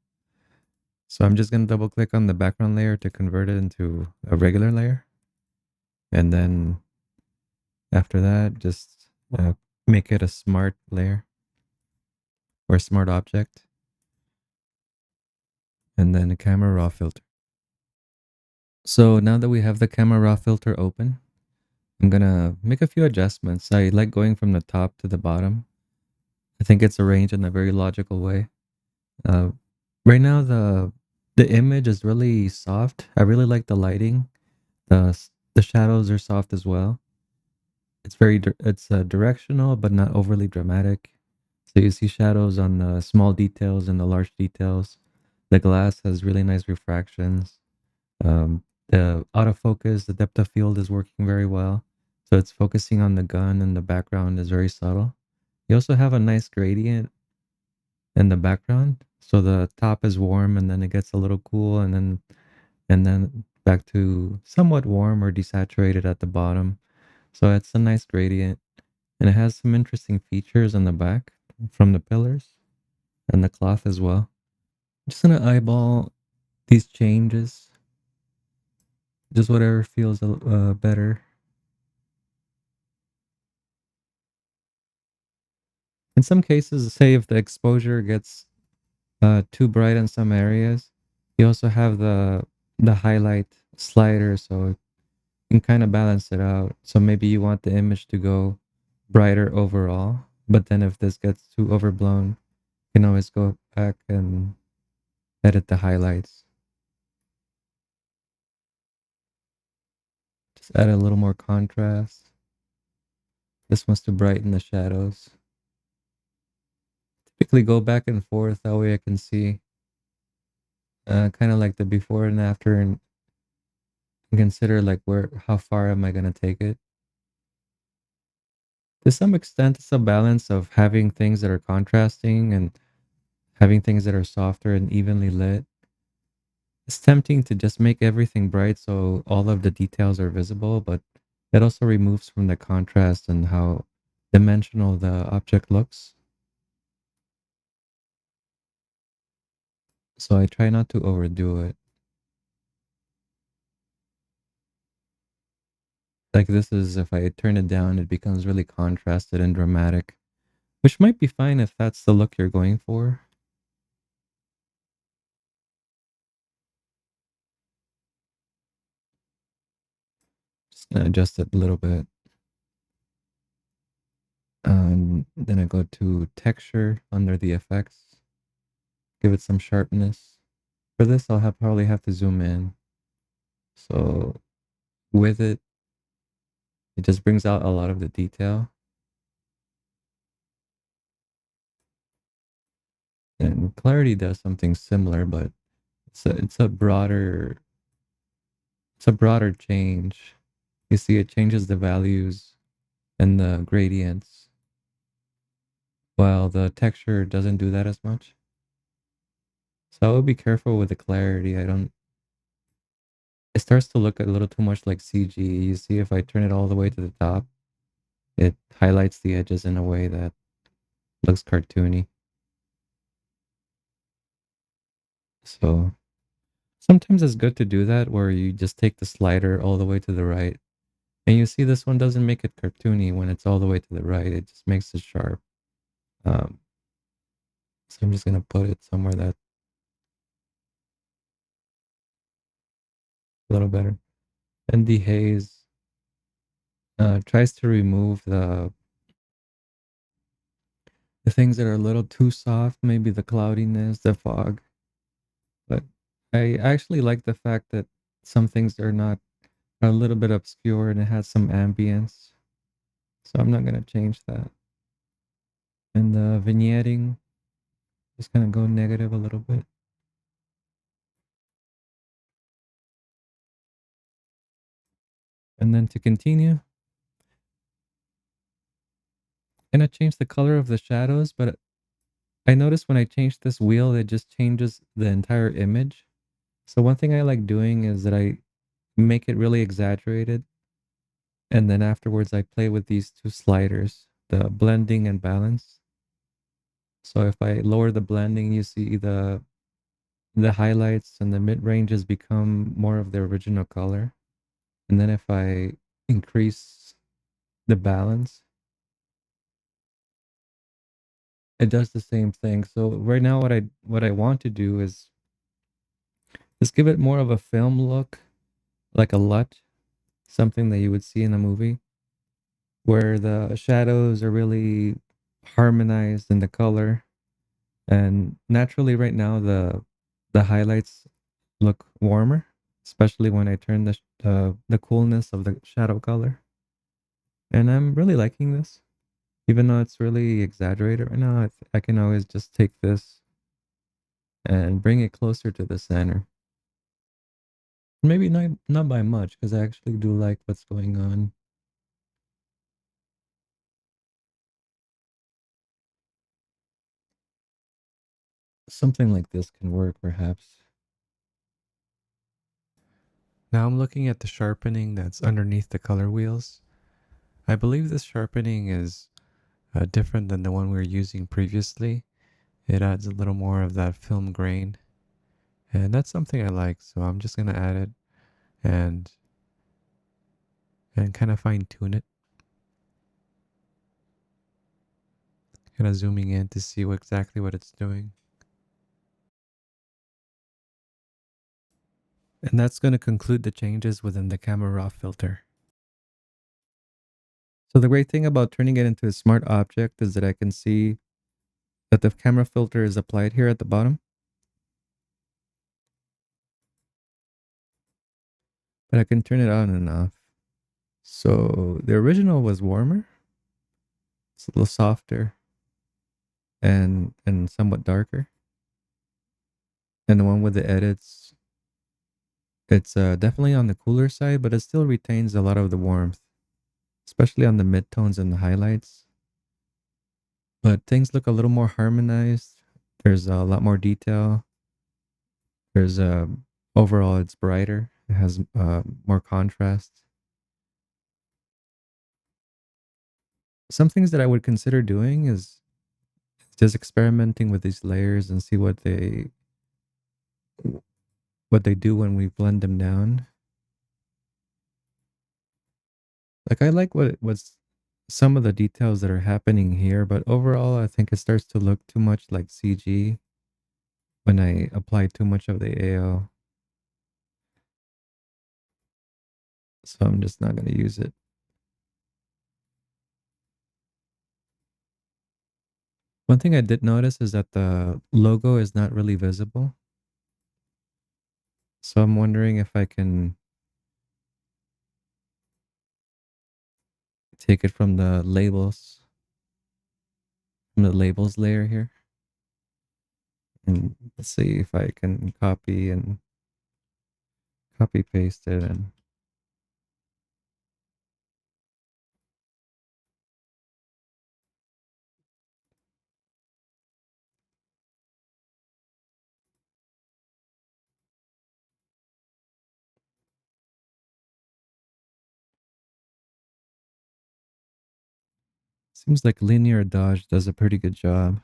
So I'm just going to double click on the background layer to convert it into a regular layer. And then after that, just make it a smart layer or a smart object. And then a camera raw filter. So now that we have the camera raw filter open, I'm going to make a few adjustments. I like going from the top to the bottom. I think it's arranged in a very logical way. Uh, right now, the image is really soft. I really like the lighting. The shadows are soft as well. It's directional, but not overly dramatic. So you see shadows on the small details and the large details. The glass has really nice refractions. The autofocus, the depth of field is working very well. So it's focusing on the gun and the background is very subtle. You also have a nice gradient in the background. So the top is warm and then it gets a little cool and then back to somewhat warm or desaturated at the bottom. So it's a nice gradient and it has some interesting features on the back from the pillars and the cloth as well. I'm just gonna eyeball these changes, just whatever feels better. In some cases, say if the exposure gets too bright in some areas, you also have the highlight slider, so you can kind of balance it out. So maybe you want the image to go brighter overall, but then if this gets too overblown, you can always go back and edit the highlights. Let's add a little more contrast. This wants to brighten the shadows. Typically go back and forth, that way I can see kind of like the before and after and consider like how far am I going to take it. To some extent, it's a balance of having things that are contrasting and having things that are softer and evenly lit. It's tempting to just make everything bright so all of the details are visible, but it also removes from the contrast and how dimensional the object looks. So I try not to overdo it. Like this is, if I turn it down, it becomes really contrasted and dramatic, which might be fine if that's the look you're going for. Just gonna adjust it a little bit. And then I go to texture under the effects, give it some sharpness. For this, probably have to zoom in. So with it, it just brings out a lot of the detail. And clarity does something similar, but it's a broader change. You see, it changes the values and the gradients, while the texture doesn't do that as much. So I would be careful with the clarity. It starts to look a little too much like CG. You see, if I turn it all the way to the top, it highlights the edges in a way that looks cartoony. So sometimes it's good to do that where you just take the slider all the way to the right. And you see this one doesn't make it cartoony when it's all the way to the right. It just makes it sharp. Um, so I'm just going to put it somewhere that's a little better. And the haze tries to remove the things that are a little too soft, maybe the cloudiness, the fog. But I actually like the fact that some things are a little bit obscure and it has some ambience. So I'm not going to change that. And the vignetting, just going to go negative a little bit. And then to continue, and I change the color of the shadows, but I noticed when I change this wheel, it just changes the entire image. So one thing I like doing is that I make it really exaggerated. And then afterwards, I play with these two sliders, the blending and balance. So if I lower the blending, you see the highlights and the mid ranges become more of the original color. And then if I increase the balance, it does the same thing. So right now what I want to do is just give it more of a film look, like a LUT, something that you would see in a movie, where the shadows are really harmonized in the color. And naturally right now the highlights look warmer, especially when I turn the coolness of the shadow color. And I'm really liking this. Even though it's really exaggerated right now, I can always just take this and bring it closer to the center. Maybe not by much, because I actually do like what's going on. Something like this can work, perhaps. Now I'm looking at the sharpening that's underneath the color wheels. I believe this sharpening is different than the one we were using previously. It adds a little more of that film grain, and that's something I like. So I'm just gonna add it and kind of fine tune it. Kind of zooming in to see exactly what it's doing. And that's going to conclude the changes within the camera raw filter. So the great thing about turning it into a smart object is that I can see that the camera filter is applied here at the bottom, but I can turn it on and off. So the original was warmer, it's a little softer and somewhat darker. And the one with the edits, it's definitely on the cooler side, but it still retains a lot of the warmth, especially on the midtones and the highlights. But things look a little more harmonized. There's a lot more detail. There's overall it's brighter. It has more contrast. Some things that I would consider doing is just experimenting with these layers and see what they do when we blend them down. Like I like what's some of the details that are happening here, but overall I think it starts to look too much like CG when I apply too much of the AO. So I'm just not going to use it. One thing I did notice is that the logo is not really visible. So I'm wondering if I can take it from the labels layer here. And let's see if I can copy paste it and seems like linear dodge does a pretty good job.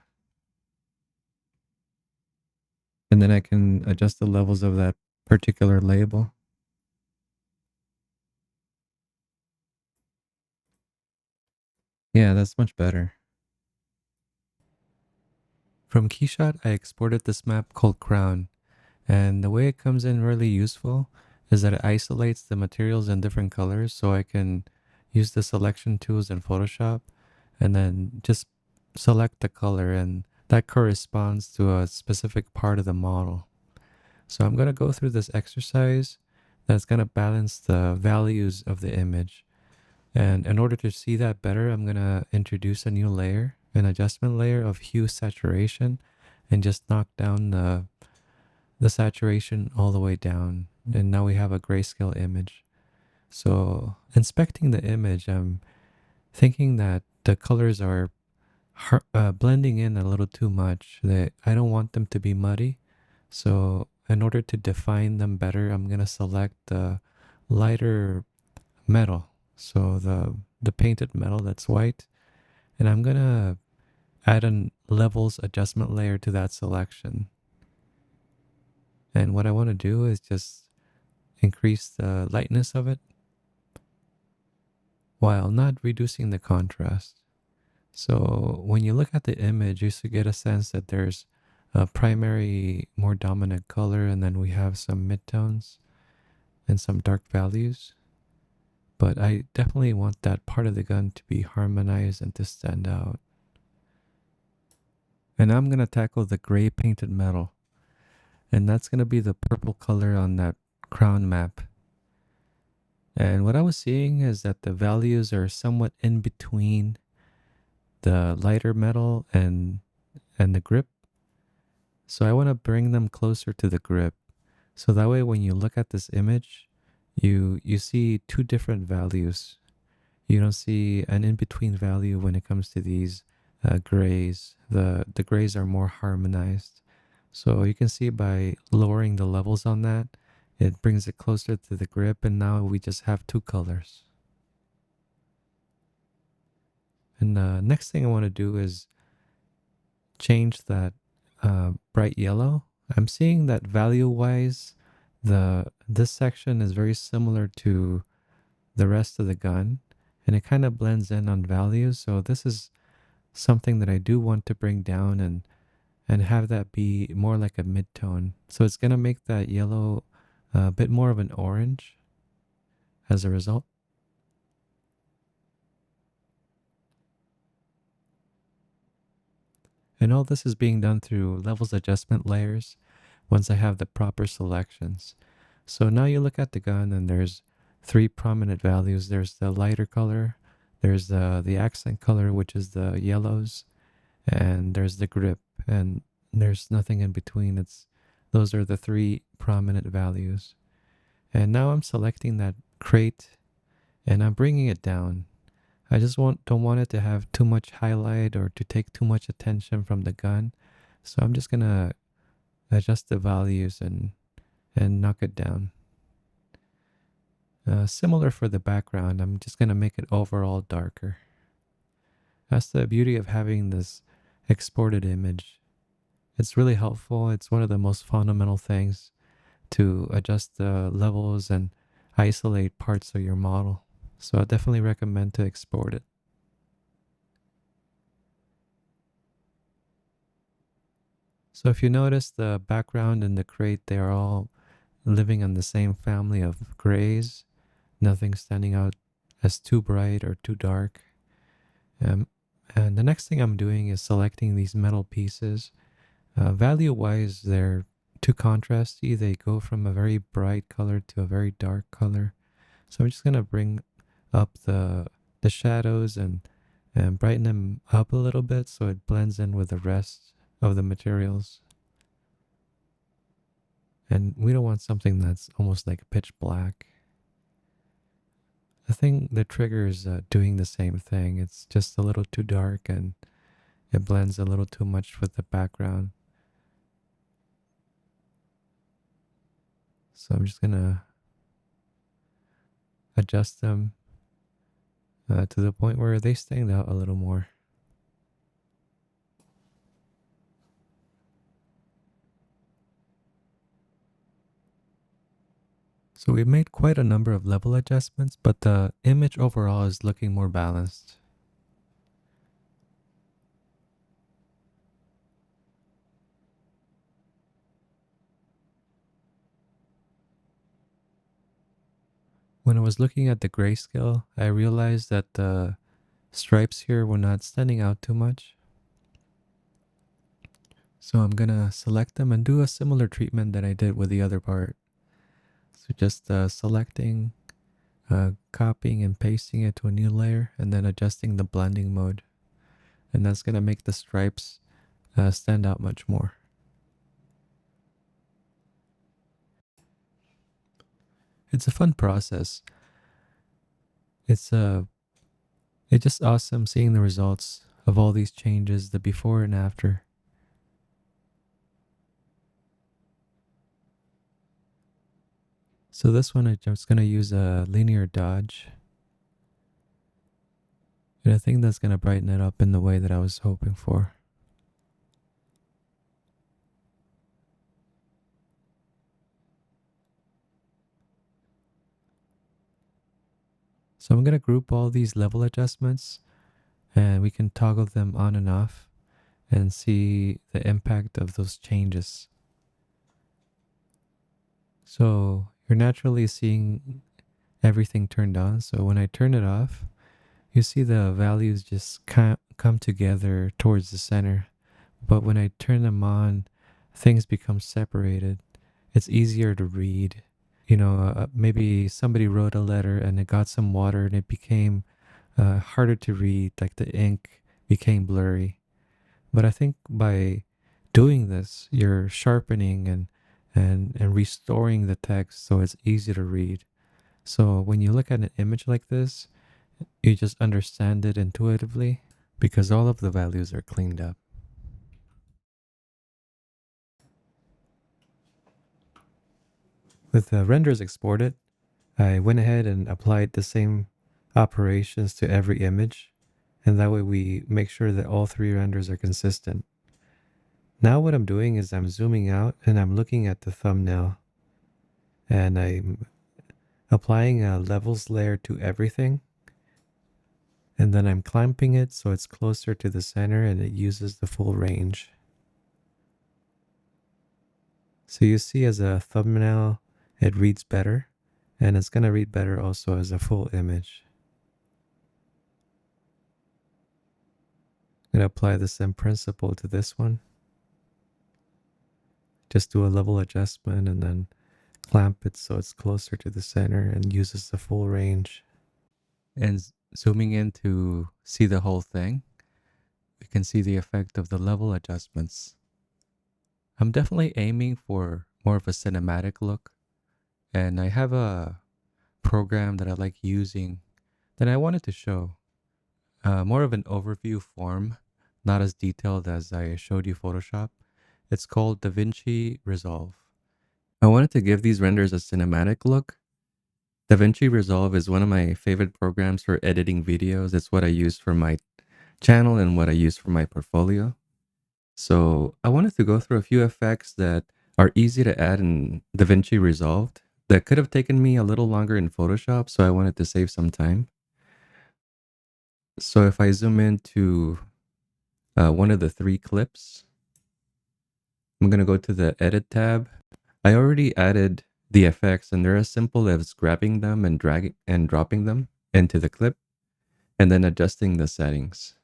And then I can adjust the levels of that particular label. Yeah, that's much better. From KeyShot, I exported this map called Crown. And the way it comes in really useful is that it isolates the materials in different colors so I can use the selection tools in Photoshop and then just select the color and that corresponds to a specific part of the model. So I'm going to go through this exercise that's going to balance the values of the image. And in order to see that better, I'm going to introduce a new layer, an adjustment layer of hue saturation, and just knock down the saturation all the way down. And now we have a grayscale image. So inspecting the image, I'm thinking that the colors are blending in a little too much. That I don't want them to be muddy. So in order to define them better, I'm going to select the lighter metal. So the painted metal that's white. And I'm going to add a levels adjustment layer to that selection. And what I want to do is just increase the lightness of it while not reducing the contrast. So when you look at the image, you should get a sense that there's a primary, more dominant color, and then we have some midtones and some dark values. But I definitely want that part of the gun to be harmonized and to stand out. And I'm going to tackle the gray painted metal. And that's going to be the purple color on that crown map. And what I was seeing is that the values are somewhat in between the lighter metal and the grip. So I want to bring them closer to the grip. So that way when you look at this image, you see two different values. You don't see an in-between value when it comes to these grays. The grays are more harmonized. So you can see by lowering the levels on that, it brings it closer to the grip, and now we just have two colors. And the next thing I want to do is change that bright yellow. I'm seeing that value-wise, this section is very similar to the rest of the gun, and it kind of blends in on values. So this is something that I do want to bring down and have that be more like a mid-tone. So it's going to make that yellow a bit more of an orange as a result. And all this is being done through levels adjustment layers once I have the proper selections. So now you look at the gun and there's three prominent values. There's the lighter color, there's the accent color, which is the yellows, and there's the grip, and there's nothing in between. Those are the three prominent values. And now I'm selecting that crate and I'm bringing it down. I just don't want it to have too much highlight or to take too much attention from the gun. So I'm just gonna adjust the values and knock it down. Similar for the background, I'm just gonna make it overall darker. That's the beauty of having this exported image. It's really helpful. It's one of the most fundamental things to adjust the levels and isolate parts of your model. So I definitely recommend to export it. So if you notice the background and the crate, they are all living in the same family of grays, nothing standing out as too bright or too dark. Um, and the next thing I'm doing is selecting these metal pieces. Value-wise, they're too contrasty. They go from a very bright color to a very dark color. So I'm just gonna bring up the shadows and brighten them up a little bit so it blends in with the rest of the materials. And we don't want something that's almost like pitch black. I think the trigger is doing the same thing. It's just a little too dark and it blends a little too much with the background. So I'm just gonna adjust them to the point where they stand out a little more. So we've made quite a number of level adjustments, but the image overall is looking more balanced. When I was looking at the grayscale, I realized that the stripes here were not standing out too much. So I'm gonna select them and do a similar treatment that I did with the other part. So just selecting, copying and pasting it to a new layer, and then adjusting the blending mode. And that's gonna make the stripes stand out much more. It's a fun process. It's just awesome seeing the results of all these changes, the before and after. So this one I'm just gonna use a linear dodge. And I think that's gonna brighten it up in the way that I was hoping for. So I'm gonna group all these level adjustments and we can toggle them on and off and see the impact of those changes. So you're naturally seeing everything turned on. So when I turn it off, you see the values just come together towards the center. But when I turn them on, things become separated. It's easier to read. Maybe somebody wrote a letter and it got some water and it became harder to read, like the ink became blurry. But I think by doing this, you're sharpening and restoring the text so it's easy to read. So when you look at an image like this, you just understand it intuitively because all of the values are cleaned up. With the renders exported, I went ahead and applied the same operations to every image, and that way we make sure that all three renders are consistent. Now what I'm doing is I'm zooming out and I'm looking at the thumbnail, and I'm applying a levels layer to everything, and then I'm clamping it so it's closer to the center and it uses the full range. So you see as a thumbnail, it reads better, and it's going to read better also as a full image. I'm going to apply the same principle to this one. Just do a level adjustment and then clamp it so it's closer to the center and uses the full range. And zooming in to see the whole thing, we can see the effect of the level adjustments. I'm definitely aiming for more of a cinematic look, and I have a program that I like using that I wanted to show. More of an overview form, not as detailed as I showed you Photoshop. It's called DaVinci Resolve. I wanted to give these renders a cinematic look. DaVinci Resolve is one of my favorite programs for editing videos. It's what I use for my channel and what I use for my portfolio. So I wanted to go through a few effects that are easy to add in DaVinci Resolve that could have taken me a little longer in Photoshop, so I wanted to save some time. So if I zoom into one of the three clips, I'm going to go to the Edit tab. I already added the effects, and they're as simple as grabbing them and dragging and dropping them into the clip, and then adjusting the settings.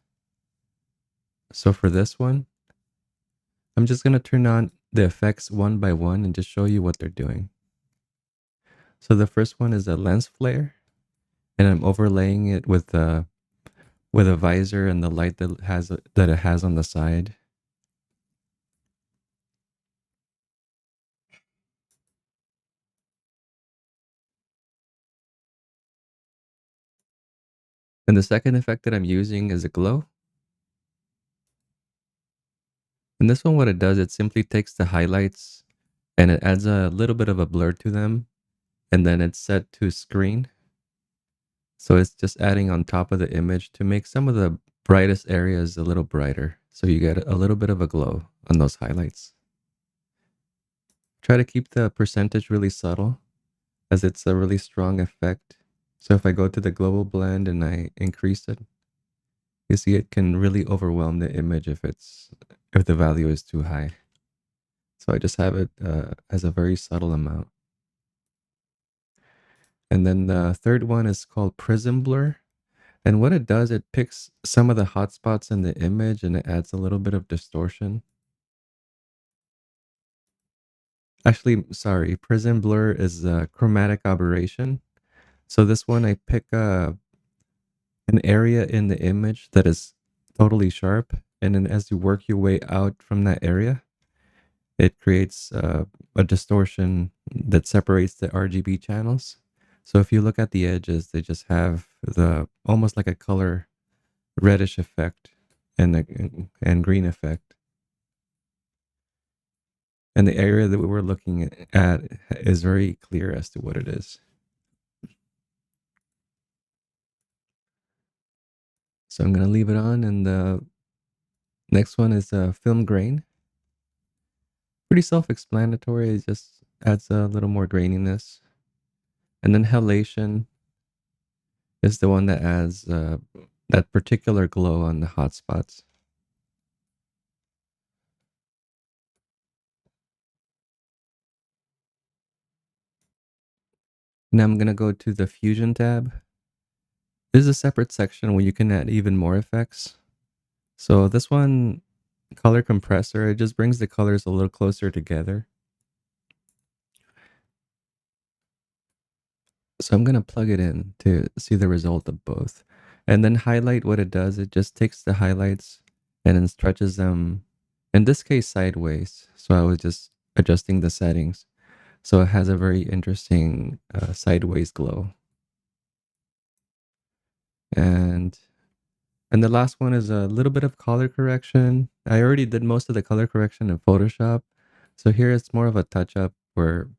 So for this one, I'm just going to turn on the effects one by one and just show you what they're doing. So the first one is a lens flare, and I'm overlaying it with a visor and the light that it has on the side. And the second effect that I'm using is a glow. And this one, what it does, it simply takes the highlights and it adds a little bit of a blur to them, and then it's set to screen. So it's just adding on top of the image to make some of the brightest areas a little brighter. So you get a little bit of a glow on those highlights. Try to keep the percentage really subtle as it's a really strong effect. So if I go to the global blend and I increase it, you see it can really overwhelm the image if the value is too high. So I just have it as a very subtle amount. And then the third one is called Prism Blur. And what it does, it picks some of the hotspots in the image and it adds a little bit of distortion. Actually, sorry, Prism Blur is a chromatic aberration. So this one, I pick an area in the image that is totally sharp. And then as you work your way out from that area, it creates a distortion that separates the RGB channels. So if you look at the edges, they just have the almost like a color reddish effect and green effect. And the area that we were looking at is very clear as to what it is. So I'm going to leave it on. And the next one is film grain. Pretty self-explanatory. It just adds a little more graininess. And then halation is the one that adds that particular glow on the hot spots. Now I'm going to go to the Fusion tab. There's a separate section where you can add even more effects. So this one, color compressor, it just brings the colors a little closer together. So I'm going to plug it in to see the result of both. And then highlight, what it does, it just takes the highlights and then stretches them, in this case, sideways. So I was just adjusting the settings. So it has a very interesting sideways glow. And the last one is a little bit of color correction. I already did most of the color correction in Photoshop. So here it's more of a touch up where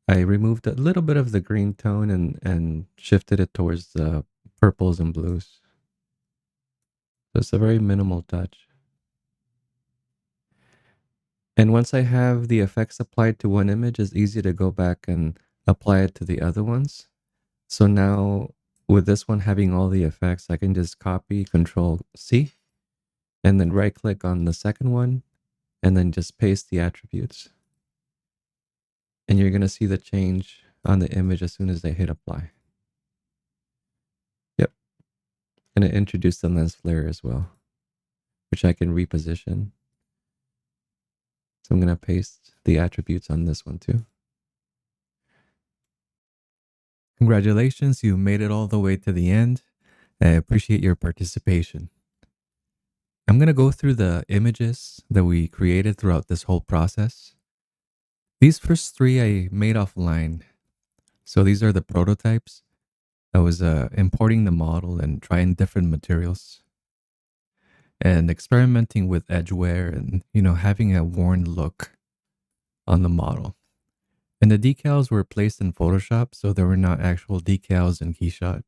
I removed a little bit of the green tone and shifted it towards the purples and blues. So it's a very minimal touch. And once I have the effects applied to one image, it's easy to go back and apply it to the other ones. So now with this one having all the effects, I can just copy, Control C, and then right click on the second one, and then just paste the attributes. And you're going to see the change on the image as soon as they hit apply. Yep. And it introduced the lens flare as well, which I can reposition. So I'm going to paste the attributes on this one too. Congratulations, you made it all the way to the end. I appreciate your participation. I'm going to go through the images that we created throughout this whole process. These first three I made offline. So these are the prototypes. I was importing the model and trying different materials and experimenting with edge wear and, having a worn look on the model. And the decals were placed in Photoshop, so there were not actual decals in KeyShot.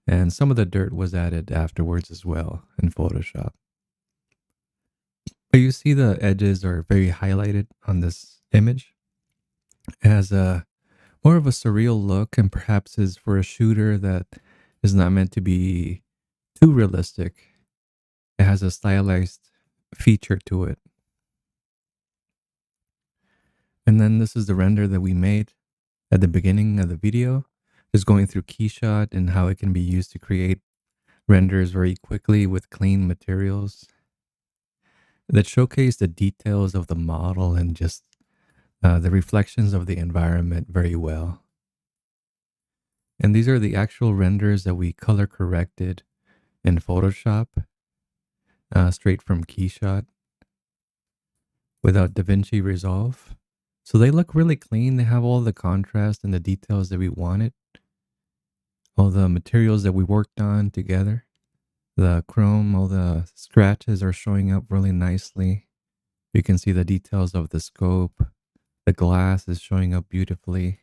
And some of the dirt was added afterwards as well in Photoshop. But you see the edges are very highlighted on this image. It has a more of a surreal look and perhaps is for a shooter that is not meant to be too realistic. It has a stylized feature to it. And then this is the render that we made at the beginning of the video. Just going through KeyShot and how it can be used to create renders very quickly with clean materials that showcase the details of the model and just the reflections of the environment very well. And these are the actual renders that we color corrected in Photoshop, straight from KeyShot without DaVinci Resolve. So they look really clean. They have all the contrast and the details that we wanted. All the materials that we worked on together. The chrome, all the scratches are showing up really nicely. You can see the details of the scope. The glass is showing up beautifully.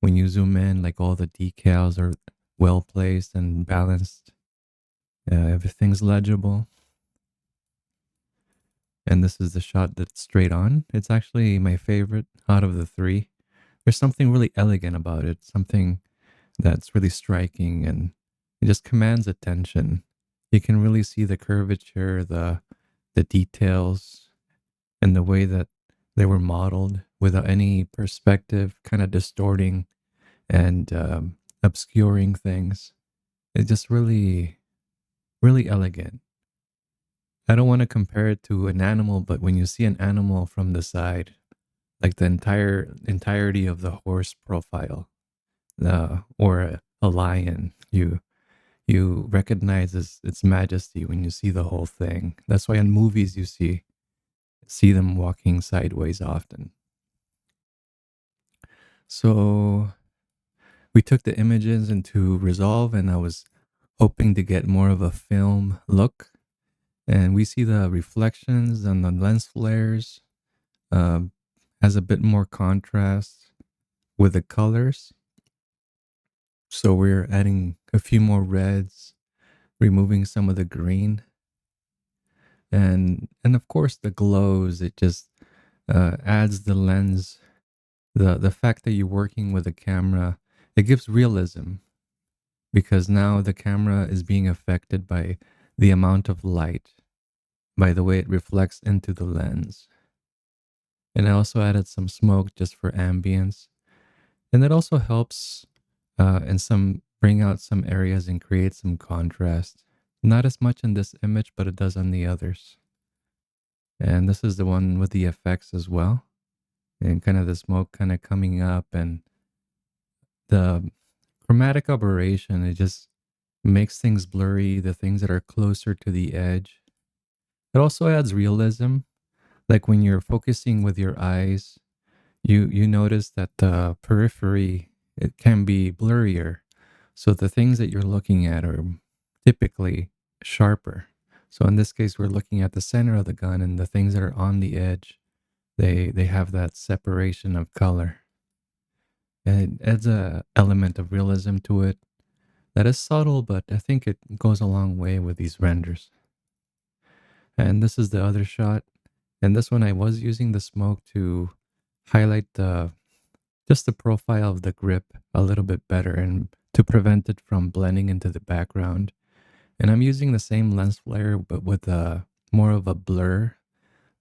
When you zoom in, like all the decals are well placed and balanced. Everything's legible. And this is the shot that's straight on. It's actually my favorite out of the three. There's something really elegant about it, something that's really striking and it just commands attention. You can really see the curvature, the details, and the way that they were modeled without any perspective, kind of distorting and obscuring things. It's just really, really elegant. I don't want to compare it to an animal, but when you see an animal from the side, like the entirety of the horse profile, or a lion, you recognize its majesty when you see the whole thing. That's why in movies you see them walking sideways often. So we took the images into Resolve, and I was hoping to get more of a film look. And we see the reflections and the lens flares has a bit more contrast with the colors. So we're adding a few more reds, removing some of the green, and of course the glows. It just adds the lens, the fact that you're working with a camera. It gives realism because now the camera is being affected by the amount of light, by the way it reflects into the lens. And I also added some smoke just for ambience. And that also helps bring out some areas and create some contrast. Not as much in this image, but it does on the others. And this is the one with the effects as well. And kind of the smoke kind of coming up and the chromatic aberration, it just makes things blurry, the things that are closer to the edge. It also adds realism. Like when you're focusing with your eyes, you notice that the periphery, it can be blurrier. So the things that you're looking at are typically sharper. So in this case, we're looking at the center of the gun and the things that are on the edge, they have that separation of color. And it adds a element of realism to it that is subtle, but I think it goes a long way with these renders. And this is the other shot. And this one I was using the smoke to highlight just the profile of the grip a little bit better and to prevent it from blending into the background. And I'm using the same lens flare, but with more of a blur.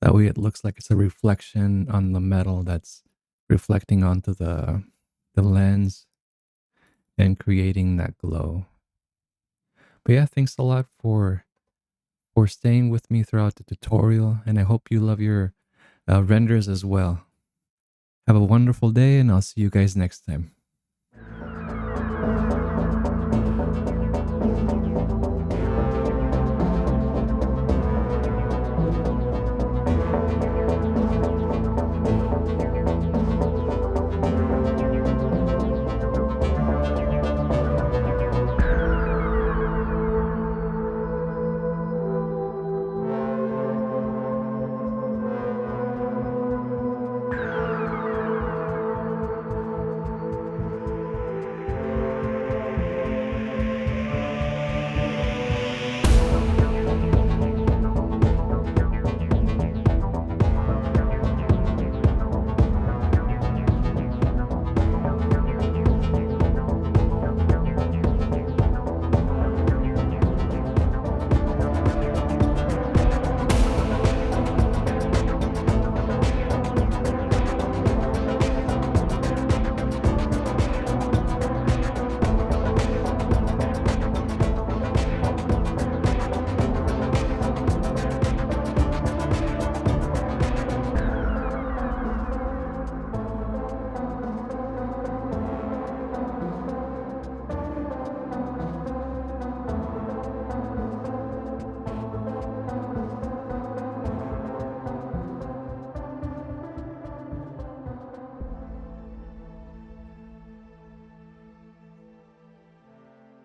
That way it looks like it's a reflection on the metal that's reflecting onto the lens and creating that glow. But yeah, thanks a lot for staying with me throughout the tutorial, and I hope you love your renders as well. Have a wonderful day, and I'll see you guys next time.